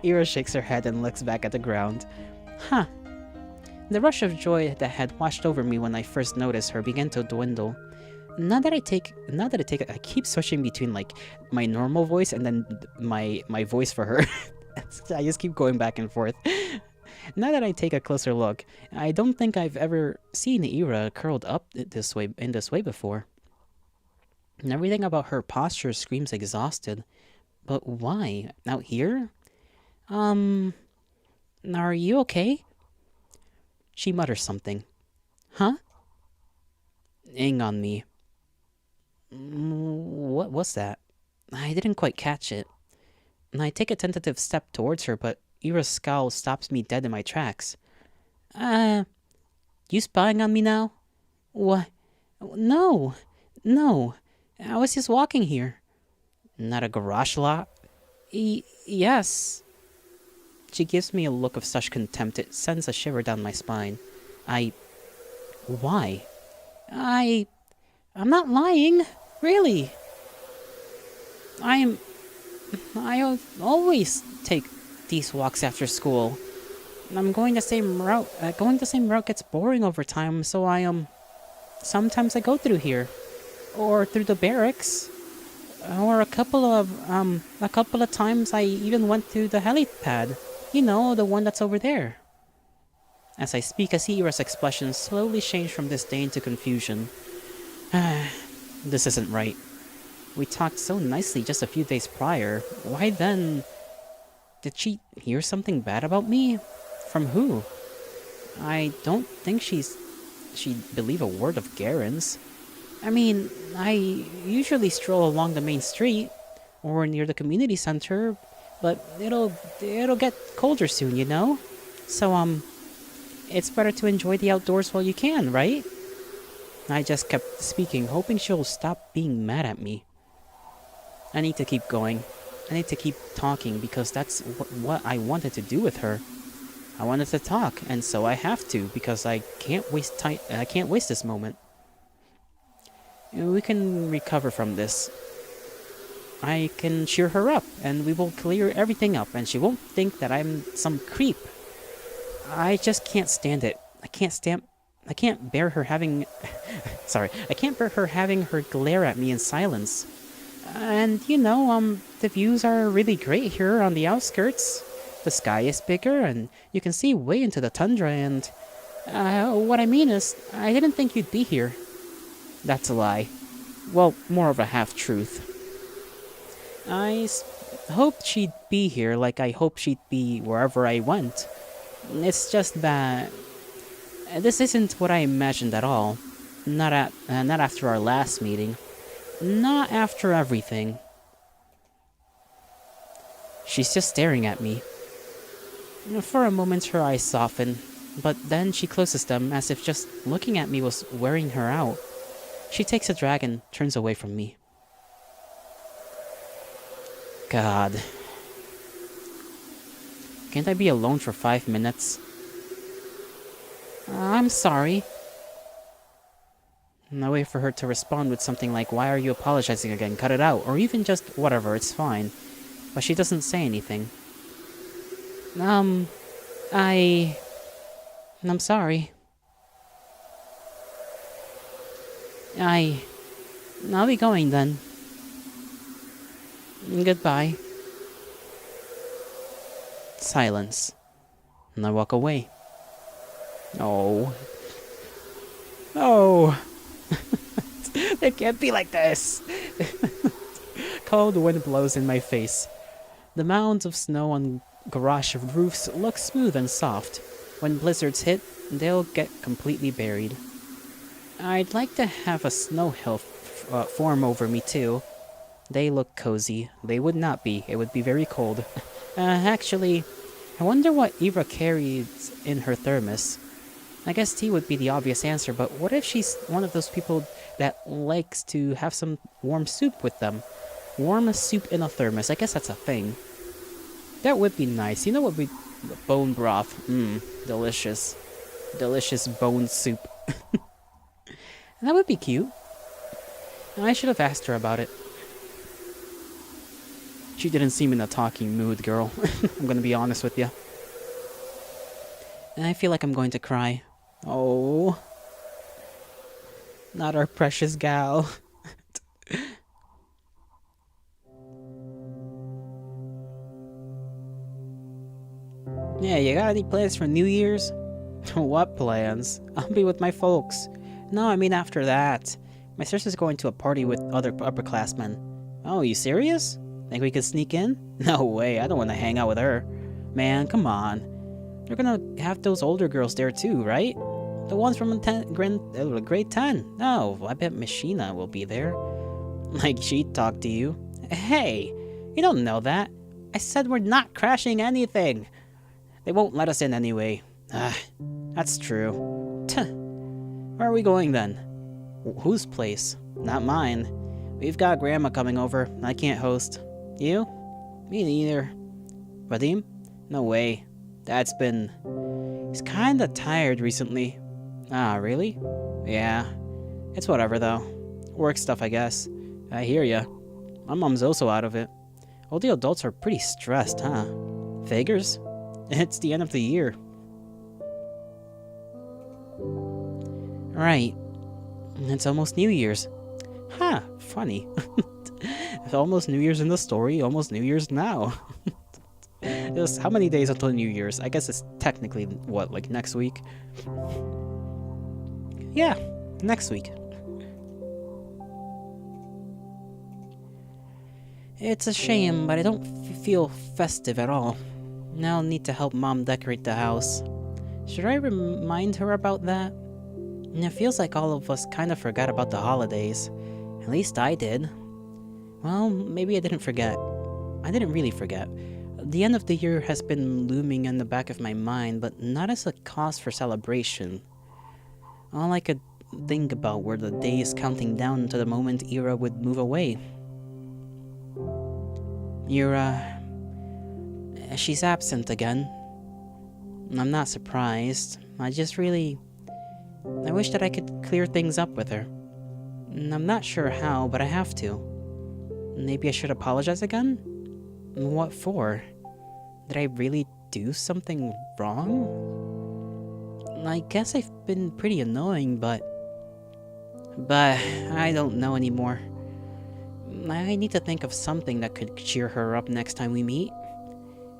Ira shakes her head and looks back at the ground. Huh. The rush of joy that had washed over me when I first noticed her began to dwindle. Now that I keep switching between like my normal voice and then my voice for her. I just keep going back and forth. Now that I take a closer look, I don't think I've ever seen Ira curled up in this way before. And everything about her posture screams exhausted. But why? Out here? Are you okay? She mutters something. Huh? ing on me. What was that? I didn't quite catch it. I take a tentative step towards her, but Ira's scowl stops me dead in my tracks. Uh, you spying on me now? What? No, no. I was just walking here. Not a garage lot? Yes. She gives me a look of such contempt it sends a shiver down my spine. Why? I'm not lying. Really. I always take these walks after school. I'm going the same route. Going the same route gets boring over time, so sometimes I go through here, or through the barracks, or a couple of times I even went through the helipad. You know, the one that's over there. As I speak, I see Ira's expression slowly change from disdain to confusion. This isn't right. We talked so nicely just a few days prior. Why then? Did she hear something bad about me? From who? I don't think she'd believe a word of Garen's. I mean, I usually stroll along the main street or near the community center, but it'll get colder soon, you know? So it's better to enjoy the outdoors while you can, right? I just kept speaking, hoping she'll stop being mad at me. I need to keep going. I need to keep talking because that's what I wanted to do with her. I wanted to talk, and so I have to because I can't waste time. I can't waste this moment. We can recover from this. I can cheer her up, and we will clear everything up, and she won't think that I'm some creep. I just can't stand it. I can't bear her having... Sorry. I can't bear her having her glare at me in silence. And, you know, the views are really great here on the outskirts. The sky is bigger, and you can see way into the tundra, and... what I mean is, I didn't think you'd be here. That's a lie. Well, more of a half-truth. I hoped she'd be here like I hoped she'd be wherever I went. It's just that... This isn't what I imagined at all. Not after our last meeting. Not after everything. She's just staring at me. For a moment her eyes soften, but then she closes them as if just looking at me was wearing her out. She takes a drag and turns away from me. God. Can't I be alone for 5 minutes? I'm sorry. And I wait for her to respond with something like, why are you apologizing again? Cut it out. Or even just, whatever, it's fine. But she doesn't say anything. I'm sorry. I'll be going then. Goodbye. Silence. And I walk away. Oh. Oh. It can't be like this. Cold wind blows in my face. The mounds of snow on garage roofs look smooth and soft. When blizzards hit, they'll get completely buried. I'd like to have a snow hill form over me too. They look cozy. They would not be. It would be very cold. Actually, I wonder what Eva carries in her thermos. I guess tea would be the obvious answer, but what if she's one of those people that likes to have some warm soup with them? Warm soup in a thermos. I guess that's a thing. That would be nice. You know what we... Bone broth. Delicious. Delicious bone soup. That would be cute. I should have asked her about it. She didn't seem in a talking mood, girl. I'm gonna be honest with you. And I feel like I'm going to cry. Oh. Not our precious gal. Yeah, you got any plans for New Year's? What plans? I'll be with my folks. No, I mean after that. My sister's going to a party with other upperclassmen. Oh, you serious? Think we could sneak in? No way, I don't want to hang out with her. Man, come on. They're gonna have those older girls there too, right? The ones from grade 10. Oh, I bet Machina will be there. Like she talked to you. Hey, you don't know that. I said we're not crashing anything. They won't let us in anyway. Ah, that's true. Tuh. Where are we going then? Whose place? Not mine. We've got Grandma coming over. I can't host. You? Me neither. Vadim? No way. Dad's been... He's kinda tired recently. Ah, really? Yeah. It's whatever, though. Work stuff, I guess. I hear ya. My mom's also out of it. All the adults are pretty stressed, huh? Figures? It's the end of the year. Right. It's almost New Year's. Huh, funny. It's almost New Year's in the story, almost New Year's now. Just how many days until New Year's? I guess it's technically, what, like next week? Yeah, next week. It's a shame, but I don't feel festive at all. Now I'll need to help Mom decorate the house. Should I remind her about that? It feels like all of us kind of forgot about the holidays. At least I did. Well, maybe I didn't forget. I didn't really forget. The end of the year has been looming in the back of my mind, but not as a cause for celebration. All I could think about were the days counting down to the moment Ira would move away. Ira... she's absent again. I'm not surprised. I wish that I could clear things up with her. I'm not sure how, but I have to. Maybe I should apologize again? What for? Did I really do something wrong? I guess I've been pretty annoying, but I don't know anymore. I need to think of something that could cheer her up next time we meet.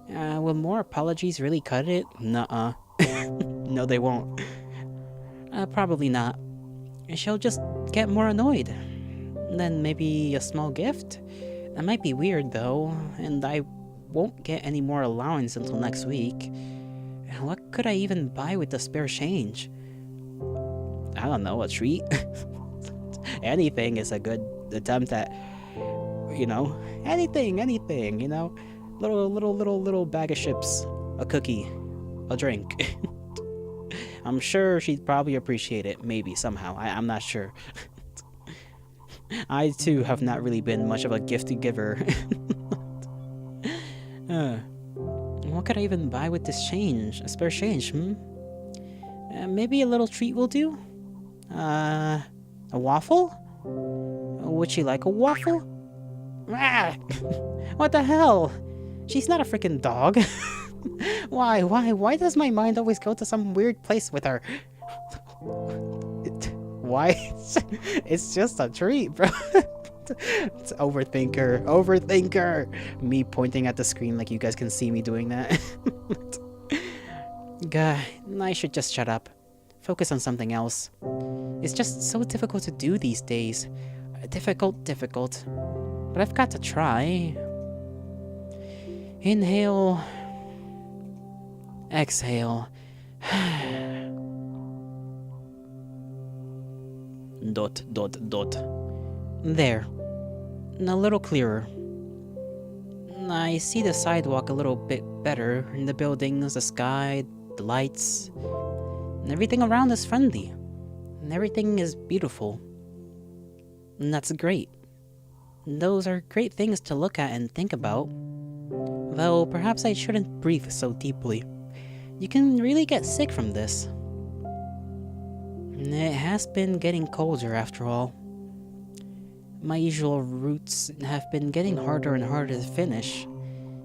Will more apologies really cut it? Nuh-uh. No, they won't. Probably not. She'll just get more annoyed. Then maybe a small gift? That might be weird, though, and I won't get any more allowance until next week. What could I even buy with the spare change? I don't know, a treat? Anything is a good attempt at, anything, Little bag of chips, a cookie, a drink. I'm sure she'd probably appreciate it, maybe, somehow. I'm not sure. I, too, have not really been much of a gift giver. What could I even buy with this change? A spare change, maybe a little treat will do? A waffle? Would she like a waffle? Ah! What the hell? She's not a freaking dog. Why does my mind always go to some weird place with her? Why? It's just a treat, bro. It's overthinker. Me pointing at the screen like you guys can see me doing that. God, I should just shut up. Focus on something else. It's just so difficult to do these days. Difficult. But I've got to try. Inhale. Exhale. Dot. There. A little clearer. I see the sidewalk a little bit better, and the buildings, the sky, the lights. And everything around is friendly. And everything is beautiful. And that's great. Those are great things to look at and think about. Though perhaps I shouldn't breathe so deeply. You can really get sick from this. It has been getting colder after all. My usual routes have been getting harder and harder to finish.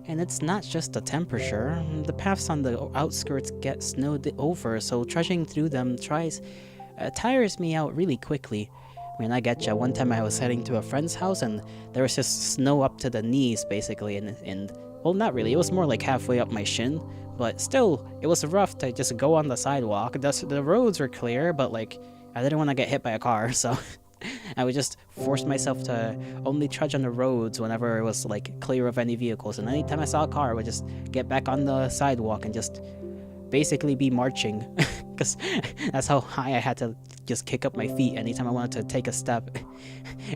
And it's not just the temperature. The paths on the outskirts get snowed over, so trudging through them tires me out really quickly. I mean, I getcha. One time I was heading to a friend's house and there was just snow up to the knees, basically, and well, not really. It was more like halfway up my shin, but still, it was rough to just go on the sidewalk. The roads were clear, but like, I didn't want to get hit by a car, so I would just force myself to only trudge on the roads whenever it was like clear of any vehicles. And anytime I saw a car, I would just get back on the sidewalk and just basically be marching. because that's how high I had to just kick up my feet anytime I wanted to take a step.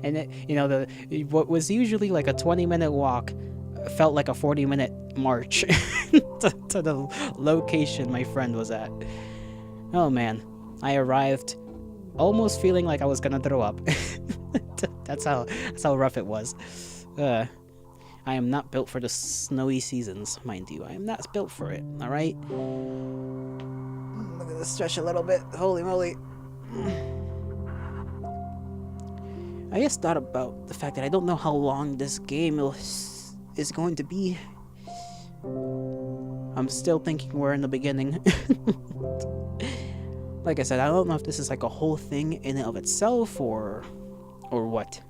And what was usually like a 20-minute walk felt like a 40-minute march to the location my friend was at. Oh man, I arrived almost feeling like I was gonna throw up. That's how rough it was. I am not built for the snowy seasons, mind you. I am not built for it, alright? Look at this stretch a little bit. Holy moly. I just thought about the fact that I don't know how long this game is going to be. I'm still thinking we're in the beginning. Like I said, I don't know if this is like a whole thing in and of itself or what.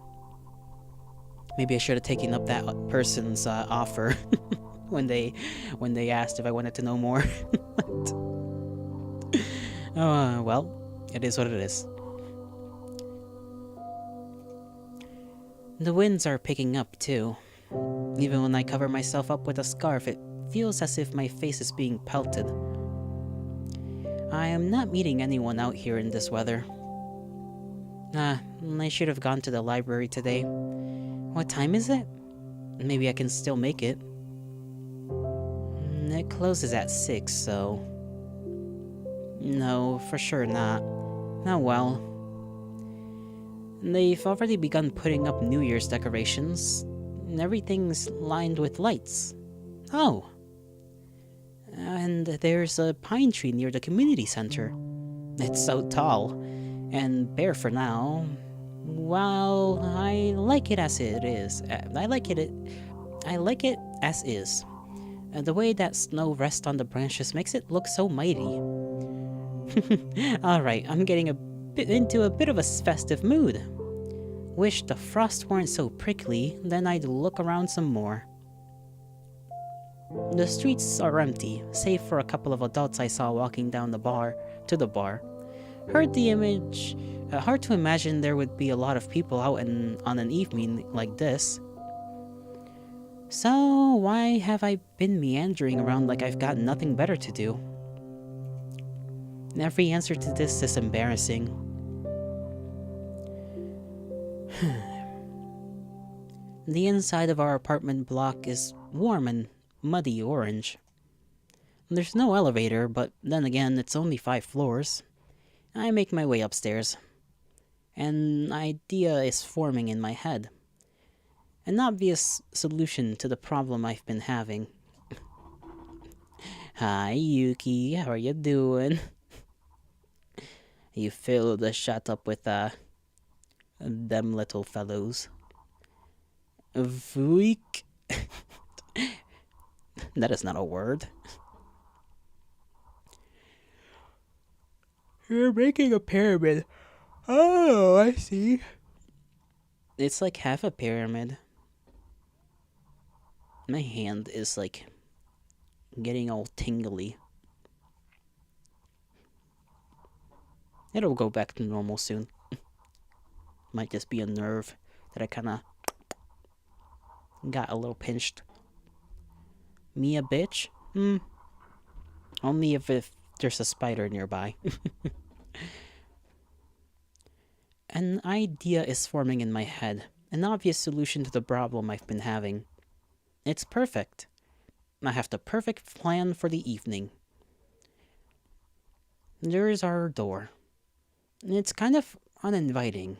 Maybe I should have taken up that person's offer when they asked if I wanted to know more. Well, it is what it is. The winds are picking up too. Even when I cover myself up with a scarf, it feels as if my face is being pelted. I am not meeting anyone out here in this weather. I should have gone to the library today. What time is it? Maybe I can still make it. It closes at 6, so... No, for sure not. Oh well. They've already begun putting up New Year's decorations. Everything's lined with lights. Oh. And there's a pine tree near the community center. It's so tall, and bare for now. Well, I like it as it is. I like it as is. The way that snow rests on the branches makes it look so mighty. Alright, I'm getting into a bit of a festive mood. Wish the frost weren't so prickly, then I'd look around some more. The streets are empty, save for a couple of adults I saw walking down to the bar. Hard to imagine there would be a lot of people out on an evening like this. So why have I been meandering around like I've got nothing better to do? Every answer to this is embarrassing. The inside of our apartment block is warm and muddy orange. There's no elevator, but then again, it's only 5 floors. I make my way upstairs. An idea is forming in my head. An obvious solution to the problem I've been having. Hi, Yuki. How are you doing? You filled the shut up with, them little fellows. Vuik. That is not a word. You're making a pyramid. Oh, I see. It's like half a pyramid. My hand is like getting all tingly. It'll go back to normal soon. Might just be a nerve that I kinda got a little pinched. Me a bitch? Only if there's a spider nearby. An idea is forming in my head. An obvious solution to the problem I've been having. It's perfect. I have the perfect plan for the evening. There's our door. It's kind of uninviting,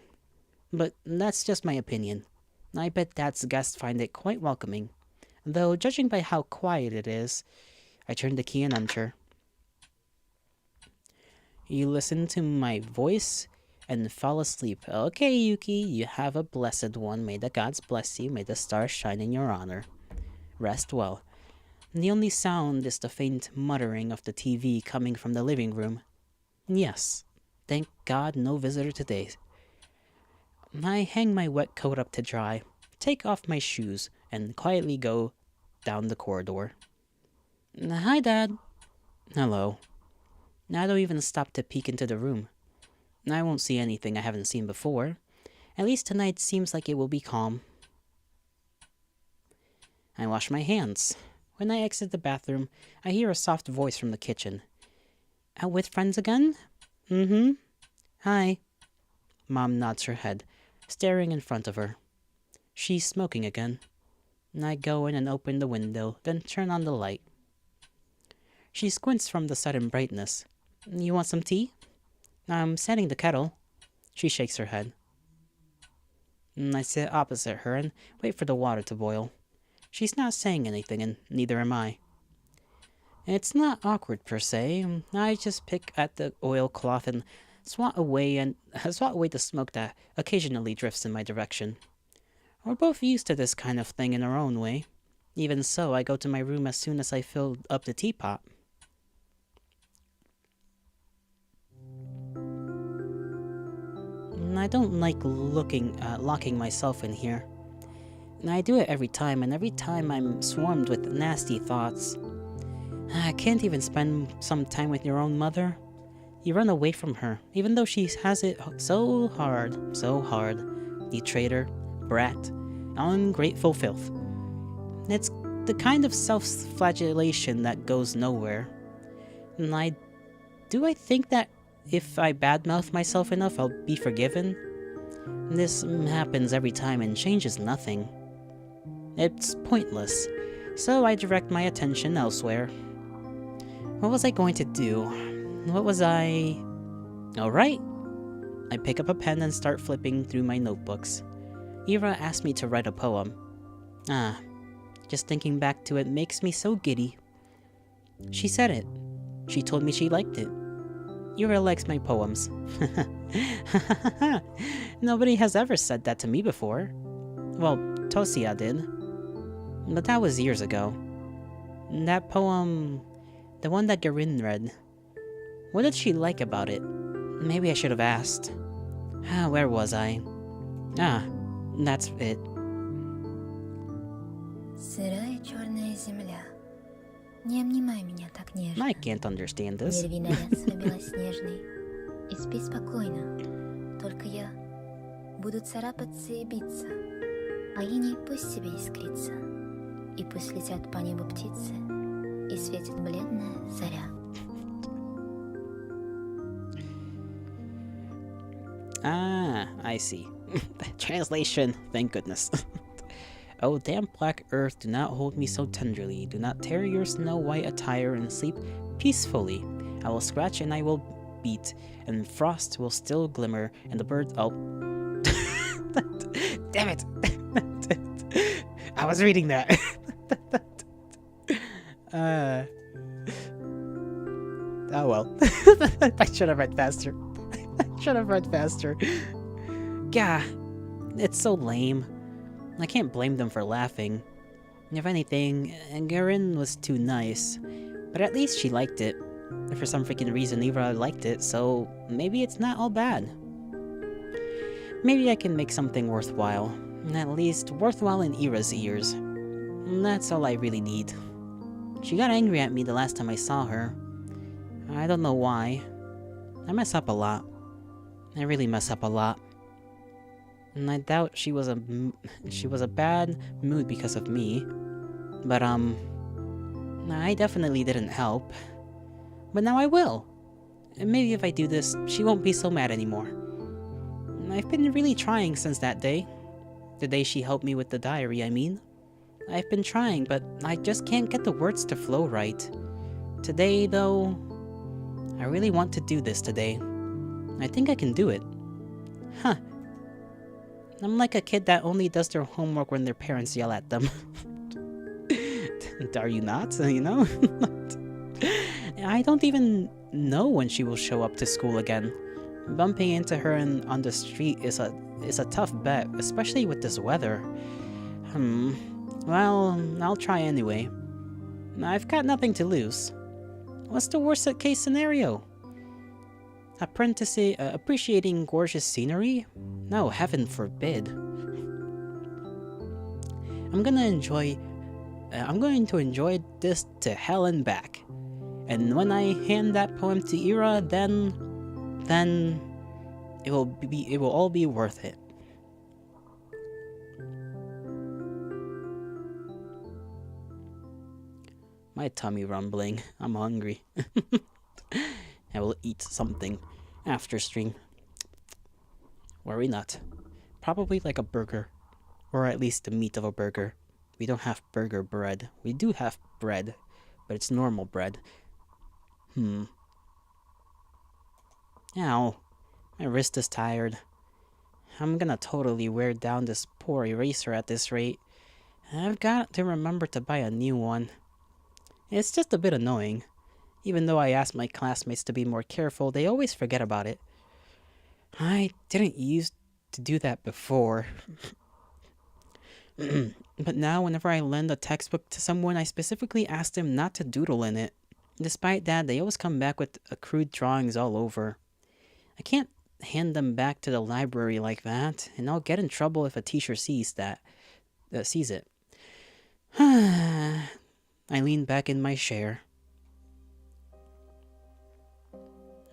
but that's just my opinion. I bet Dad's guests find it quite welcoming, though judging by how quiet it is, I turn the key and enter. You listen to my voice and fall asleep. Okay, Yuki, you have a blessed one. May the gods bless you. May the stars shine in your honor. Rest well. The only sound is the faint muttering of the TV coming from the living room. Yes, thank God no visitor today. I hang my wet coat up to dry, take off my shoes, and quietly go down the corridor. Hi, Dad. Hello. I don't even stop to peek into the room. I won't see anything I haven't seen before. At least tonight seems like it will be calm. I wash my hands. When I exit the bathroom, I hear a soft voice from the kitchen. Out with friends again? Mm-hmm. Hi. Mom nods her head, staring in front of her. She's smoking again. I go in and open the window, then turn on the light. She squints from the sudden brightness. You want some tea? I'm setting the kettle. She shakes her head. I sit opposite her and wait for the water to boil. She's not saying anything, and neither am I. It's not awkward per se. I just pick at the oilcloth and swat away the smoke that occasionally drifts in my direction. We're both used to this kind of thing in our own way. Even so, I go to my room as soon as I fill up the teapot. I don't like locking myself in here. I do it every time, and every time I'm swarmed with nasty thoughts. I can't even spend some time with your own mother. You run away from her, even though she has it so hard, so hard. You traitor, brat, ungrateful filth. It's the kind of self-flagellation that goes nowhere. And I think that if I badmouth myself enough, I'll be forgiven? This happens every time and changes nothing. It's pointless, so I direct my attention elsewhere. What was I going to do? Alright! I pick up a pen and start flipping through my notebooks. Ira asked me to write a poem. Just thinking back to it makes me so giddy. She said it. She told me she liked it. Ira likes my poems. Nobody has ever said that to me before. Well, Tosia did. But that was years ago. That poem... the one that Garin read. What did she like about it? Maybe I should have asked. Where was I? That's it. Сырая черная земля. Не обнимай меня так нежно. I can't understand this. Не рви наряд свой белоснежный. И спи спокойно. Только я буду царапаться и биться. А иней пусть себе искрится. И пусть летят по небу птицы. И светит бледная заря. I see. Translation, thank goodness. Oh, damp black earth, do not hold me so tenderly. Do not tear your snow-white attire and sleep peacefully. I will scratch and I will beat, and frost will still glimmer, and the birds... Oh. Damn it! I was reading that. Oh well. I should have read faster. Gah, it's so lame. I can't blame them for laughing. If anything, Garin was too nice. But at least she liked it. For some freaking reason, Ira liked it, so maybe it's not all bad. Maybe I can make something worthwhile. At least worthwhile in Ira's ears. That's all I really need. She got angry at me the last time I saw her. I don't know why. I mess up a lot. I really mess up a lot. And I doubt she was a bad mood because of me. But I definitely didn't help. But now I will. And maybe if I do this, she won't be so mad anymore. I've been really trying since that day. The day she helped me with the diary, I mean. I've been trying, but I just can't get the words to flow right. Today, though, I really want to do this today. I think I can do it. Huh. I'm like a kid that only does their homework when their parents yell at them. Are you not? You know? I don't even know when she will show up to school again. Bumping into her on the street is a tough bet, especially with this weather. Well, I'll try anyway. I've got nothing to lose. What's the worst case scenario? Appreciating gorgeous scenery? No, heaven forbid. I'm going to enjoy this to hell and back. And when I hand that poem to Ira, then it will all be worth it. My tummy rumbling. I'm hungry. I'll eat something after stream. Worry not. Probably like a burger. Or at least the meat of a burger. We don't have burger bread. We do have bread, but it's normal bread. Ow. My wrist is tired. I'm gonna totally wear down this poor eraser at this rate. I've got to remember to buy a new one. It's just a bit annoying. Even though I asked my classmates to be more careful, they always forget about it. I didn't used to do that before. But now whenever I lend a textbook to someone, I specifically ask them not to doodle in it. Despite that, they always come back with crude drawings all over. I can't hand them back to the library like that, and I'll get in trouble if a teacher sees it. I lean back in my chair.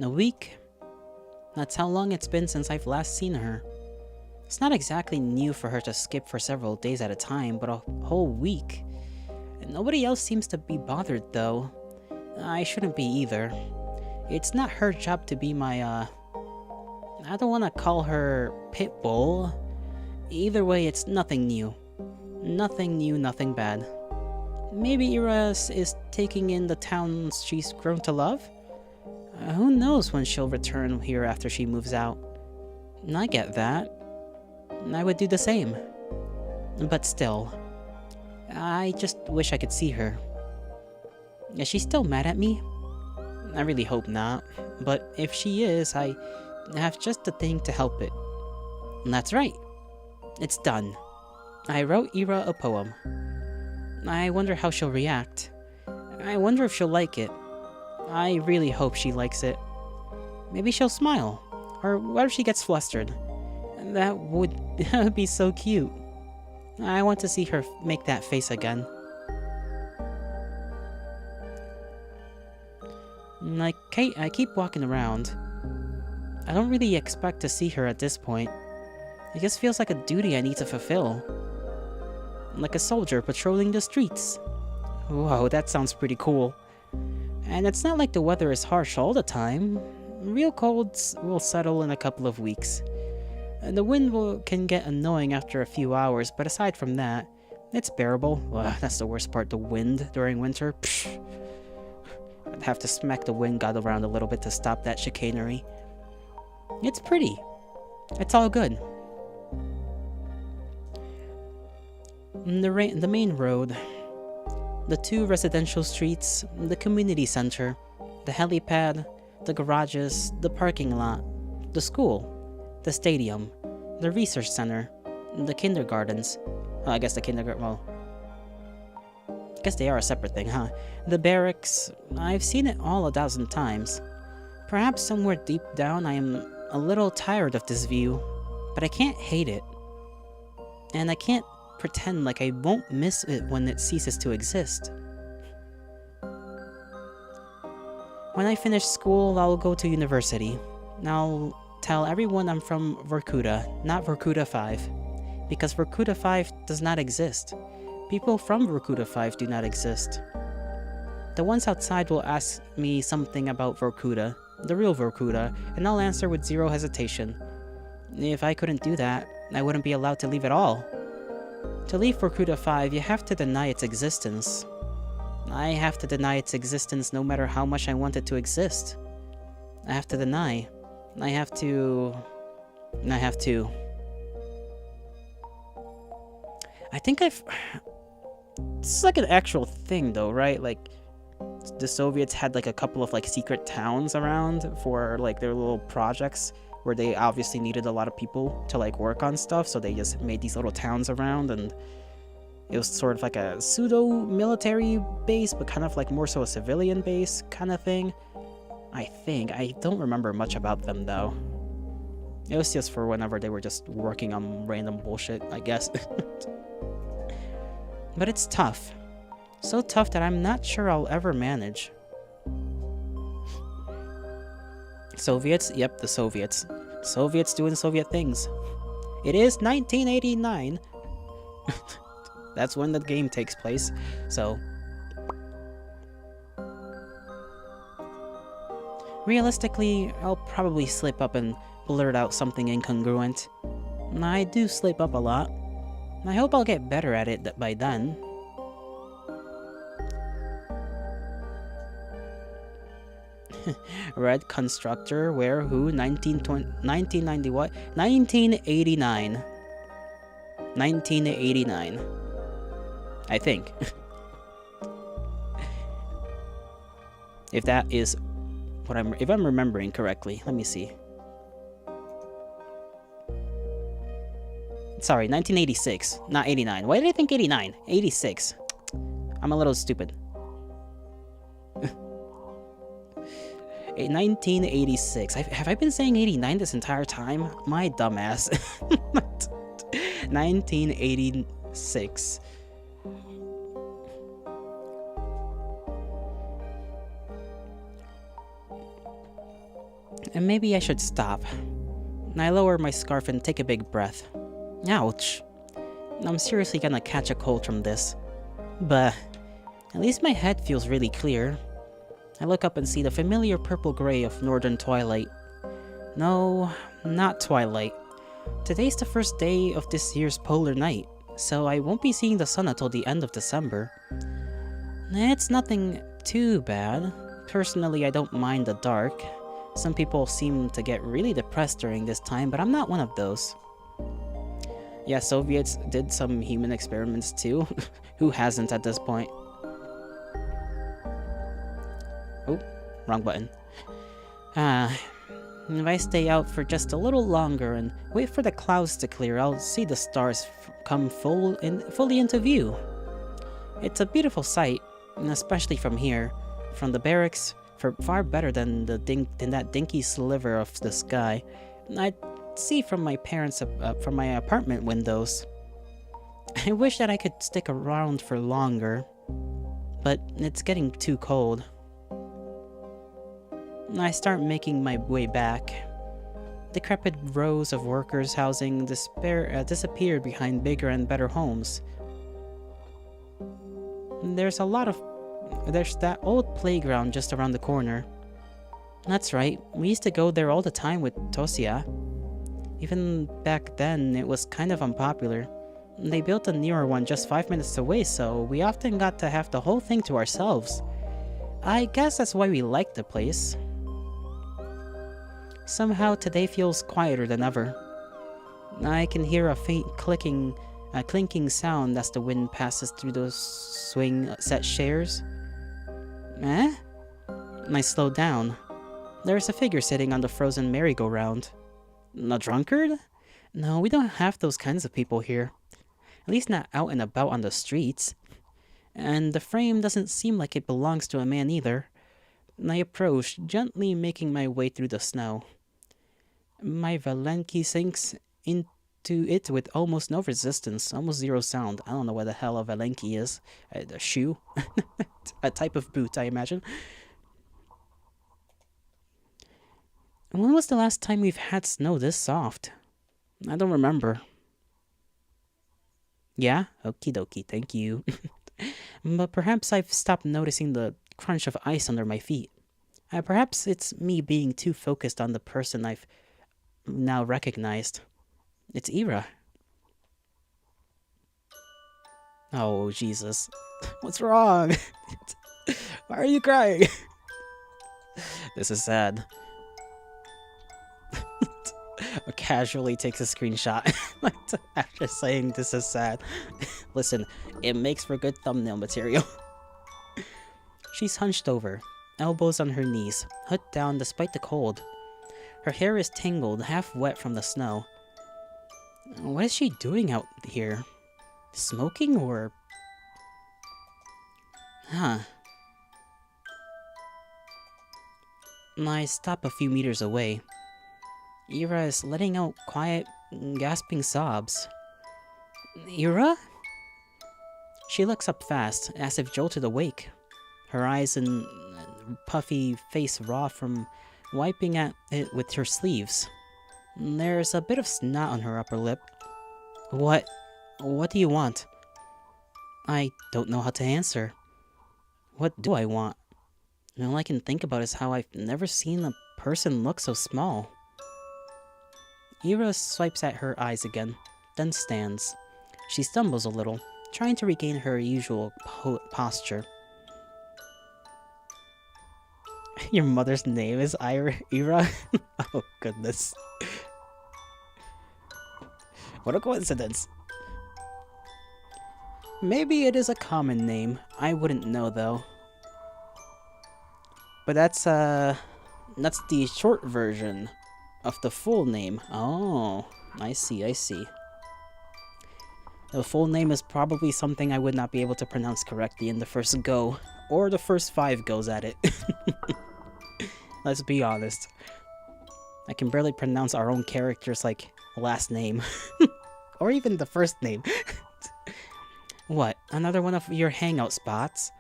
A week? That's how long it's been since I've last seen her. It's not exactly new for her to skip for several days at a time, but a whole week. And nobody else seems to be bothered, though. I shouldn't be either. It's not her job to be my, I don't want to call her pit bull. Either way, it's nothing new. Nothing new, nothing bad. Maybe Ira is taking in the towns she's grown to love? Who knows when she'll return here after she moves out. And I get that. I would do the same. But still, I just wish I could see her. Is she still mad at me? I really hope not. But if she is, I have just the thing to help it. And that's right. It's done. I wrote Ira a poem. I wonder how she'll react. I wonder if she'll like it. I really hope she likes it. Maybe she'll smile. Or what if she gets flustered? That would be so cute. I want to see her make that face again. I keep walking around. I don't really expect to see her at this point. It just feels like a duty I need to fulfill. Like a soldier patrolling the streets. Whoa, that sounds pretty cool. And it's not like the weather is harsh all the time. Real colds will settle in a couple of weeks. And the wind can get annoying after a few hours, but aside from that, it's bearable. Ugh, that's the worst part, the wind during winter. Psh. I'd have to smack the wind god around a little bit to stop that chicanery. It's pretty. It's all good. The main road, the 2 residential streets, the community center, the helipad, the garages, the parking lot, the school, the stadium, the research center, the kindergartens. Well, I guess the kindergarten, well, I guess they are a separate thing, huh? The barracks, I've seen it all 1,000 times. Perhaps somewhere deep down I am a little tired of this view, but I can't hate it. And I can't pretend like I won't miss it when it ceases to exist. When I finish school, I'll go to university. I'll tell everyone I'm from Vorkuta, not Vorkuta 5. Because Vorkuta 5 does not exist. People from Vorkuta 5 do not exist. The ones outside will ask me something about Vorkuta, the real Vorkuta, and I'll answer with zero hesitation. If I couldn't do that, I wouldn't be allowed to leave at all. To leave Vorkuta 5, you have to deny its existence. I have to deny its existence no matter how much I want it to exist. I have to deny. I have to... I think I've... It's like an actual thing though, right? Like, the Soviets had like a couple of like secret towns around for like their little projects where they obviously needed a lot of people to like work on stuff, so they just made these little towns around, and it was sort of like a pseudo-military base, but kind of like more so a civilian base kind of thing. I think. I don't remember much about them though. It was just for whenever they were just working on random bullshit, I guess. But it's tough. So tough that I'm not sure I'll ever manage. Soviets? Yep, the Soviets. Soviets doing Soviet things. It is 1989. That's when the game takes place, so... Realistically, I'll probably slip up and blurt out something incongruent. I do slip up a lot. I hope I'll get better at it by then. Red constructor, where, who, 1990 what? 1989. 1989. I think. If that is what if I'm remembering correctly. Let me see. Sorry, 1986, not 89. Why did I think 89? 86. I'm a little stupid. 1986. Have I been saying 89 this entire time? My dumbass. 1986. And maybe I should stop. I lower my scarf and take a big breath. Ouch. I'm seriously gonna catch a cold from this. But at least my head feels really clear. I look up and see the familiar purple-gray of northern twilight. No, not twilight. Today's the first day of this year's polar night, so I won't be seeing the sun until the end of December. It's nothing too bad. Personally, I don't mind the dark. Some people seem to get really depressed during this time, but I'm not one of those. Yeah, Soviets did some human experiments too. Who hasn't at this point? Oh, wrong button. If I stay out for just a little longer and wait for the clouds to clear, I'll see the stars come fully into view. It's a beautiful sight, and especially from here, from the barracks, far better than that dinky sliver of the sky I'd see from my from my apartment windows. I wish that I could stick around for longer, but it's getting too cold. I start making my way back. Decrepit rows of workers' housing disappeared behind bigger and better homes. There's that old playground just around the corner. That's right, we used to go there all the time with Tosia. Even back then, it was kind of unpopular. They built a newer one just 5 minutes away, so we often got to have the whole thing to ourselves. I guess that's why we liked the place. Somehow today feels quieter than ever. I can hear a faint clinking sound as the wind passes through those swing set chairs. Eh? I slow down. There's a figure sitting on the frozen merry-go-round. A drunkard? No, we don't have those kinds of people here. At least not out and about on the streets. And the frame doesn't seem like it belongs to a man either. I approach, gently making my way through the snow. My Valenki sinks into it with almost no resistance, almost zero sound. I don't know what the hell a Valenki is. A shoe? A type of boot, I imagine. When was the last time we've had snow this soft? I don't remember. Yeah? Okie dokie, thank you. But perhaps I've stopped noticing the crunch of ice under my feet. Perhaps it's me being too focused on the person I've now recognized. It's Ira. Oh, Jesus. What's wrong? Why are you crying? This is sad. Casually takes a screenshot after saying this is sad. Listen, it makes for good thumbnail material. She's hunched over, elbows on her knees, hood down despite the cold. Her hair is tangled, half wet from the snow. What is she doing out here? Smoking or... Huh. I stop a few meters away. Ira is letting out quiet, gasping sobs. Ira? She looks up fast, as if jolted awake. Her eyes and puffy face raw from wiping at it with her sleeves. There's a bit of snot on her upper lip. What do you want? I don't know how to answer. What do I want? And all I can think about is how I've never seen a person look so small. Ira swipes at her eyes again, then stands. She stumbles a little, trying to regain her usual posture. Your mother's name is Ira? Oh, goodness. What a coincidence. Maybe it is a common name. I wouldn't know, though. But that's the short version of the full name. Oh, I see, I see. The full name is probably something I would not be able to pronounce correctly in the first go, or the first 5 goes at it. Let's be honest. I can barely pronounce our own character's, like, last name. Or even the first name. What, another one of your hangout spots?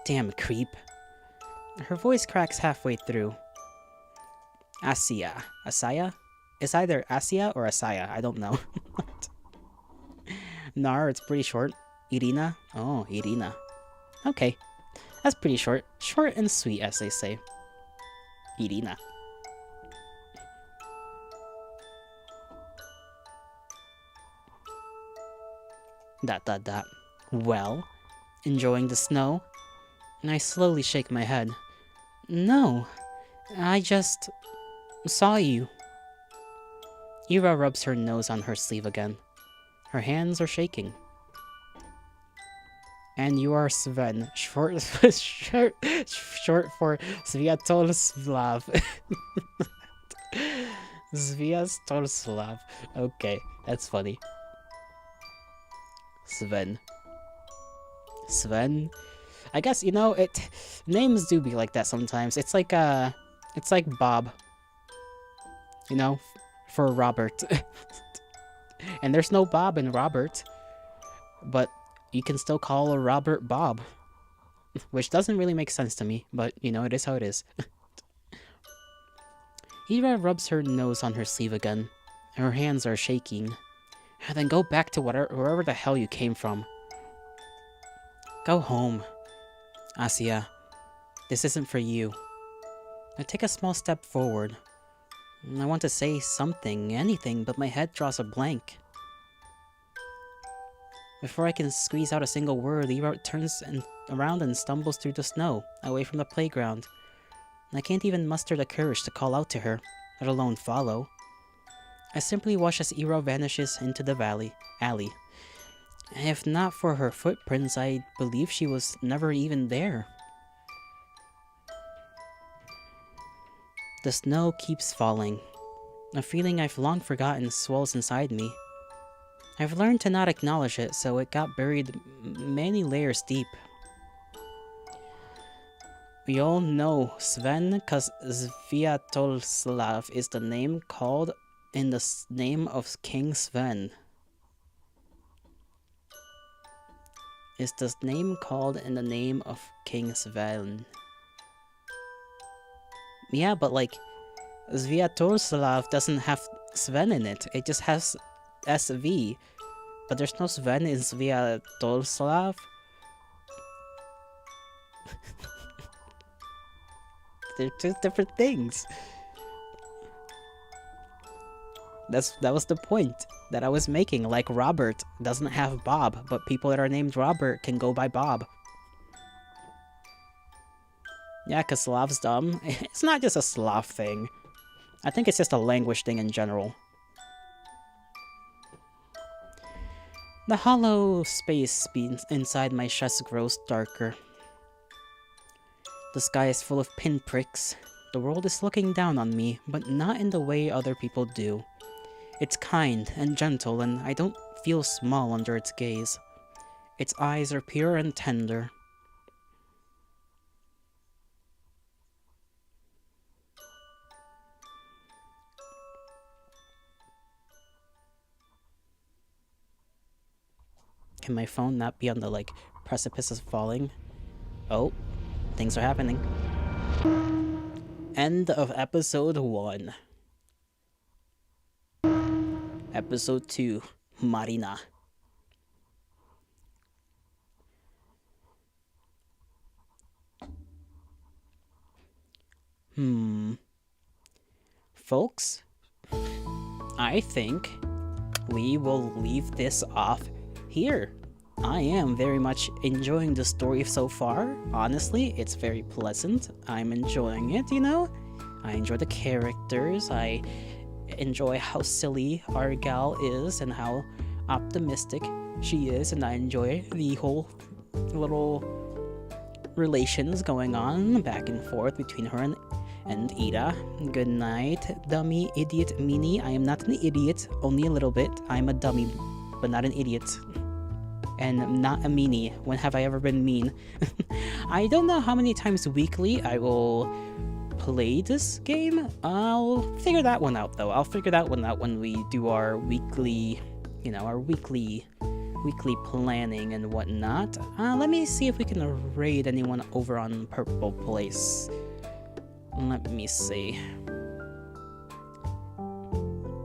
Damn creep. Her voice cracks halfway through. Asia. Asaya? It's either Asia or Asaya, I don't know. Nar, it's pretty short. Irina? Oh, Irina. Okay. That's pretty short. Short and sweet, as they say. Irina. Dot dot dot. Well, enjoying the snow? I slowly shake my head. No, I just saw you. Ira rubs her nose on her sleeve again. Her hands are shaking. And you are Sven, short for Sviatoslav. Sviatoslav. Okay, that's funny. Sven. Sven? I guess, you know, names do be like that sometimes. It's like Bob. You know, for Robert. And there's no Bob in Robert. But you can still call a Robert Bob. Which doesn't really make sense to me, but, you know, it is how it is. Ira rubs her nose on her sleeve again. Her hands are shaking. And then go back to wherever the hell you came from. Go home. Asia, this isn't for you. I take a small step forward. I want to say something, anything, but my head draws a blank. Before I can squeeze out a single word, Ira turns around and stumbles through the snow, away from the playground. I can't even muster the courage to call out to her, let alone follow. I simply watch as Ira vanishes into the alley. If not for her footprints, I believe she was never even there. The snow keeps falling. A feeling I've long forgotten swells inside me. I've learned to not acknowledge it, so it got buried many layers deep. We all know Sven, cause Sviatoslav is the name called in the name of King Sven. Is the name called in the name of King Sven? Yeah, but like, Sviatoslav doesn't have Sven in it. It just has SV. But there's no Sven in Sviatoslav. They're two different things. That was the point that I was making. Like, Robert doesn't have Bob, but people that are named Robert can go by Bob. Yeah, because Slav's dumb. It's not just a Slav thing. I think it's just a language thing in general. The hollow space inside my chest grows darker. The sky is full of pinpricks. The world is looking down on me, but not in the way other people do. It's kind and gentle, and I don't feel small under its gaze. Its eyes are pure and tender. Can my phone not be on the, like, precipice of falling? Oh, things are happening. End of episode 1. Episode 2, Marina. Folks, I think we will leave this off here. I am very much enjoying the story so far. Honestly, it's very pleasant. I'm enjoying it, you know? I enjoy the characters. I enjoy how silly our gal is and how optimistic she is, and I enjoy the whole little relations going on back and forth between her and Ida. Good night, dummy idiot meanie. I am not an idiot, only a little bit. I'm a dummy, but not an idiot. And not a meanie. When have I ever been mean? I don't know how many times weekly I will play this game. I'll figure that one out though. I'll figure that one out when we do our weekly, our weekly planning and whatnot. Let me see if we can raid anyone over on Purple Place. Let me see.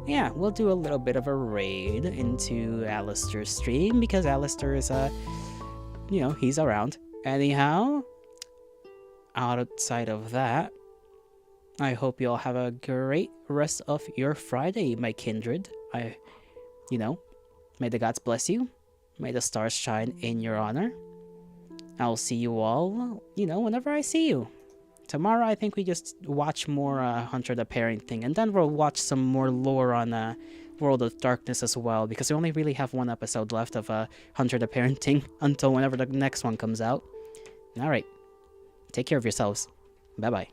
Yeah, we'll do a little bit of a raid into Alistair's stream because Alistair is, he's around. Anyhow, outside of that, I hope you all have a great rest of your Friday, my kindred. May the gods bless you. May the stars shine in your honor. I'll see you all, whenever I see you. Tomorrow, I think we just watch more Hunter the Parenting, and then we'll watch some more lore on World of Darkness as well, because we only really have one episode left of Hunter the Parenting until whenever the next one comes out. Alright, take care of yourselves. Bye-bye.